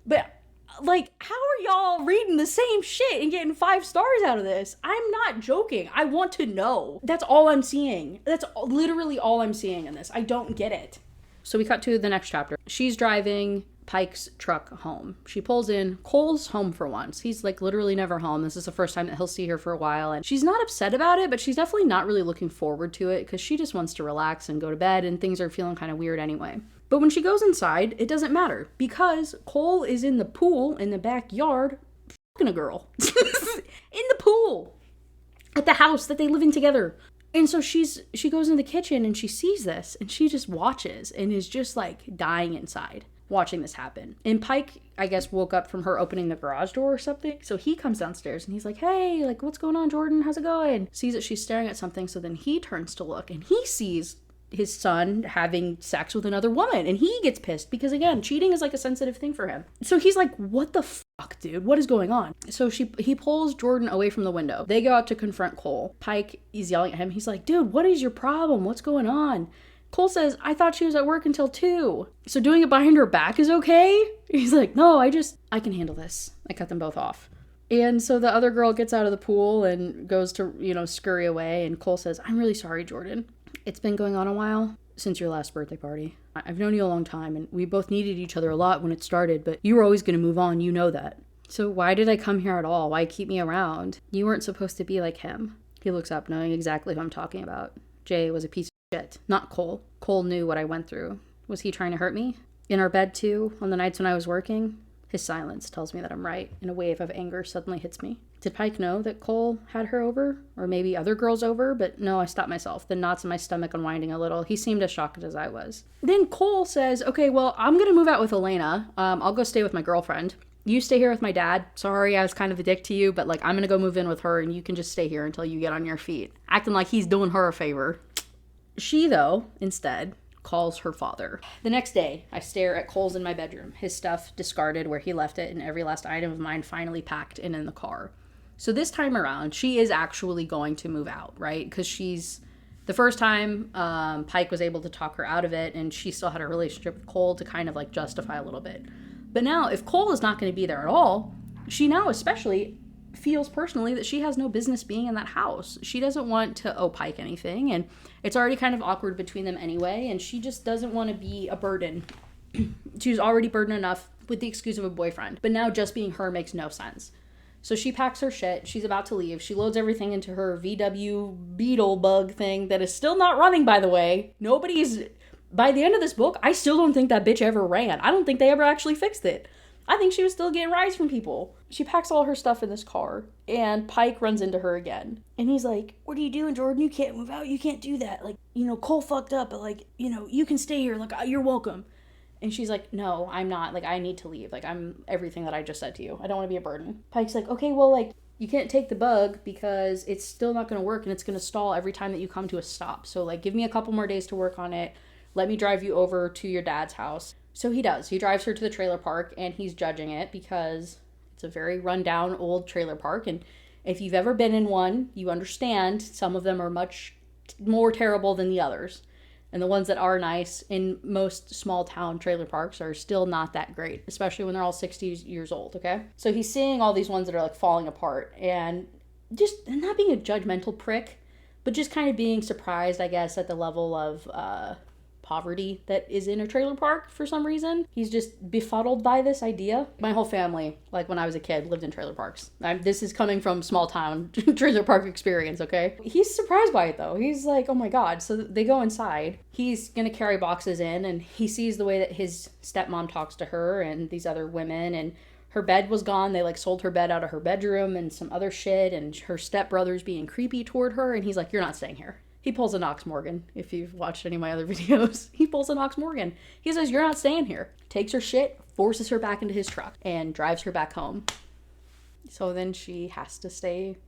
But like, how are y'all reading the same shit and getting 5 stars out of this? I'm not joking. I want to know. That's all I'm seeing. That's literally all I'm seeing in this. I don't get it. So we cut to the next chapter. She's driving Pike's truck home. She pulls in. Cole's home for once. He's like literally never home. This is the first time that he'll see her for a while. And she's not upset about it, but she's definitely not really looking forward to it because she just wants to relax and go to bed and things are feeling kind of weird anyway. But when she goes inside, it doesn't matter because Cole is in the pool in the backyard fucking a girl. In the pool. At the house that they live in together. And so she goes in the kitchen and she sees this and she just watches and is just like dying inside watching this happen. And Pike, I guess, woke up from her opening the garage door or something. So he comes downstairs and he's like, hey, like, what's going on, Jordan? How's it going? Sees that she's staring at something. So then he turns to look and he sees his son having sex with another woman. And he gets pissed because, again, cheating is like a sensitive thing for him. So he's like, what the fuck, dude? What is going on? So he pulls Jordan away from the window. They go out to confront Cole. Pike is yelling at him. He's like, dude, what is your problem? What's going on? Cole says, I thought she was at work until 2. So doing it behind her back is okay? He's like, no, I can handle this. I cut them both off. And so the other girl gets out of the pool and goes to, scurry away. And Cole says, I'm really sorry, Jordan. It's been going on a while since your last birthday party. I've known you a long time and we both needed each other a lot when it started, but you were always going to move on. You know that. So why did I come here at all? Why keep me around? You weren't supposed to be like him. He looks up knowing exactly who I'm talking about. Jay was a piece of shit. Not Cole. Cole knew what I went through. Was he trying to hurt me? In our bed too, on the nights when I was working? His silence tells me that I'm right, and a wave of anger suddenly hits me. Did Pike know that Cole had her over? Or maybe other girls over? But no, I stopped myself, the knots in my stomach unwinding a little. He seemed as shocked as I was. Then Cole says, okay, well, I'm gonna move out with Elena. I'll go stay with my girlfriend. You stay here with my dad. Sorry, I was kind of a dick to you, but like, I'm gonna go move in with her and you can just stay here until you get on your feet. Acting like he's doing her a favor. She, though, instead, calls her father. The next day, I stare at Cole's in my bedroom, his stuff discarded where he left it and every last item of mine finally packed and in the car. So this time around, she is actually going to move out, right? Because the first time Pike was able to talk her out of it and she still had a relationship with Cole to kind of like justify a little bit. But now, if Cole is not going to be there at all, she now especially feels personally that she has no business being in that house. She doesn't want to owe Pike anything, and it's already kind of awkward between them anyway, and she just doesn't want to be a burden. She's already burdened enough with the excuse of a boyfriend, but now just being her makes no sense. So she packs her shit, she's about to leave, she loads everything into her VW Beetle bug thing that is still not running, by the way. By the end of this book, I still don't think that bitch ever ran. I don't think they ever actually fixed it. I think she was still getting rides from people. She packs all her stuff in this car, and Pike runs into her again. And he's like, what are you doing, Jordan? You can't move out. You can't do that. Like, Cole fucked up, but like, you can stay here. Like, you're welcome. And she's like, no, I'm not. Like, I need to leave. Like, I'm everything that I just said to you. I don't want to be a burden. Pike's like, okay, well, like, you can't take the bug because it's still not going to work and it's going to stall every time that you come to a stop. So, like, give me a couple more days to work on it. Let me drive you over to your dad's house. So he does. He drives her to the trailer park and he's judging it because it's a very rundown old trailer park. And if you've ever been in one, you understand some of them are much more terrible than the others. And the ones that are nice in most small town trailer parks are still not that great, especially when they're all 60 years old, okay? So he's seeing all these ones that are like falling apart and just not being a judgmental prick, but just kind of being surprised, I guess, at the level of poverty that is in a trailer park for some reason. He's just befuddled by this idea. My whole family, like when I was a kid, lived in trailer parks. This is coming from small town trailer park experience, okay? He's surprised by it though. He's like, oh my God. So they go inside. He's gonna carry boxes in and he sees the way that his stepmom talks to her and these other women, and her bed was gone. They like sold her bed out of her bedroom and some other shit, and her stepbrother's being creepy toward her, and he's like, you're not staying here. He pulls a Knox Morgan. If you've watched any of my other videos, he pulls a Knox Morgan. He says, you're not staying here. Takes her shit, forces her back into his truck, and drives her back home. So then she has to stay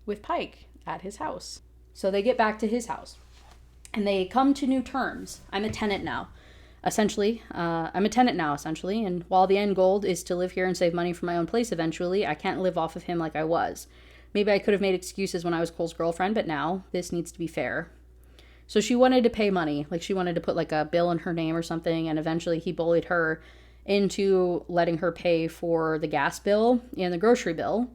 with Pike at his house. So they get back to his house. And they come to new terms. I'm a tenant now. Essentially. And while the end goal is to live here and save money for my own place eventually, I can't live off of him like I was. Maybe I could have made excuses when I was Cole's girlfriend, but now this needs to be fair. So she wanted to pay money. Like she wanted to put like a bill in her name or something. And eventually he bullied her into letting her pay for the gas bill and the grocery bill.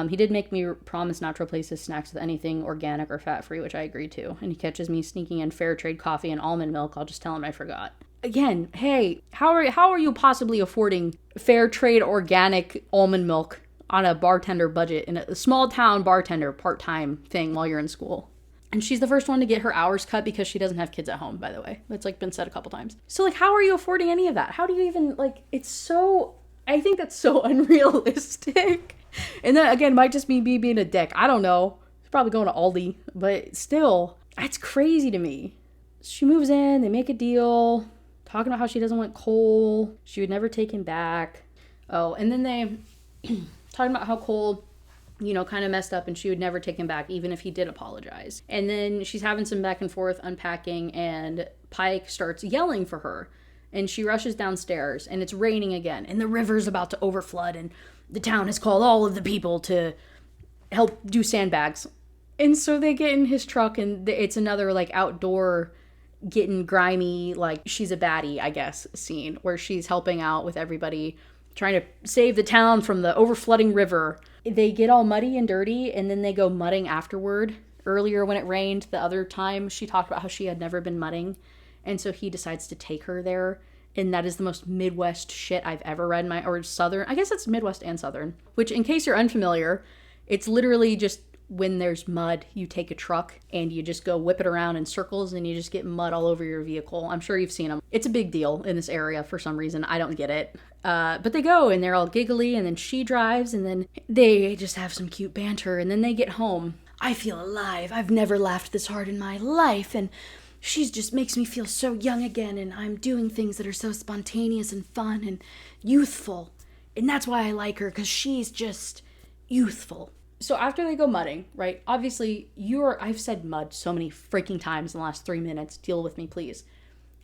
He did make me promise not to replace his snacks with anything organic or fat-free, which I agreed to. And he catches me sneaking in fair trade coffee and almond milk. I'll just tell him I forgot. Again, hey, how are you possibly affording fair trade organic almond milk on a bartender budget in a small town bartender part-time thing while you're in school? And she's the first one to get her hours cut because she doesn't have kids at home, by the way. That's like been said a couple times. So like, how are you affording any of that? How do you even like, I think that's so unrealistic. And then again, might just be me being a dick. I don't know. He's probably going to Aldi, but still, that's crazy to me. She moves in, they make a deal, talking about how she doesn't want Cole. She would never take him back. Oh, and then they talking about how Cole, kind of messed up and she would never take him back even if he did apologize. And then she's having some back and forth unpacking and Pike starts yelling for her. And she rushes downstairs and it's raining again and the river's about to overflood and the town has called all of the people to help do sandbags. And so they get in his truck and it's another like outdoor getting grimy, like she's a baddie, I guess, scene where she's helping out with everybody trying to save the town from the overflooding river. They get all muddy and dirty and then they go mudding afterward. Earlier when it rained, the other time, she talked about how she had never been mudding. And so he decides to take her there. And that is the most Midwest shit I've ever read or Southern. I guess it's Midwest and Southern. Which, in case you're unfamiliar, it's literally just when there's mud, you take a truck and you just go whip it around in circles and you just get mud all over your vehicle. I'm sure you've seen them. It's a big deal in this area for some reason. I don't get it. But they go and they're all giggly and then she drives and then they just have some cute banter and then they get home. I feel alive. I've never laughed this hard in my life and she just makes me feel so young again and I'm doing things that are so spontaneous and fun and youthful. And that's why I like her, because she's just youthful. So after they go mudding, right? Obviously, I've said mud so many freaking times in the last 3 minutes. Deal with me, please.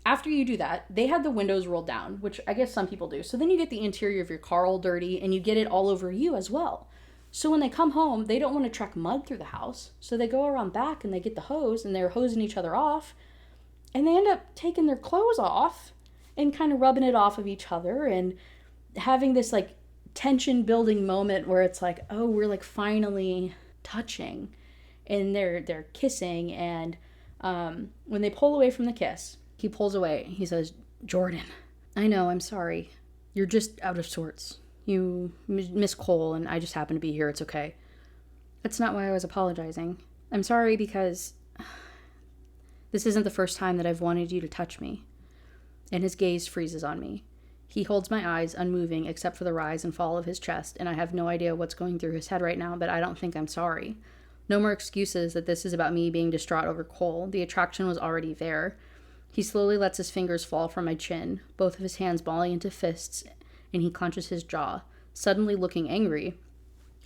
After you do that, they had the windows rolled down, which I guess some people do. So then you get the interior of your car all dirty and you get it all over you as well. So when they come home, they don't want to track mud through the house. So they go around back and they get the hose and they're hosing each other off. And they end up taking their clothes off and kind of rubbing it off of each other and having this like tension building moment where it's like, oh, we're like finally touching and they're kissing. And when they pull away from the kiss, he pulls away. He says, Jordan, I know, I'm sorry. You're just out of sorts. You miss Cole and I just happen to be here. It's okay. That's not why I was apologizing. I'm sorry because this isn't the first time that I've wanted you to touch me. And his gaze freezes on me. He holds my eyes, unmoving except for the rise and fall of his chest, and I have no idea what's going through his head right now, but I don't think I'm sorry. No more excuses that this is about me being distraught over Cole. The attraction was already there. He slowly lets his fingers fall from my chin, both of his hands balling into fists, and he clenches his jaw, suddenly looking angry.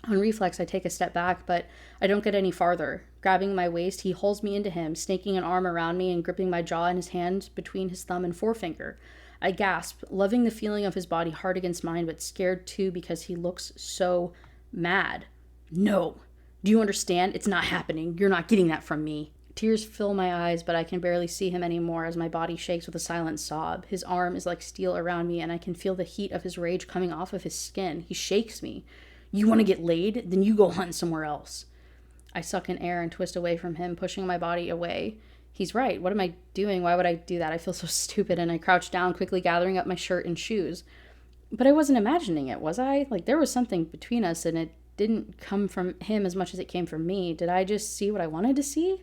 On reflex, I take a step back, but I don't get any farther. Grabbing my waist, he holds me into him, snaking an arm around me and gripping my jaw in his hand between his thumb and forefinger. I gasp, loving the feeling of his body hard against mine, but scared too because he looks so mad. No. Do you understand? It's not happening. You're not getting that from me. Tears fill my eyes, but I can barely see him anymore as my body shakes with a silent sob. His arm is like steel around me, and I can feel the heat of his rage coming off of his skin. He shakes me. You want to get laid? Then you go hunt somewhere else. I suck in air and twist away from him, pushing my body away. He's right. What am I doing? Why would I do that? I feel so stupid, and I crouch down, quickly gathering up my shirt and shoes. But I wasn't imagining it, was I? Like, there was something between us, and it didn't come from him as much as it came from me. Did I just see what I wanted to see?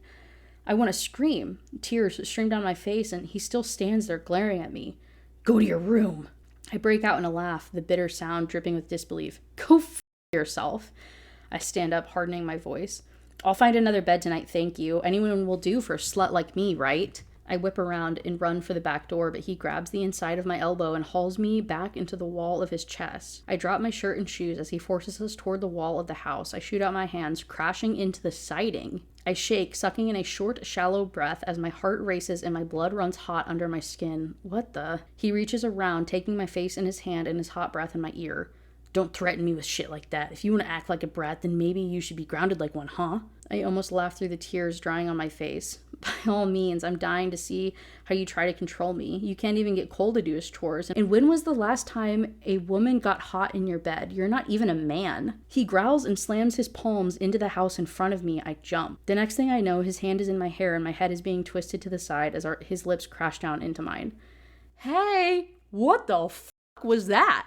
I want to scream. Tears stream down my face, and he still stands there glaring at me. Go to your room. I break out in a laugh, the bitter sound dripping with disbelief. Go yourself. I stand up, hardening my voice. I'll find another bed tonight, thank you. Anyone will do for a slut like me, right? I whip around and run for the back door, but he grabs the inside of my elbow and hauls me back into the wall of his chest. I drop my shirt and shoes as he forces us toward the wall of the house. I shoot out my hands, crashing into the siding. I shake, sucking in a short, shallow breath as my heart races and my blood runs hot under my skin. What the? He reaches around, taking my face in his hand and his hot breath in my ear. Don't threaten me with shit like that. If you want to act like a brat, then maybe you should be grounded like one, huh? I almost laugh through the tears drying on my face. By all means, I'm dying to see how you try to control me. You can't even get Cole to do his chores. And when was the last time a woman got hot in your bed? You're not even a man. He growls and slams his palms into the house in front of me. I jump. The next thing I know, his hand is in my hair and my head is being twisted to the side as his lips crash down into mine. Hey, what the fuck was that?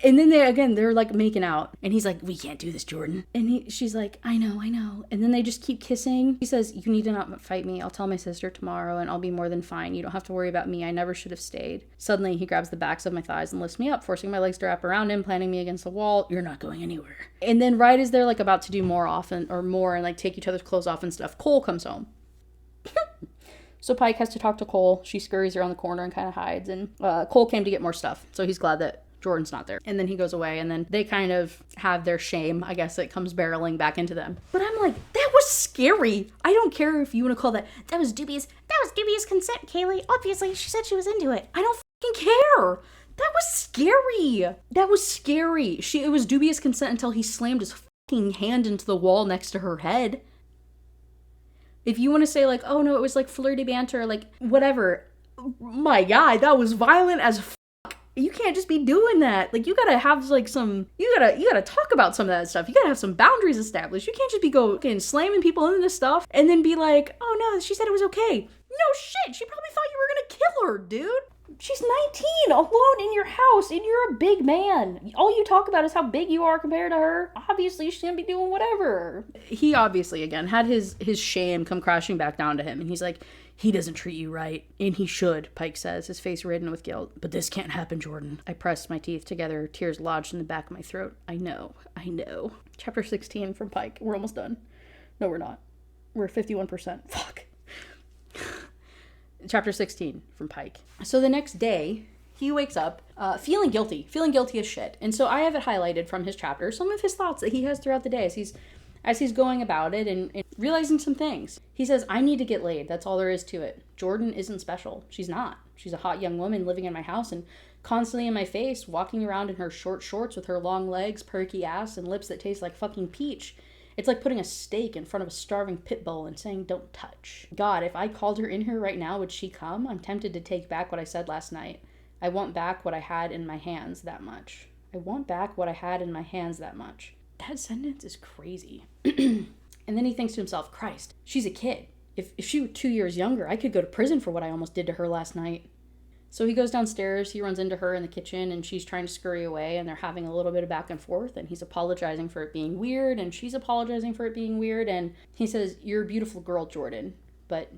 And then they're like making out, and he's like, we can't do this, Jordan. And she's like, I know. And then they just keep kissing. He says, you need to not fight me. I'll tell my sister tomorrow and I'll be more than fine. You don't have to worry about me. I never should have stayed. Suddenly he grabs the backs of my thighs and lifts me up, forcing my legs to wrap around him, planting me against the wall. You're not going anywhere. And then right as they're like about to do more and like take each other's clothes off and stuff, Cole comes home. So Pike has to talk to Cole. She scurries around the corner and kind of hides, and Cole came to get more stuff, so he's glad that Jordan's not there. And then he goes away, and then they kind of have their shame, I guess, that comes barreling back into them. But I'm like, that was scary. I don't care if you want to call that was dubious.
That was dubious consent, Kaylee. Obviously, she said she was into it.
I don't fucking care. That was scary. It was dubious consent until he slammed his fucking hand into the wall next to her head. If you want to say like, oh no, it was like flirty banter, like whatever. My God, that was violent as fuck. You can't just be doing that. Like, you gotta have like you gotta talk about some of that stuff. You gotta have some boundaries established. You can't just be going slamming people into stuff and then be like, oh no, she said it was okay. No shit, she probably thought you were gonna kill her, dude. She's 19, alone in your house, and you're a big man. All you talk about is how big you are compared to her. Obviously, she's gonna be doing whatever. He obviously, again, had his shame come crashing back down to him, and he's like, he doesn't treat you right. And he should, Pike says, his face reddened with guilt. But this can't happen, Jordan. I pressed my teeth together, tears lodged in the back of my throat. I know. Chapter 16 from Pike. We're almost done. No, we're not. We're 51%. Fuck. Chapter 16 from Pike. So the next day, he wakes up feeling guilty as shit. And so I have it highlighted from his chapter, some of his thoughts that he has throughout the day as he's going about it and realizing some things. He says, I need to get laid. That's all there is to it. Jordan isn't special. She's not. She's a hot young woman living in my house and constantly in my face, walking around in her short shorts with her long legs, perky ass, and lips that taste like fucking peach. It's like putting a steak in front of a starving pit bull and saying, don't touch. God, if I called her in here right now, would she come? I'm tempted to take back what I said last night. I want back what I had in my hands that much. That sentence is crazy. And then he thinks to himself, Christ, she's a kid. If she were 2 years younger, I could go to prison for what I almost did to her last night. So he goes downstairs, he runs into her in the kitchen, and she's trying to scurry away, and they're having a little bit of back and forth, and he's apologizing for it being weird, and she's apologizing for it being weird, and he says, you're a beautiful girl, Jordan, but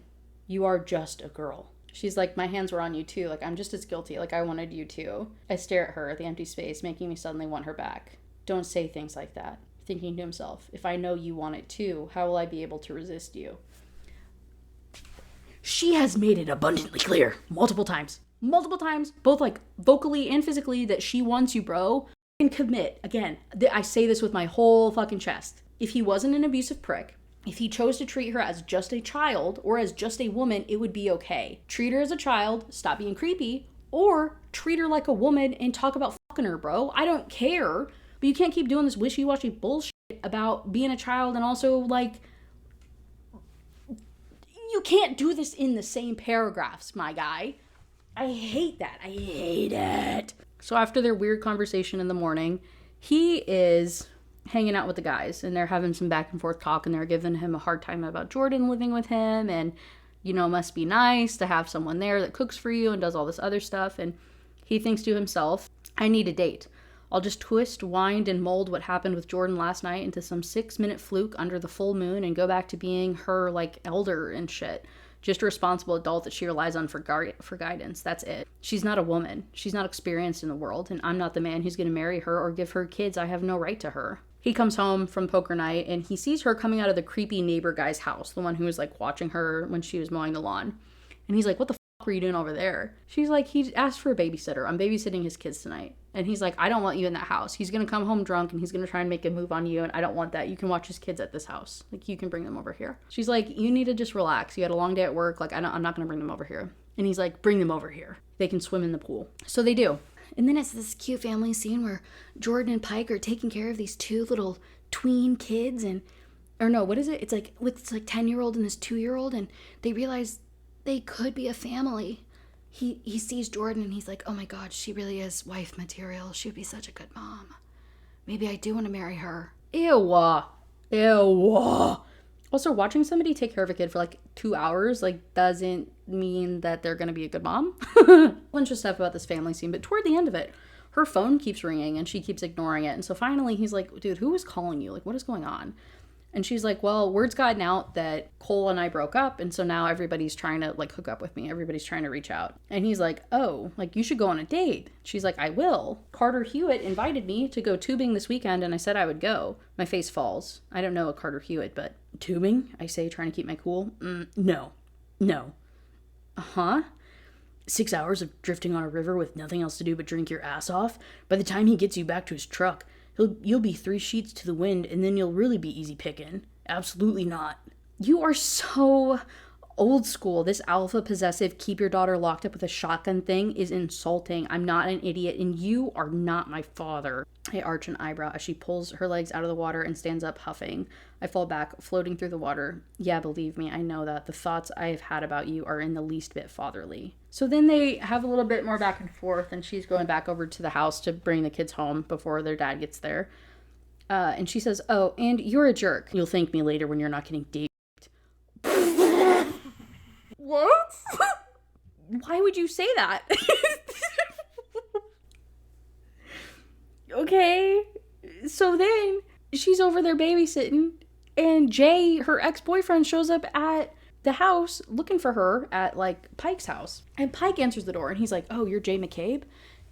you are just a girl. She's like, my hands were on you too. Like, I'm just as guilty. Like, I wanted you too. I stare at her, the empty space, making me suddenly want her back. Don't say things like that. Thinking to himself, if I know you want it too, how will I be able to resist you? She has made it abundantly clear multiple times, both like vocally and physically, that she wants you, bro. And commit. Again, I say this with my whole fucking chest. If he wasn't an abusive prick, if he chose to treat her as just a child or as just a woman, it would be okay. Treat her as a child, stop being creepy, or treat her like a woman and talk about fucking her, bro. I don't care. But you can't keep doing this wishy-washy bullshit about being a child, and also, like, you can't do this in the same paragraphs, my guy. I hate that. I hate it. So after their weird conversation in the morning, he is hanging out with the guys, and they're having some back and forth talk, and they're giving him a hard time about Jordan living with him, and, you know, it must be nice to have someone there that cooks for you and does all this other stuff. And he thinks to himself, I need a date. I'll just twist, wind, and mold what happened with Jordan last night into some 6-minute fluke under the full moon and go back to being her, like, elder and shit. Just a responsible adult that she relies on for guidance. That's it. She's not a woman. She's not experienced in the world, and I'm not the man who's going to marry her or give her kids. I have no right to her. He comes home from poker night, and he sees her coming out of the creepy neighbor guy's house, the one who was, like, watching her when she was mowing the lawn. And he's like, what the fuck were you doing over there? She's like, he asked for a babysitter. I'm babysitting his kids tonight. And he's like, I don't want you in that house. He's going to come home drunk, and he's going to try and make a move on you, and I don't want that. You can watch his kids at this house. Like, you can bring them over here. She's like, you need to just relax. You had a long day at work. Like, I'm not going to bring them over here. And he's like, bring them over here. They can swim in the pool. So they do. And then it's this cute family scene where Jordan and Pike are taking care of these 2 little tween kids, and, or no, what is it? It's like 10-year-old and this 2-year-old, and they realize they could be a family. He sees Jordan, and he's like, oh my God, she really is wife material. She would be such a good mom. Maybe I do want to marry her. Ew. Ew. Also, watching somebody take care of a kid for like 2 hours, like, doesn't mean that they're going to be a good mom. Bunch of stuff about this family scene, but toward the end of it, her phone keeps ringing and she keeps ignoring it. And so finally he's like, dude, who is calling you? Like, what is going on? And she's like, well, word's gotten out that Cole and I broke up, and so now everybody's trying to, like, hook up with me. Everybody's trying to reach out. And he's like, oh, like, you should go on a date. She's like, I will. Carter Hewitt invited me to go tubing this weekend, and I said I would go. My face falls. I don't know a Carter Hewitt, but tubing? I say, trying to keep my cool. No. Uh-huh. 6 hours of drifting on a river with nothing else to do but drink your ass off. By the time he gets you back to his truck, you'll be 3 sheets to the wind, and then you'll really be easy picking. Absolutely not. You are so old school. This alpha possessive, keep your daughter locked up with a shotgun thing is insulting. I'm not an idiot, and you are not my father. I arch an eyebrow as she pulls her legs out of the water and stands up huffing. I fall back, floating through the water. Yeah, believe me, I know that. The thoughts I have had about you are in the least bit fatherly. So then they have a little bit more back and forth, and she's going back over to the house to bring the kids home before their dad gets there. And she says, oh, and you're a jerk. You'll thank me later when you're not getting date. What? Why would you say that? Okay. So then she's over there babysitting, and Jay, her ex-boyfriend, shows up at the house looking for her at, like, Pike's house. And Pike answers the door, and he's like, oh, you're Jay McCabe?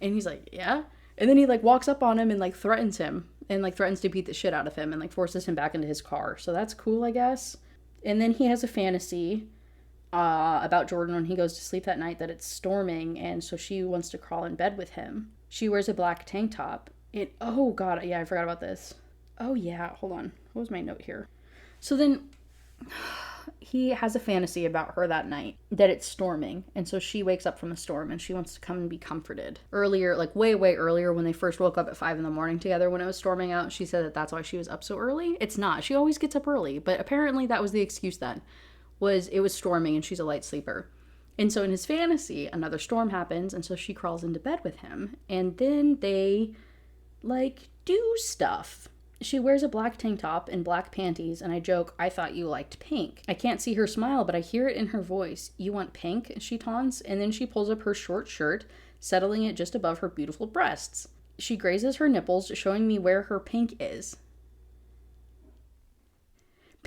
And he's like, yeah. And then he, like, walks up on him and, like, threatens him, and, like, threatens to beat the shit out of him, and, like, forces him back into his car. So that's cool, I guess. And then he has a fantasy about Jordan when he goes to sleep that night, that it's storming, and so she wants to crawl in bed with him. She wears a black tank top. Oh god, yeah, I forgot about this. Oh yeah, hold on. What was my note here? So then he has a fantasy about her that night, that it's storming, and so she wakes up from the storm and she wants to come and be comforted. Earlier, like way earlier, when they first woke up at 5 a.m. together when it was storming out, she said that that's why she was up so early. It's not. She always gets up early, but apparently that was the excuse then. It was storming and she's a light sleeper. And so in his fantasy, another storm happens, and so she crawls into bed with him, and then they, like, do stuff. She wears a black tank top and black panties, and I joke, I thought you liked pink. I can't see her smile, but I hear it in her voice. You want pink? She taunts, and then she pulls up her short shirt, settling it just above her beautiful breasts. She grazes her nipples, showing me where her pink is.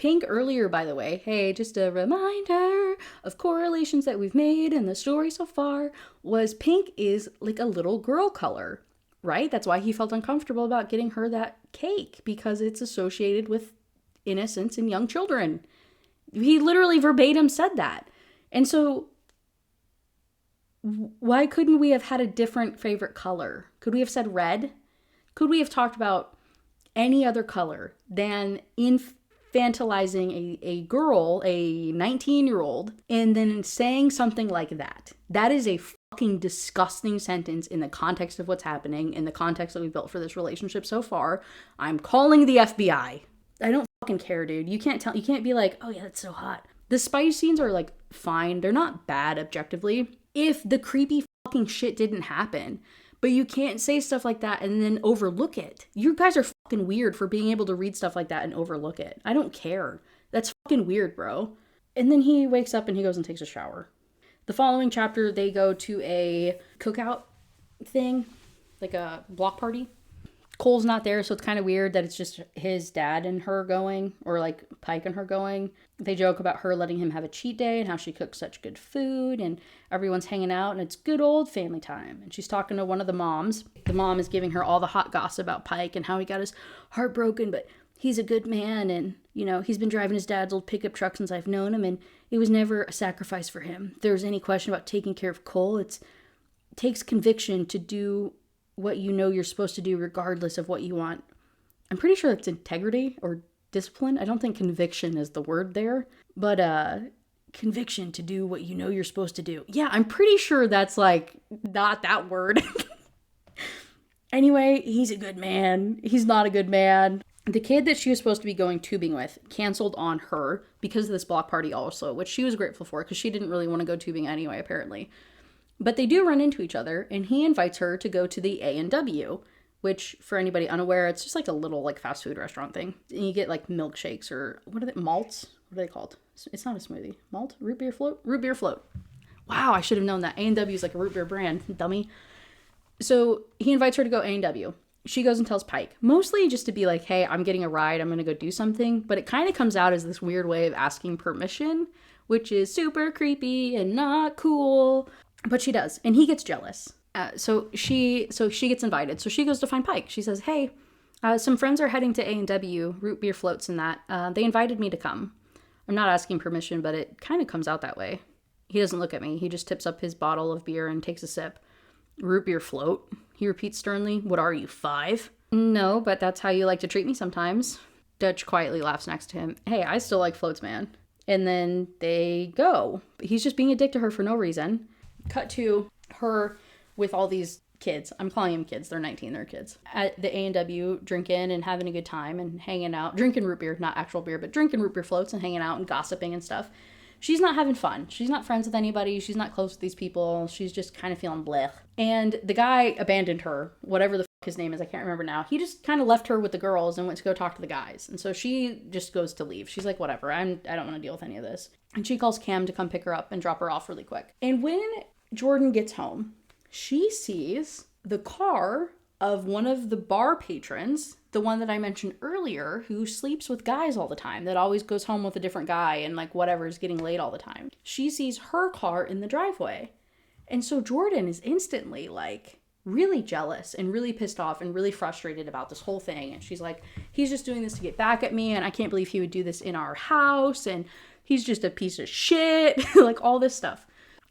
Pink earlier, by the way, hey, just a reminder of correlations that we've made in the story so far, was pink is like a little girl color, right? That's why he felt uncomfortable about getting her that cake, because it's associated with innocence and young children. He literally verbatim said that. And so why couldn't we have had a different favorite color? Could we have said red? Could we have talked about any other color than infantilizing a girl, a 19-year-old, and then saying something like that? That is a fucking disgusting sentence in the context of what's happening, in the context that we built for this relationship so far. I'm calling the FBI. I don't fucking care, dude. You can't be like, oh yeah, that's so hot. The spice scenes are like fine. They're not bad objectively if the creepy fucking shit didn't happen. But you can't say stuff like that and then overlook it. You guys are fucking weird for being able to read stuff like that and overlook it. I don't care. That's fucking weird, bro. And then he wakes up and he goes and takes a shower. The following chapter, they go to a cookout thing, like a block party. Cole's not there, so it's kind of weird that it's just his dad and her going, or like Pike and her going. They joke about her letting him have a cheat day and how she cooks such good food, and everyone's hanging out and it's good old family time. And she's talking to one of the moms. The mom is giving her all the hot gossip about Pike and how he got his heart broken, but he's a good man, and you know, he's been driving his dad's old pickup truck since I've known him, and it was never a sacrifice for him. If there's any question about taking care of Cole, it takes conviction to do what you know you're supposed to do regardless of what you want. I'm pretty sure that's integrity or discipline. I don't think conviction is the word there, but conviction to do what you know you're supposed to do. Yeah, I'm pretty sure that's like not that word. Anyway, he's a good man. He's not a good man. The kid that she was supposed to be going tubing with canceled on her because of this block party also, which she was grateful for because she didn't really want to go tubing anyway, apparently. But they do run into each other, and he invites her to go to the A&W, which, for anybody unaware, it's just like a little like fast food restaurant thing. And you get like milkshakes or what are they? Malts? What are they called? It's not a smoothie. Malt? Root beer float? Root beer float. Wow, I should have known that. A&W is like a root beer brand, dummy. So he invites her to go A&W. She goes and tells Pike, mostly just to be like, hey, I'm getting a ride. I'm going to go do something. But it kind of comes out as this weird way of asking permission, which is super creepy and not cool. But she does, and he gets jealous. So she gets invited. So she goes to find Pike. She says, hey, some friends are heading to A&W, root beer floats and that. They invited me to come. I'm not asking permission, but it kind of comes out that way. He doesn't look at me. He just tips up his bottle of beer and takes a sip. Root beer float, he repeats sternly. What are you, 5? No, but that's how you like to treat me sometimes. Dutch quietly laughs next to him. Hey, I still like floats, man. And then they go. He's just being a dick to her for no reason. Cut to her with all these kids. I'm calling them kids. They're 19. They're kids. At the A&W, drinking and having a good time and hanging out. Drinking root beer, not actual beer, but drinking root beer floats and hanging out and gossiping and stuff. She's not having fun. She's not friends with anybody. She's not close with these people. She's just kind of feeling blech. And the guy abandoned her, whatever the fuck his name is. I can't remember now. He just kind of left her with the girls and went to go talk to the guys. And so she just goes to leave. She's like, whatever. I don't want to deal with any of this. And she calls Cam to come pick her up and drop her off really quick. And when Jordan gets home, she sees the car of one of the bar patrons, the one that I mentioned earlier, who sleeps with guys all the time, that always goes home with a different guy and like whatever is getting late all the time. She sees her car in the driveway. And so Jordan is instantly like really jealous and really pissed off and really frustrated about this whole thing. And she's like, he's just doing this to get back at me, and I can't believe he would do this in our house, and he's just a piece of shit, like all this stuff.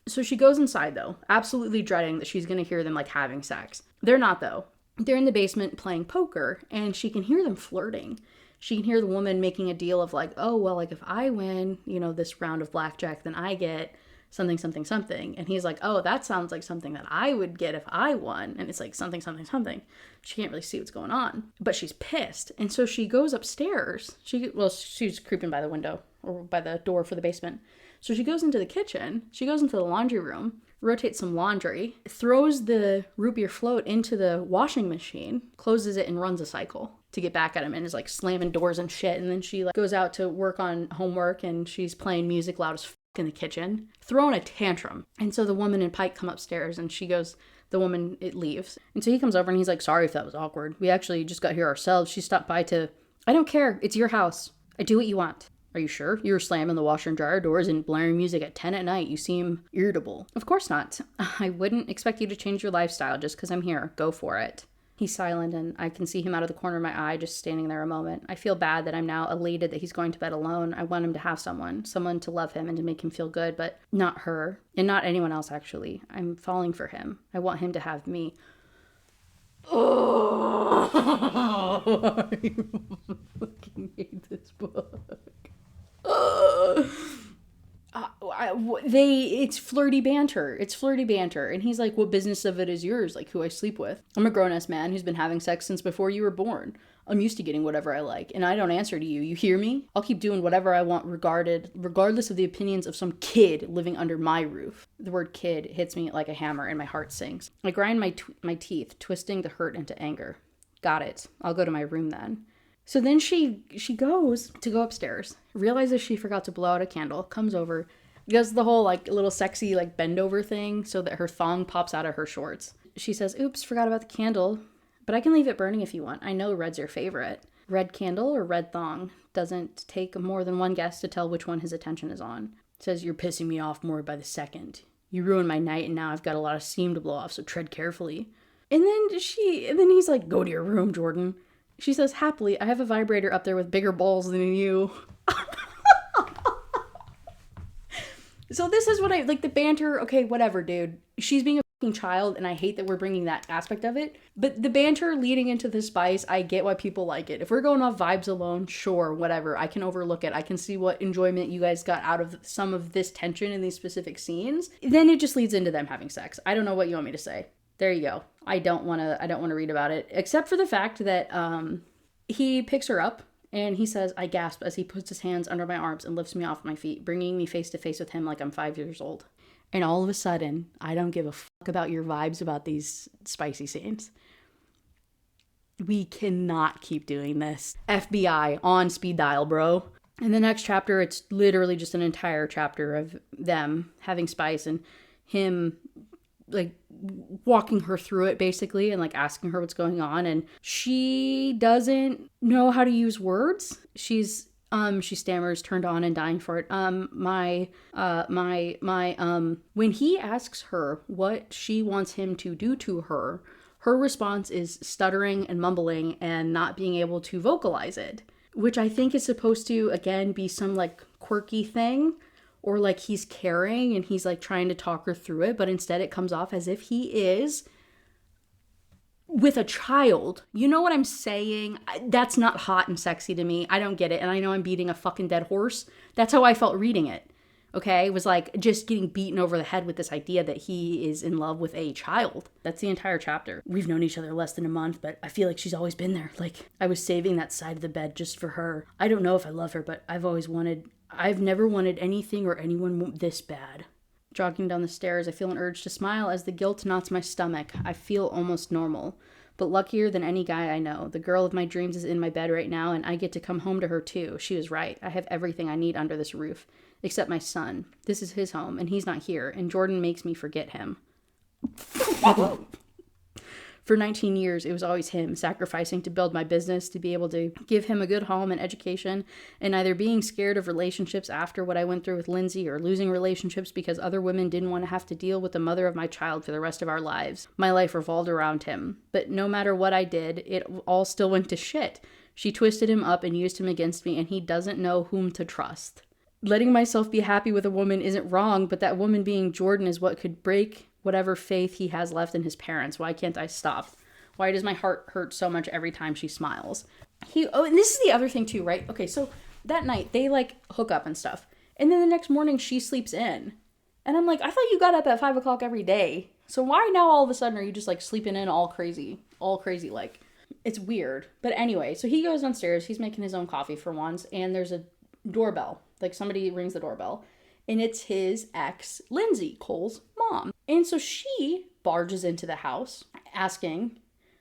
So she goes inside though, absolutely dreading that she's going to hear them like having sex. They're not though. They're in the basement playing poker, and she can hear them flirting. She can hear the woman making a deal of like, oh, well, like if I win, you know, this round of blackjack, then I get something, something, something. And he's like, oh, that sounds like something that I would get if I won. And it's like something, something, something. She can't really see what's going on, but she's pissed. And so she goes upstairs. She's creeping by the window or by the door for the basement. So she goes into the kitchen. She goes into the laundry room, rotates some laundry, throws the root beer float into the washing machine, closes it, and runs a cycle to get back at him, and is like slamming doors and shit. And then she like goes out to work on homework, and she's playing music loud as fuck in the kitchen, throwing a tantrum. And so the woman and Pike come upstairs, and it leaves. And so he comes over and he's like, sorry if that was awkward. We actually just got here ourselves. She stopped by to, I don't care. It's your house. I do what you want. Are you sure? You were slamming the washer and dryer doors and blaring music at 10 at night. You seem irritable. Of course not. I wouldn't expect you to change your lifestyle just because I'm here. Go for it. He's silent, and I can see him out of the corner of my eye just standing there a moment. I feel bad that I'm now elated that he's going to bed alone. I want him to have someone to love him and to make him feel good, but not her, and not anyone else, actually. I'm falling for him. I want him to have me. Oh, I fucking hate this book. It's flirty banter. It's flirty banter. And he's like, what business of it is yours? Like, who I sleep with. I'm a grown-ass man who's been having sex since before you were born. I'm used to getting whatever I like, and I don't answer to you. You hear me? I'll keep doing whatever I want regardless of the opinions of some kid living under my roof. The word kid hits me like a hammer and my heart sinks. I grind my teeth, twisting the hurt into anger. Got it. I'll go to my room then. So then she goes to go upstairs, realizes she forgot to blow out a candle, comes over, does the whole like little sexy like bend over thing so that her thong pops out of her shorts. She says, oops, forgot about the candle, but I can leave it burning if you want. I know red's your favorite. Red candle or red thong? Doesn't take more than one guess to tell which one his attention is on. Says, you're pissing me off more by the second. You ruined my night and now I've got a lot of steam to blow off, so tread carefully. And then he's like, go to your room, Jordan. She says, happily, I have a vibrator up there with bigger balls than you. So this is what like the banter, okay, whatever, dude. She's being a fucking child, and I hate that we're bringing that aspect of it. But the banter leading into the spice, I get why people like it. If we're going off vibes alone, sure, whatever. I can overlook it. I can see what enjoyment you guys got out of some of this tension in these specific scenes. Then it just leads into them having sex. I don't know what you want me to say. There you go. I don't want to read about it, except for the fact that he picks her up and he says, I gasp as he puts his hands under my arms and lifts me off my feet, bringing me face to face with him like I'm 5 years old. And all of a sudden, I don't give a fuck about your vibes about these spicy scenes. We cannot keep doing this. FBI on speed dial, bro. In the next chapter, it's literally just an entire chapter of them having spice and him like walking her through it basically and like asking her what's going on, and she doesn't know how to use words. She stammers, turned on and dying for it. When he asks her what she wants him to do to her, her response is stuttering and mumbling and not being able to vocalize it, which I think is supposed to again be some like quirky thing, or like he's caring and he's like trying to talk her through it, but instead it comes off as if he is with a child. You know what I'm saying? That's not hot and sexy to me. I don't get it. And I know I'm beating a fucking dead horse. That's how I felt reading it. Okay? It was like just getting beaten over the head with this idea that he is in love with a child. That's the entire chapter. We've known each other less than a month, but I feel like she's always been there. Like I was saving that side of the bed just for her. I don't know if I love her, but I've never wanted anything or anyone this bad. Jogging down the stairs, I feel an urge to smile as the guilt knots my stomach. I feel almost normal, but luckier than any guy I know. The girl of my dreams is in my bed right now, and I get to come home to her too. She was right. I have everything I need under this roof, except my son. This is his home, and he's not here, and Jordan makes me forget him. For 19 years, it was always him, sacrificing to build my business, to be able to give him a good home and education, and either being scared of relationships after what I went through with Lindsay, or losing relationships because other women didn't want to have to deal with the mother of my child for the rest of our lives. My life revolved around him. But no matter what I did, it all still went to shit. She twisted him up and used him against me, and he doesn't know whom to trust. Letting myself be happy with a woman isn't wrong, but that woman being Jordan is what could break whatever faith he has left in his parents. Why can't I stop? Why does my heart hurt so much every time she smiles? And this is the other thing too, right? Okay, so that night they like hook up and stuff. And then the next morning she sleeps in. And I'm like, I thought you got up at 5 o'clock every day. So why now all of a sudden are you just like sleeping in all crazy like? It's weird. But anyway, so he goes downstairs. He's making his own coffee for once. And there's a doorbell. Like somebody rings the doorbell. And it's his ex, Lindsay, Cole's mom. And so she barges into the house asking,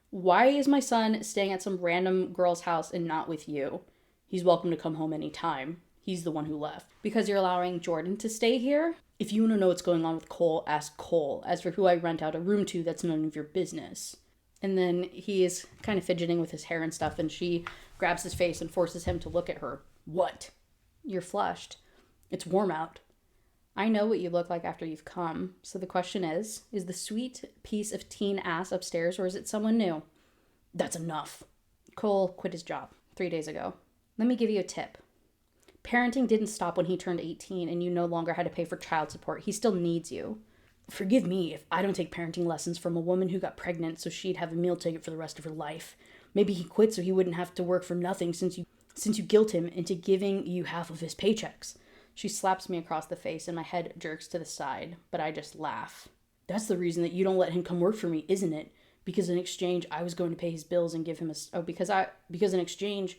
why is my son staying at some random girl's house and not with you? He's welcome to come home anytime. He's the one who left. Because you're allowing Jordan to stay here? If you want to know what's going on with Cole, ask Cole. As for who I rent out a room to, that's none of your business. And then he is kind of fidgeting with his hair and stuff, and she grabs his face and forces him to look at her. What? you're flushed. It's warm out. I know what you look like after you've come. So the question is the sweet piece of teen ass upstairs or is it someone new? That's enough. Cole quit his job 3 days ago. Let me give you a tip. Parenting didn't stop when he turned 18 and you no longer had to pay for child support. He still needs you. Forgive me if I don't take parenting lessons from a woman who got pregnant so she'd have a meal ticket for the rest of her life. Maybe he quit so he wouldn't have to work for nothing since you guilt him into giving you half of his paychecks. She slaps me across the face and my head jerks to the side, but I just laugh. That's the reason that you don't let him come work for me, isn't it? Because in exchange, I was going to pay his bills and give him because in exchange,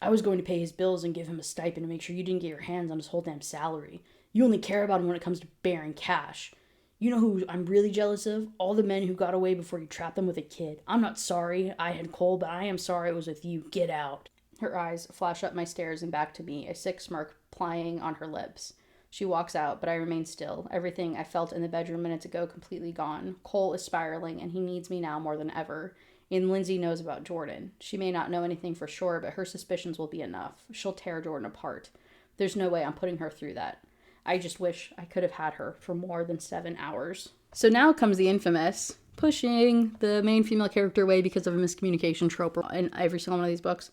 I was going to pay his bills and give him a stipend to make sure you didn't get your hands on his whole damn salary. You only care about him when it comes to bearing cash. You know who I'm really jealous of? All the men who got away before you trapped them with a kid. I'm not sorry I had Cole, but I am sorry it was with you. Get out. Her eyes flash up my stairs and back to me, a sick smirk plying on her lips. She walks out, but I remain still. Everything I felt in the bedroom minutes ago completely gone. Cole is spiraling, and he needs me now more than ever. And Lindsay knows about Jordan. She may not know anything for sure, but her suspicions will be enough. She'll tear Jordan apart. There's no way I'm putting her through that. I just wish I could have had her for more than 7 hours. So now comes the infamous pushing the main female character away because of a miscommunication trope in every single one of these books.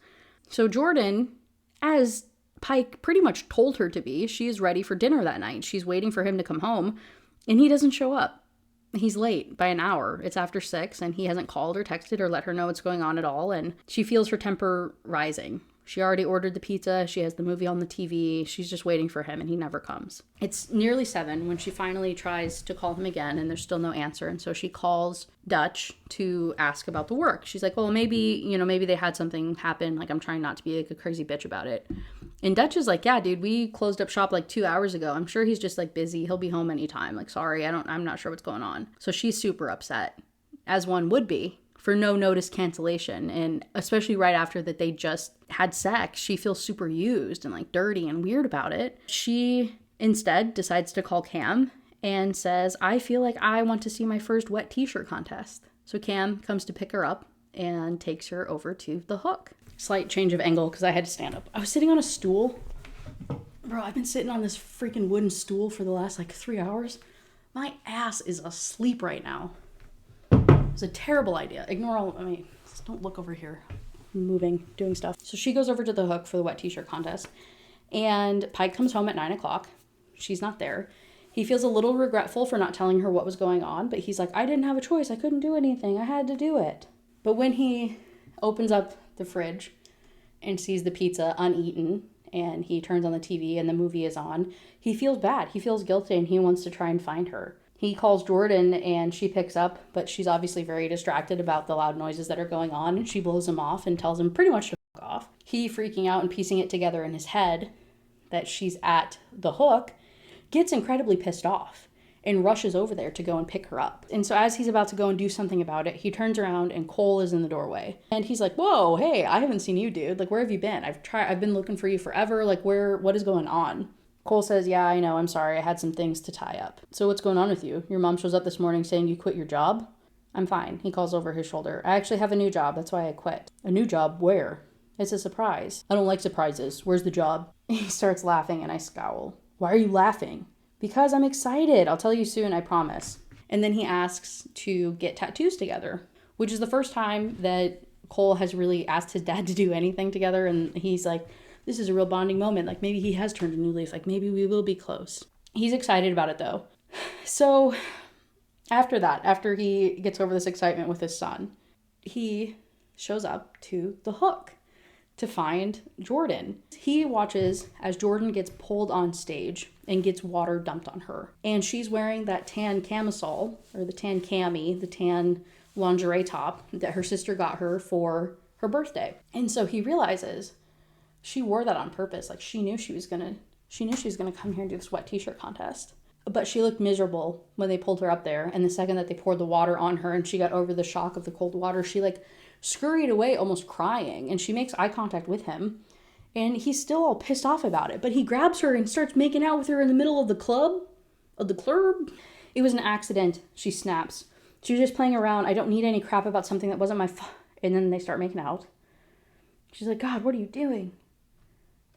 So Jordan, as Pike pretty much told her to be, she is ready for dinner that night. She's waiting for him to come home, and he doesn't show up. He's late by an hour. It's after 6, and he hasn't called or texted or let her know what's going on at all, and she feels her temper rising. She already ordered the pizza. She has the movie on the TV. She's just waiting for him, and he never comes. It's nearly 7 when she finally tries to call him again, and there's still no answer. And so she calls Dutch to ask about the work. She's like, well, maybe they had something happen. Like, I'm trying not to be like a crazy bitch about it. And Dutch is like, yeah, dude, we closed up shop like 2 hours ago. I'm sure he's just like busy. He'll be home anytime. Like, sorry, I'm not sure what's going on. So she's super upset, as one would be, for no notice cancellation. And especially right after that they just had sex, she feels super used and like dirty and weird about it. She instead decides to call Cam and says, I feel like I want to see my first wet t-shirt contest. So Cam comes to pick her up and takes her over to the Hook. Slight change of angle because I had to stand up. I was sitting on a stool. Bro, I've been sitting on this freaking wooden stool for the last like 3 hours. My ass is asleep right now. It's a terrible idea. Just don't look over here. I'm moving, doing stuff. So she goes over to the Hook for the wet t-shirt contest. And Pike comes home at 9 o'clock. She's not there. He feels a little regretful for not telling her what was going on. But he's like, I didn't have a choice. I couldn't do anything. I had to do it. But when he opens up the fridge and sees the pizza uneaten, and he turns on the TV and the movie is on, he feels bad. He feels guilty and he wants to try and find her. He calls Jordan and she picks up, but she's obviously very distracted about the loud noises that are going on, and she blows him off and tells him pretty much to fuck off. He, freaking out and piecing it together in his head that she's at the Hook, gets incredibly pissed off and rushes over there to go and pick her up. And so as he's about to go and do something about it, he turns around and Cole is in the doorway. And he's like, whoa, hey, I haven't seen you, dude. Like, where have you been? I've been looking for you forever. Like, what is going on? Cole says, yeah, I know, I'm sorry. I had some things to tie up. So what's going on with you? Your mom shows up this morning saying you quit your job? I'm fine. He calls over his shoulder. I actually have a new job. That's why I quit. A new job? Where? It's a surprise. I don't like surprises. Where's the job? He starts laughing and I scowl. Why are you laughing? Because I'm excited. I'll tell you soon, I promise. And then he asks to get tattoos together, which is the first time that Cole has really asked his dad to do anything together. And he's like, this is a real bonding moment. Like, maybe he has turned a new leaf. Like, maybe we will be close. He's excited about it, though. So after that, after he gets over this excitement with his son, he shows up to the Hook to find Jordan. He watches as Jordan gets pulled on stage and gets water dumped on her. And she's wearing that tan camisole, or the tan cami, the tan lingerie top that her sister got her for her birthday. And so he realizes she wore that on purpose. Like, she knew she was gonna come here and do this wet t-shirt contest. But she looked miserable when they pulled her up there. And the second that they poured the water on her and she got over the shock of the cold water, she like scurried away almost crying. And she makes eye contact with him. And he's still all pissed off about it. But he grabs her and starts making out with her in the middle of the club. It was an accident, she snaps. She was just playing around. I don't need any crap about something that wasn't my And then they start making out. She's like, God, what are you doing?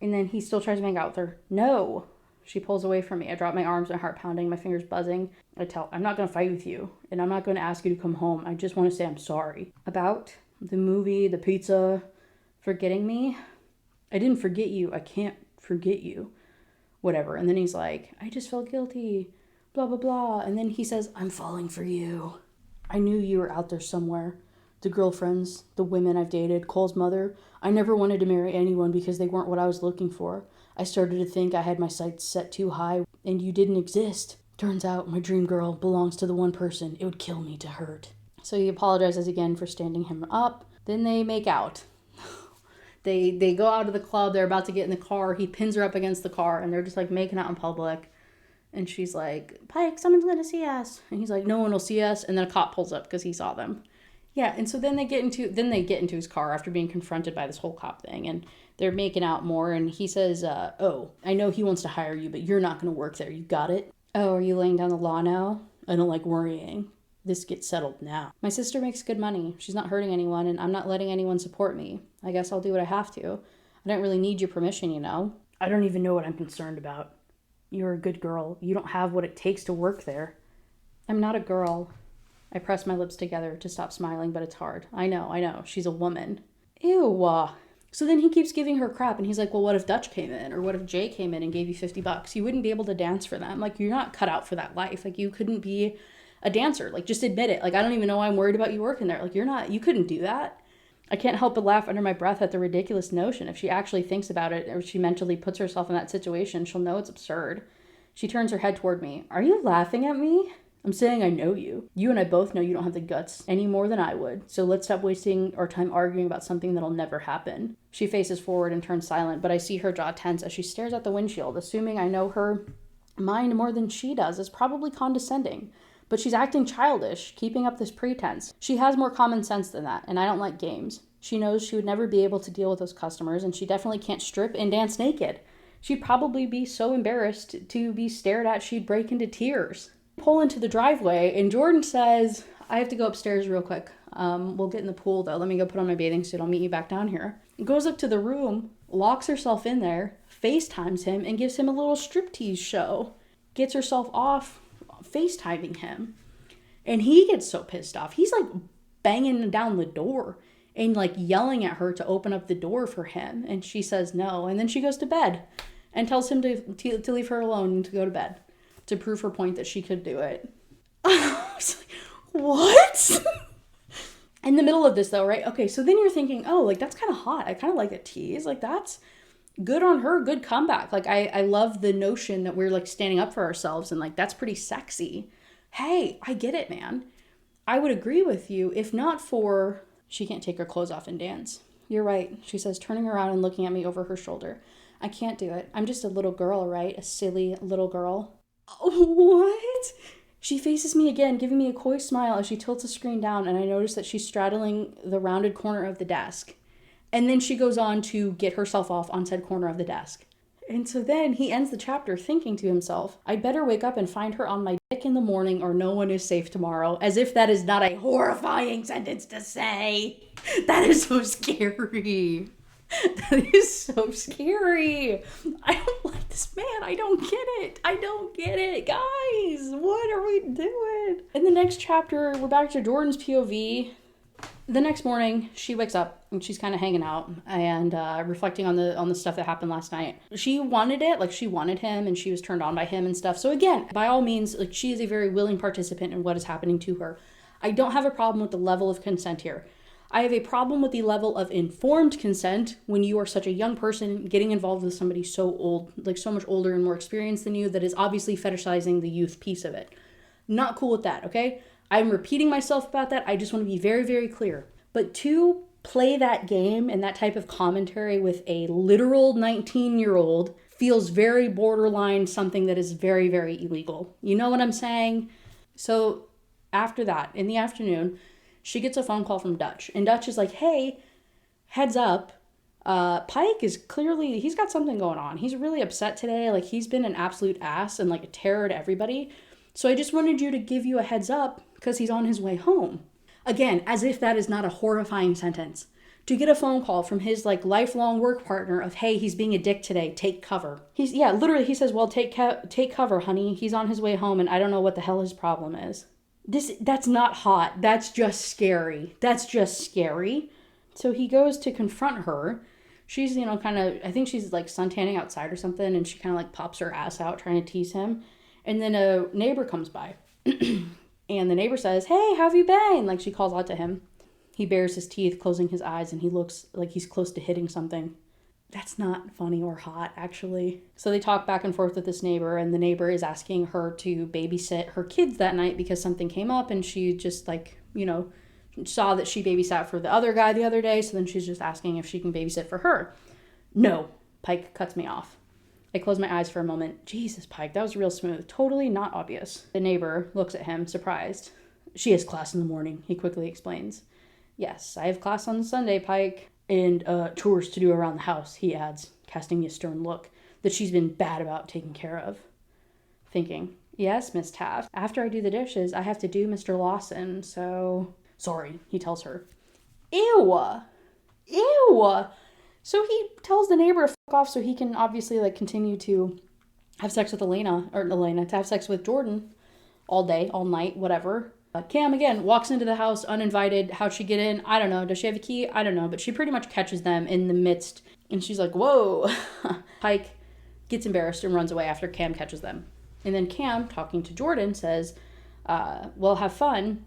And then he still tries to make out with her. No. She pulls away from me. I drop my arms, my heart pounding, my fingers buzzing. I'm not going to fight with you. And I'm not going to ask you to come home. I just want to say I'm sorry. About the movie, the pizza, forgetting me. I didn't forget you. I can't forget you. Whatever. And then he's like, I just felt guilty. Blah, blah, blah. And then he says, I'm falling for you. I knew you were out there somewhere. The girlfriends, the women I've dated, Cole's mother. I never wanted to marry anyone because they weren't what I was looking for. I started to think I had my sights set too high and you didn't exist. Turns out my dream girl belongs to the one person it would kill me to hurt. So he apologizes again for standing him up. Then they make out. They go out of the club. They're about to get in the car. He pins her up against the car and they're just like making out in public. And she's like, Pike, someone's going to see us. And he's like, no one will see us. And then a cop pulls up because he saw them. Yeah, and so then they get into his car after being confronted by this whole cop thing, and they're making out more, and he says, oh, I know he wants to hire you, but you're not going to work there. You got it? Oh, are you laying down the law now? I don't like worrying. This gets settled now. My sister makes good money. She's not hurting anyone, and I'm not letting anyone support me. I guess I'll do what I have to. I don't really need your permission, you know? I don't even know what I'm concerned about. You're a good girl. You don't have what it takes to work there. I'm not a girl. I press my lips together to stop smiling, but it's hard. I know. She's a woman. Ew. So then he keeps giving her crap, and he's like, well, what if Dutch came in? Or what if Jay came in and gave you $50? You wouldn't be able to dance for them. Like, you're not cut out for that life. Like, you couldn't be a dancer. Like, just admit it. Like, I don't even know why I'm worried about you working there. Like, you couldn't do that. I can't help but laugh under my breath at the ridiculous notion. If she actually thinks about it, or she mentally puts herself in that situation, she'll know it's absurd. She turns her head toward me. Are you laughing at me? I'm saying I know you. You and I both know you don't have the guts any more than I would. So let's stop wasting our time arguing about something that'll never happen. She faces forward and turns silent, but I see her jaw tense as she stares at the windshield, assuming I know her mind more than she does. Is probably condescending. But she's acting childish, keeping up this pretense. She has more common sense than that, and I don't like games. She knows she would never be able to deal with those customers, and she definitely can't strip and dance naked. She'd probably be so embarrassed to be stared at she'd break into tears. Pull into the driveway, and Jordan says, I have to go upstairs real quick. We'll get in the pool though. Let me go put on my bathing suit. I'll meet you back down here. Goes up to the room, locks herself in there, FaceTimes him, and gives him a little striptease show. Gets herself off FaceTiming him. And he gets so pissed off. He's like banging down the door and like yelling at her to open up the door for him. And she says no. And then she goes to bed and tells him to leave her alone and to go to bed, to prove her point that she could do it. I was like, what? In the middle of this though, right? Okay, so then you're thinking, oh, like that's kind of hot. I kind of like a tease. Like that's good on her, good comeback. Like I love the notion that we're like standing up for ourselves and like that's pretty sexy. Hey, I get it, man. I would agree with you if not for she can't take her clothes off and dance. You're right, she says, turning around and looking at me over her shoulder. I can't do it. I'm just a little girl, right? A silly little girl. What? She faces me again, giving me a coy smile as she tilts the screen down, and I notice that she's straddling the rounded corner of the desk. And then she goes on to get herself off on said corner of the desk. And so then he ends the chapter thinking to himself, I'd better wake up and find her on my dick in the morning or no one is safe tomorrow. As if that is not a horrifying sentence to say. That is so scary. That is so scary. I don't like this man. I don't get it. Guys, what are we doing? In the next chapter, we're back to Jordan's POV. The next morning, she wakes up and she's kind of hanging out and reflecting on the stuff that happened last night. She wanted it, like she wanted him and she was turned on by him and stuff. So again, by all means, like she is a very willing participant in what is happening to her. I don't have a problem with the level of consent here. I have a problem with the level of informed consent when you are such a young person getting involved with somebody so old, like so much older and more experienced than you, that is obviously fetishizing the youth piece of it. Not cool with that, okay? I'm repeating myself about that. I just want to be very, very clear. But to play that game and that type of commentary with a literal 19-year-old feels very borderline something that is very, very illegal. You know what I'm saying? So after that, in the afternoon, she gets a phone call from Dutch. And Dutch is like, hey, heads up. Pike is clearly, he's got something going on. He's really upset today. Like he's been an absolute ass and like a terror to everybody. So I just wanted you to give you a heads up because he's on his way home. Again, as if that is not a horrifying sentence to get a phone call from his like lifelong work partner of, hey, he's being a dick today, take cover. Literally he says, well, take cover, honey. He's on his way home and I don't know what the hell his problem is. That's not hot. That's just scary. So he goes to confront her. She's, I think she's like suntanning outside or something, and she kind of like pops her ass out trying to tease him. And then a neighbor comes by and the neighbor says, hey, how have you been? Like she calls out to him. He bares his teeth, closing his eyes, and he looks like he's close to hitting something. That's not funny or hot, actually. So they talk back and forth with this neighbor, and the neighbor is asking her to babysit her kids that night because something came up, and she just saw that she babysat for the other guy the other day, so then she's just asking if she can babysit for her. No, Pike cuts me off. I close my eyes for a moment. Jesus, Pike, that was real smooth. Totally not obvious. The neighbor looks at him, surprised. She has class in the morning, he quickly explains. Yes, I have class on Sunday, Pike. And chores to do around the house, he adds, casting a stern look that she's been bad about taking care of. Thinking, yes, Miss Taft. After I do the dishes, I have to do Mr. Lawson, so... Sorry, he tells her. Ew! So he tells the neighbor to fuck off so he can obviously continue to have sex with to have sex with Jordan all day, all night, whatever. Cam, again, walks into the house uninvited. How'd she get in? I don't know. Does she have a key? I don't know. But she pretty much catches them in the midst. And she's like, whoa. Pike gets embarrassed and runs away after Cam catches them. And then Cam, talking to Jordan, says, well, have fun.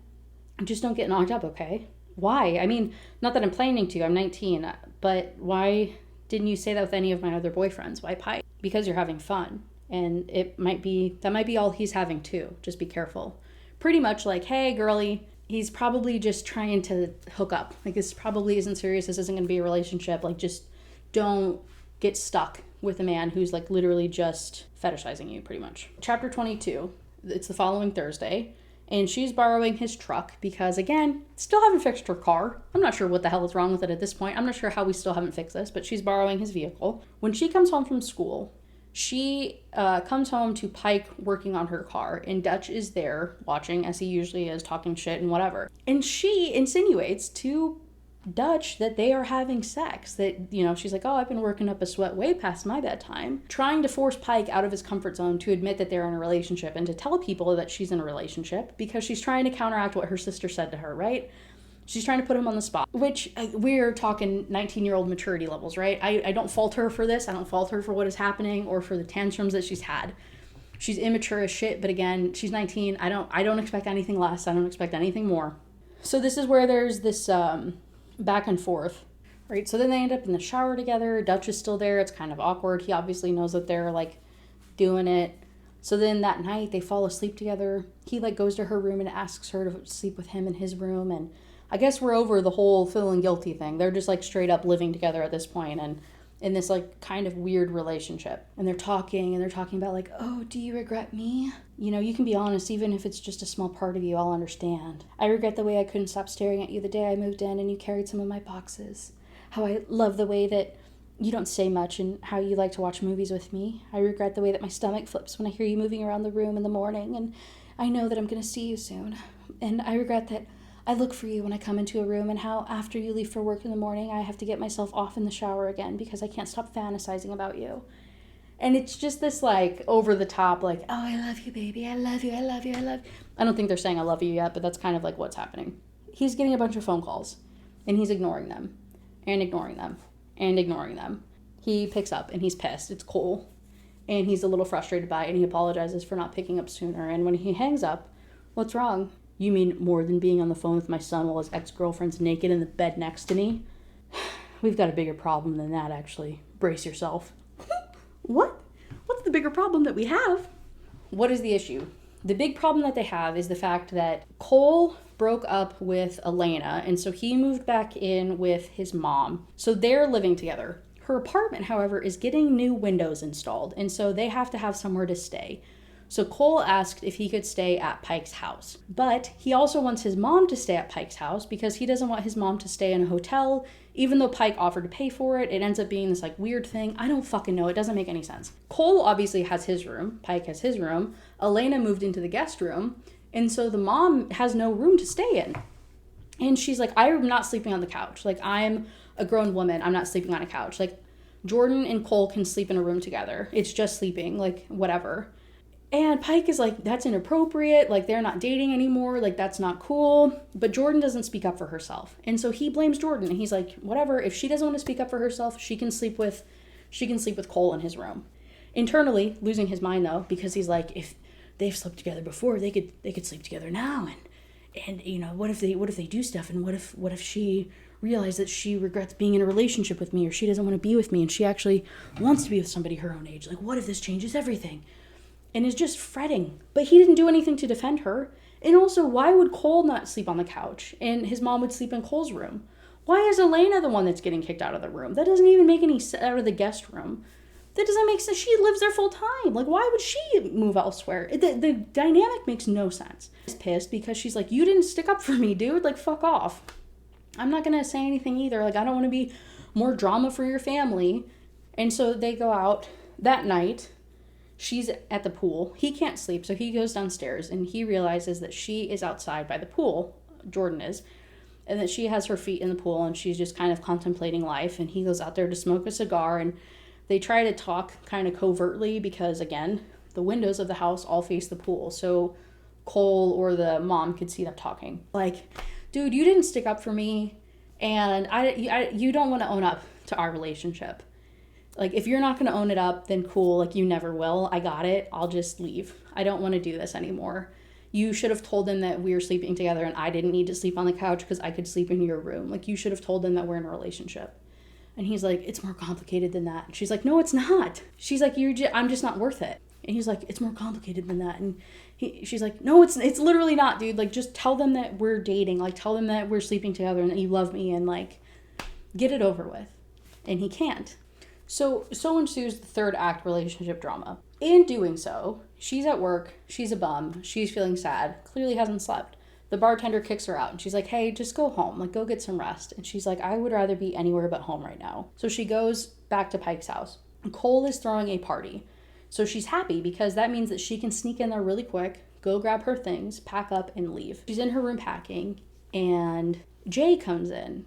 Just don't get knocked up, okay? Why? I mean, not that I'm planning to. I'm 19. But why didn't you say that with any of my other boyfriends? Why Pike? Because you're having fun. And that might be all he's having too. Just be careful. Pretty much like, hey, girly, he's probably just trying to hook up. Like, this probably isn't serious. This isn't going to be a relationship. Like, just don't get stuck with a man who's, literally just fetishizing you, pretty much. Chapter 22. It's the following Thursday. And she's borrowing his truck because, again, still haven't fixed her car. I'm not sure what the hell is wrong with it at this point. I'm not sure how we still haven't fixed this, but she's borrowing his vehicle. When she comes home from school... She comes home to Pike working on her car, and Dutch is there watching, as he usually is, talking shit and whatever. And she insinuates to Dutch that they are having sex. That, she's like, oh, I've been working up a sweat way past my bedtime. Trying to force Pike out of his comfort zone to admit that they're in a relationship and to tell people that she's in a relationship because she's trying to counteract what her sister said to her, right? She's trying to put him on the spot, which we're talking 19-year-old maturity levels, right? I don't fault her for this. I don't fault her for what is happening or for the tantrums that she's had. She's immature as shit, but again, she's 19. I don't expect anything less. I don't expect anything more. So this is where there's this back and forth, right? So then they end up in the shower together. Dutch is still there. It's kind of awkward. He obviously knows that they're doing it. So then that night they fall asleep together. He goes to her room and asks her to sleep with him in his room, and I guess we're over the whole feeling guilty thing. They're just straight up living together at this point and in this kind of weird relationship. And they're talking about oh, do you regret me? You can be honest, even if it's just a small part of you, I'll understand. I regret the way I couldn't stop staring at you the day I moved in and you carried some of my boxes. How I love the way that you don't say much and how you like to watch movies with me. I regret the way that my stomach flips when I hear you moving around the room in the morning and I know that I'm going to see you soon. And I regret that I look for you when I come into a room and how after you leave for work in the morning, I have to get myself off in the shower again because I can't stop fantasizing about you. And it's just this over the top, oh, I love you, baby. I love you. I love you. I love you. I don't think they're saying I love you yet, but that's kind of what's happening. He's getting a bunch of phone calls and he's ignoring them and ignoring them and ignoring them. He picks up and he's pissed. It's Cole. And he's a little frustrated by it and he apologizes for not picking up sooner. And when he hangs up, what's wrong? You mean more than being on the phone with my son while his ex-girlfriend's naked in the bed next to me? We've got a bigger problem than that, actually. Brace yourself. What? What's the bigger problem that we have? What is the issue? The big problem that they have is the fact that Cole broke up with Elena, and so he moved back in with his mom. So they're living together. Her apartment, however, is getting new windows installed, and so they have to have somewhere to stay. So Cole asked if he could stay at Pike's house. But he also wants his mom to stay at Pike's house because he doesn't want his mom to stay in a hotel. Even though Pike offered to pay for it, it ends up being this weird thing. I don't fucking know. It doesn't make any sense. Cole obviously has his room. Pike has his room. Elena moved into the guest room. And so the mom has no room to stay in. And she's like, I'm not sleeping on the couch. Like, I'm a grown woman. I'm not sleeping on a couch. Like, Jordan and Cole can sleep in a room together. It's just sleeping, like, whatever. And Pike is like, that's inappropriate. Like, they're not dating anymore. Like, that's not cool. But Jordan doesn't speak up for herself. And so he blames Jordan. And he's like, whatever. If she doesn't want to speak up for herself, she can sleep with Cole in his room. Internally, losing his mind, though, because he's like, if they've slept together before, they could sleep together now. And you know, what if they do stuff? And what if she realized that she regrets being in a relationship with me, or she doesn't want to be with me, and she actually wants to be with somebody her own age? Like, what if this changes everything? And is just fretting. But he didn't do anything to defend her. And also, why would Cole not sleep on the couch and his mom would sleep in Cole's room? Why is Elena the one that's getting kicked out of the room? That doesn't even make any sense. Out of the guest room. That doesn't make sense. She lives there full time. Like, why would she move elsewhere? The dynamic makes no sense. She's pissed because she's like, you didn't stick up for me, dude. Like, fuck off. I'm not going to say anything either. Like, I don't want to be more drama for your family. And so they go out that night. She's at the pool. He can't sleep, so he goes downstairs, and he realizes that she is outside by the pool, Jordan is, and that she has her feet in the pool, and she's just kind of contemplating life, and he goes out there to smoke a cigar, and they try to talk kind of covertly because, again, the windows of the house all face the pool, so Cole or the mom could see them talking. Like, dude, you didn't stick up for me, and you don't want to own up to our relationship. Like, if you're not going to own it up, then cool. Like, you never will. I got it. I'll just leave. I don't want to do this anymore. You should have told them that we were sleeping together and I didn't need to sleep on the couch because I could sleep in your room. Like, you should have told them that we're in a relationship. And he's like, it's more complicated than that. And she's like, no, it's not. She's like, I'm just not worth it. And he's like, it's more complicated than that. And she's like, no, it's literally not, dude. Like, just tell them that we're dating. Like, tell them that we're sleeping together and that you love me and, like, get it over with. And he can't. So ensues the third act relationship drama. In doing so, she's at work, she's a bum, she's feeling sad, clearly hasn't slept. The bartender kicks her out and she's like, hey, just go home, like go get some rest. And she's like, I would rather be anywhere but home right now. So she goes back to Pike's house. Cole is throwing a party. So she's happy because that means that she can sneak in there really quick, go grab her things, pack up, and leave. She's in her room packing and Jay comes in.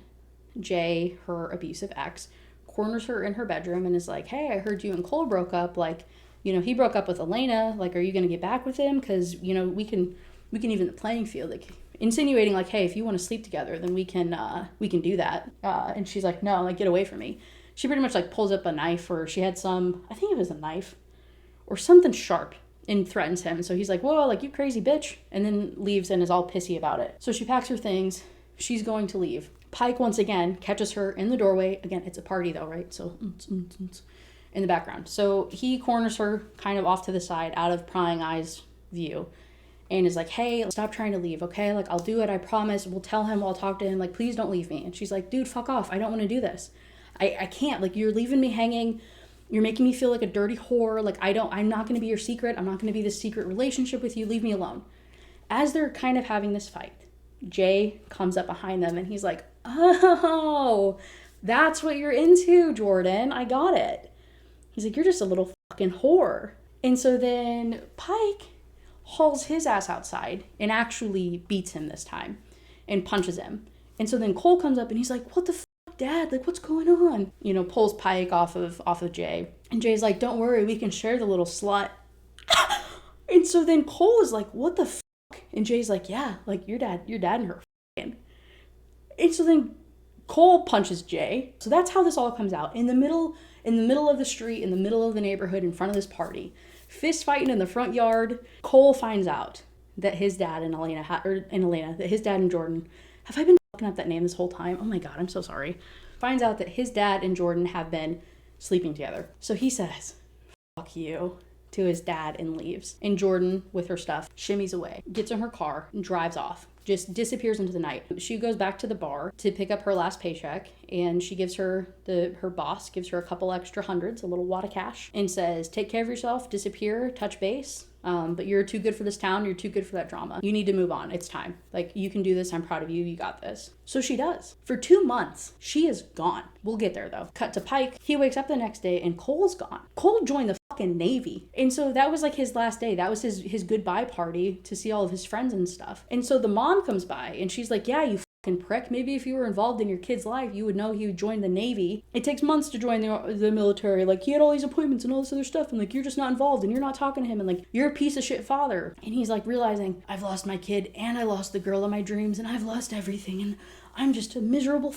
Jay, her abusive ex, corners her in her bedroom and is like, hey, I heard you and Cole broke up. Like, you know, he broke up with Elena. Like, are you going to get back with him? Because, you know, we can even the playing field. Like, insinuating like, hey, if you want to sleep together, then we can do that. And she's like, no, like, get away from me. She pretty much like pulls up a knife, or she had I think it was a knife or something sharp, and threatens him. So he's like, whoa, like, you crazy bitch. And then leaves and is all pissy about it. So she packs her things. She's going to leave. Pike once again catches her in the doorway. Again, it's a party though, right? So in the background. So he corners her kind of off to the side, out of prying eyes view, and is like, hey, stop trying to leave, okay? Like, I'll do it, I promise. We'll tell him, I'll talk to him. Like, please don't leave me. And she's like, dude, fuck off. I don't want to do this. I can't. Like, you're leaving me hanging. You're making me feel like a dirty whore. Like, I'm not going to be your secret. I'm not going to be this secret relationship with you. Leave me alone. As they're kind of having this fight, Jay comes up behind them and he's like, oh, that's what you're into, Jordan. I got it. He's like, you're just a little fucking whore. And so then Pike hauls his ass outside and actually beats him this time and punches him. And so then Cole comes up and he's like, what the fuck, Dad? Like, what's going on? You know, pulls Pike off of Jay. And Jay's like, don't worry, we can share the little slut. And so then Cole is like, what the fuck? And Jay's like, yeah, like, your dad and her fucking. And so then Cole punches Jay. So that's how this all comes out. In the middle of the street, in the middle of the neighborhood, in front of this party, fist fighting in the front yard. Cole finds out that his dad and that his dad and Jordan, have I been fucking up that name this whole time? Oh my God, I'm so sorry. Finds out that his dad and Jordan have been sleeping together. So he says, fuck you, to his dad and leaves. And Jordan, with her stuff, shimmies away, gets in her car and drives off. Just disappears into the night. She goes back to the bar to pick up her last paycheck, and she gives her boss gives her a couple extra hundreds, a little wad of cash, and says, take care of yourself, disappear, touch base. But you're too good for this town. You're too good for that drama. You need to move on. It's time. Like, you can do this. I'm proud of you. You got this. So she does. For 2 months, she is gone. We'll get there though. Cut to Pike. He wakes up the next day and Cole's gone. Cole joined the fucking Navy. And so that was like his last day. That was his goodbye party to see all of his friends and stuff. And so the mom comes by and she's like, yeah, you prick. Maybe if you were involved in your kid's life, you would know he would join the Navy. It takes months to join the military. Like, he had all these appointments and all this other stuff, and like, you're just not involved and you're not talking to him, and like, you're a piece of shit father. And he's like realizing, I've lost my kid and I lost the girl of my dreams and I've lost everything and I'm just a miserable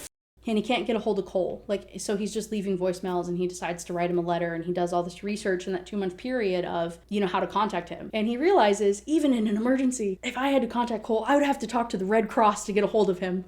and he can't get a hold of Cole. Like, so he's just leaving voicemails, and he decides to write him a letter, and he does all this research in that 2-month period of, you know, how to contact him. And he realizes, even in an emergency, if I had to contact Cole, I would have to talk to the Red Cross to get a hold of him.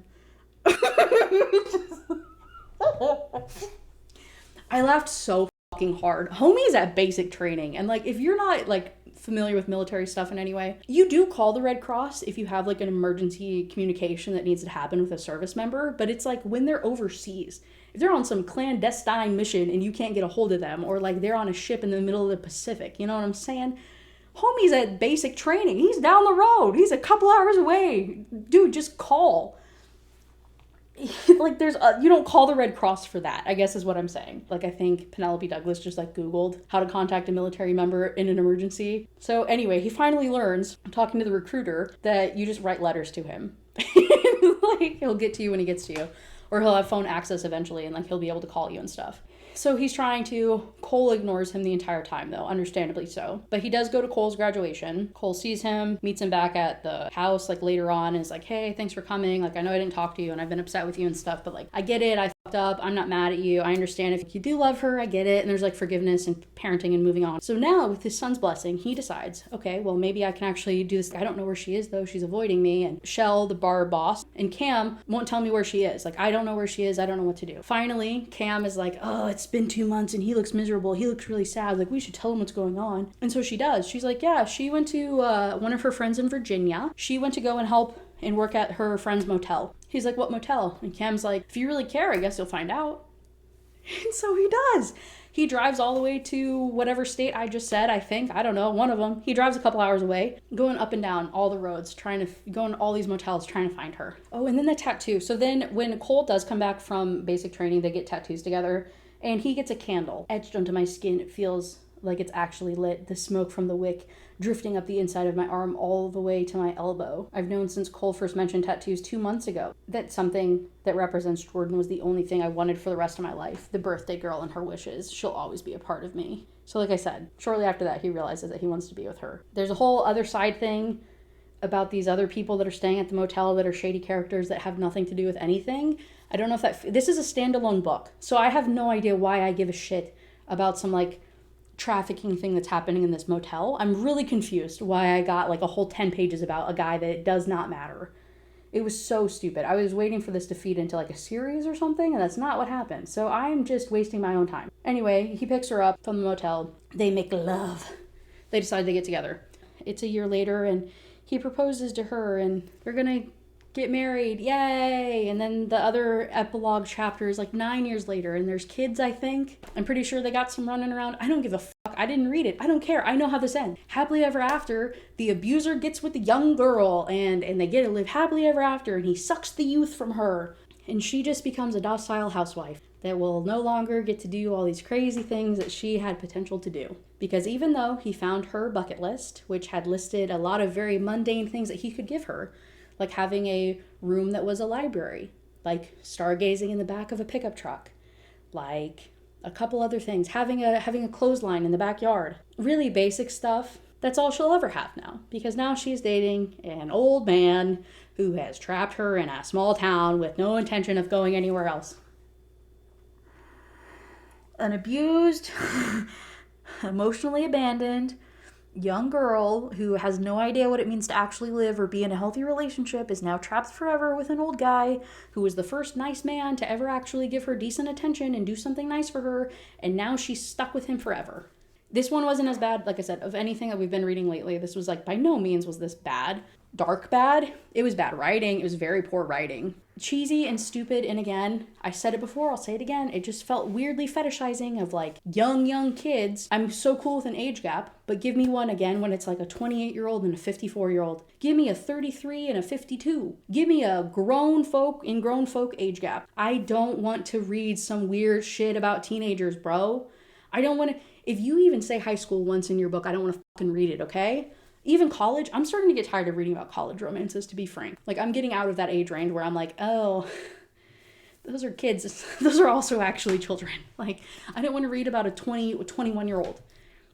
I laughed so fucking hard. Homie's at basic training, and like, if you're not like familiar with military stuff in any way, you do call the Red Cross if you have like an emergency communication that needs to happen with a service member, but it's like when they're overseas. If they're on some clandestine mission and you can't get a hold of them, or like they're on a ship in the middle of the Pacific, you know what I'm saying? Homie's at basic training. He's down the road. He's a couple hours away. Dude, just call. Like, you don't call the Red Cross for that, I guess is what I'm saying. Like, I think Penelope Douglas just like Googled how to contact a military member in an emergency. So anyway, he finally learns, talking to the recruiter, that you just write letters to him. Like, he'll get to you when he gets to you. Or he'll have phone access eventually, and like, he'll be able to call you and stuff. So he's trying to. Cole ignores him the entire time, though, understandably so. But he does go to Cole's graduation. Cole sees him, meets him back at the house, like, later on, and is like, hey, thanks for coming. Like, I know I didn't talk to you, and I've been upset with you and stuff, but like, I get it. I fucked up. I'm not mad at you. I understand if you do love her. I get it. And there's like forgiveness and parenting and moving on. So now, with his son's blessing, he decides, okay, well, maybe I can actually do this. I don't know where she is, though. She's avoiding me. And Shell, the bar boss, and Cam won't tell me where she is. Like, I don't know where she is. I don't know what to do. Finally, Cam is like, oh, it's been 2 months and he looks miserable. He looks really sad. Like, we should tell him what's going on. And so she does. She's like, yeah, she went to one of her friends in Virginia. She went to go and help and work at her friend's motel. He's like, what motel? And Cam's like, if you really care, I guess you'll find out. And so he does. He drives all the way to whatever state I just said, I think. I don't know, one of them. He drives a couple hours away, going up and down all the roads, going to all these motels, trying to find her. Oh, and then the tattoo. So then when Cole does come back from basic training, they get tattoos together, and he gets a candle etched onto my skin. It feels like it's actually lit. The smoke from the wick drifting up the inside of my arm all the way to my elbow. I've known since Cole first mentioned tattoos 2 months ago that something that represents Jordan was the only thing I wanted for the rest of my life. The birthday girl and her wishes. She'll always be a part of me. So like I said, shortly after that, he realizes that he wants to be with her. There's a whole other side thing about these other people that are staying at the motel that are shady characters that have nothing to do with anything. I don't know if this is a standalone book, so I have no idea why I give a shit about some like trafficking thing that's happening in this motel. I'm really confused why I got like a whole 10 pages about a guy that does not matter. It was so stupid. I was waiting for this to feed into like a series or something, and that's not what happened. So I'm just wasting my own time. Anyway, he picks her up from the motel. They make love. They decide to get together. It's a year later, and he proposes to her, and they're gonna get married, yay! And then the other epilogue chapter is like 9 years later, and there's kids, I think. I'm pretty sure they got some running around. I don't give a fuck. I didn't read it. I don't care. I know how this ends. Happily ever after, the abuser gets with the young girl, and they get to live happily ever after, and he sucks the youth from her. And she just becomes a docile housewife that will no longer get to do all these crazy things that she had potential to do. Because even though he found her bucket list, which had listed a lot of very mundane things that he could give her, like having a room that was a library, like stargazing in the back of a pickup truck, like a couple other things, having a clothesline in the backyard. Really basic stuff. That's all she'll ever have now, because now she's dating an old man who has trapped her in a small town with no intention of going anywhere else. An abused, emotionally abandoned young girl who has no idea what it means to actually live or be in a healthy relationship is now trapped forever with an old guy who was the first nice man to ever actually give her decent attention and do something nice for her, and now she's stuck with him forever. This one wasn't as bad, like I said, of anything that we've been reading lately. This was like, by no means was this bad. Dark bad. It was bad writing. It was very poor writing. Cheesy and stupid, and again, I said it before, I'll say it again, it just felt weirdly fetishizing of like young kids. I'm so cool with an age gap, but give me one again when it's like a 28-year-old and a 54-year-old. Give me a 33 and a 52. Give me a grown folk age gap. I don't want to read some weird shit about teenagers, bro. I don't want to, if you even say high school once in your book, I don't want to fucking read it, okay? Even college, I'm starting to get tired of reading about college romances, to be frank. Like, I'm getting out of that age range where I'm like, oh, those are kids. Those are also actually children. Like, I don't want to read about a 21-year-old.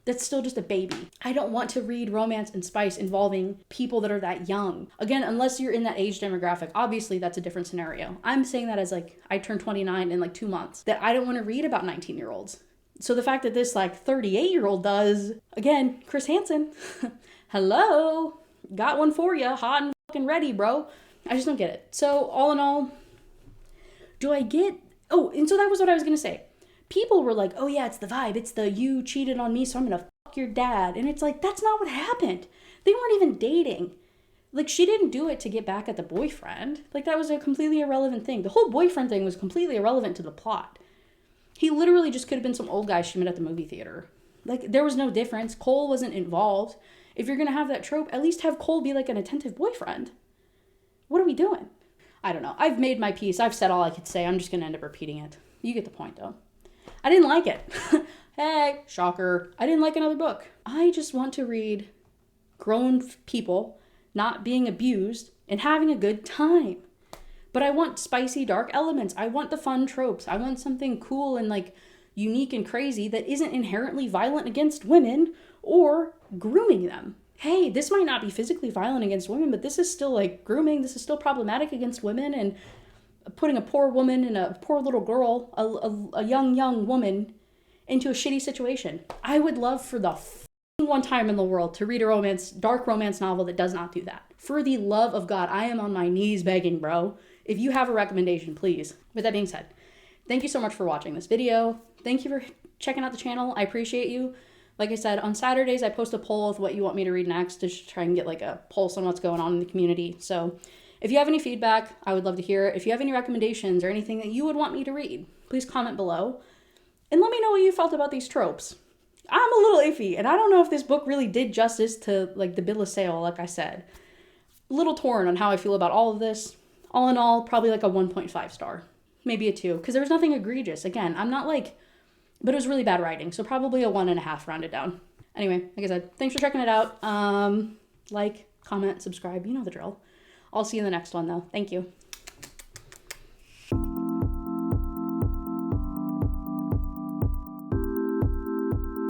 That's still just a baby. I don't want to read romance and spice involving people that are that young. Again, unless you're in that age demographic, obviously that's a different scenario. I'm saying that as like, I turned 29 in like 2 months, that I don't want to read about 19-year-olds. So the fact that this like 38-year-old does, again, Chris Hansen, hello, got one for you, hot and fucking ready, bro. I just don't get it. So all in all, and so that was what I was gonna say. People were like, oh yeah, it's the vibe. It's the you cheated on me, so I'm gonna fuck your dad. And it's like, that's not what happened. They weren't even dating. Like, she didn't do it to get back at the boyfriend. Like, that was a completely irrelevant thing. The whole boyfriend thing was completely irrelevant to the plot. He literally just could have been some old guy she met at the movie theater. Like, there was no difference. Cole wasn't involved. If you're gonna have that trope, at least have Cole be like an attentive boyfriend. What are we doing? I don't know. I've made my piece. I've said all I could say. I'm just gonna end up repeating it. You get the point, though. I didn't like it. Hey, shocker. I didn't like another book. I just want to read grown people not being abused and having a good time. But I want spicy, dark elements. I want the fun tropes. I want something cool and like unique and crazy that isn't inherently violent against women or grooming them. Hey, this might not be physically violent against women, but this is still like grooming. This is still problematic against women and putting a poor woman and a poor little girl, a young woman, into a shitty situation. I would love for the one time in the world to read a dark romance novel that does not do that. For the love of God, I am on my knees begging, bro. If you have a recommendation, please. With that being said, thank you so much for watching this video. Thank you for checking out the channel. I appreciate you. Like I said, on Saturdays, I post a poll with what you want me to read next to try and get like a pulse on what's going on in the community. So if you have any feedback, I would love to hear it. If you have any recommendations or anything that you would want me to read, please comment below. And let me know what you felt about these tropes. I'm a little iffy, and I don't know if this book really did justice to like the bill of sale, like I said. A little torn on how I feel about all of this. All in all, probably like a 1.5 star. Maybe a 2, because there was nothing egregious. Again, I'm not like, but it was really bad writing, so probably a 1.5 rounded down. Anyway, like I said, thanks for checking it out. Like, comment, subscribe, you know the drill. I'll see you in the next one, though. Thank you.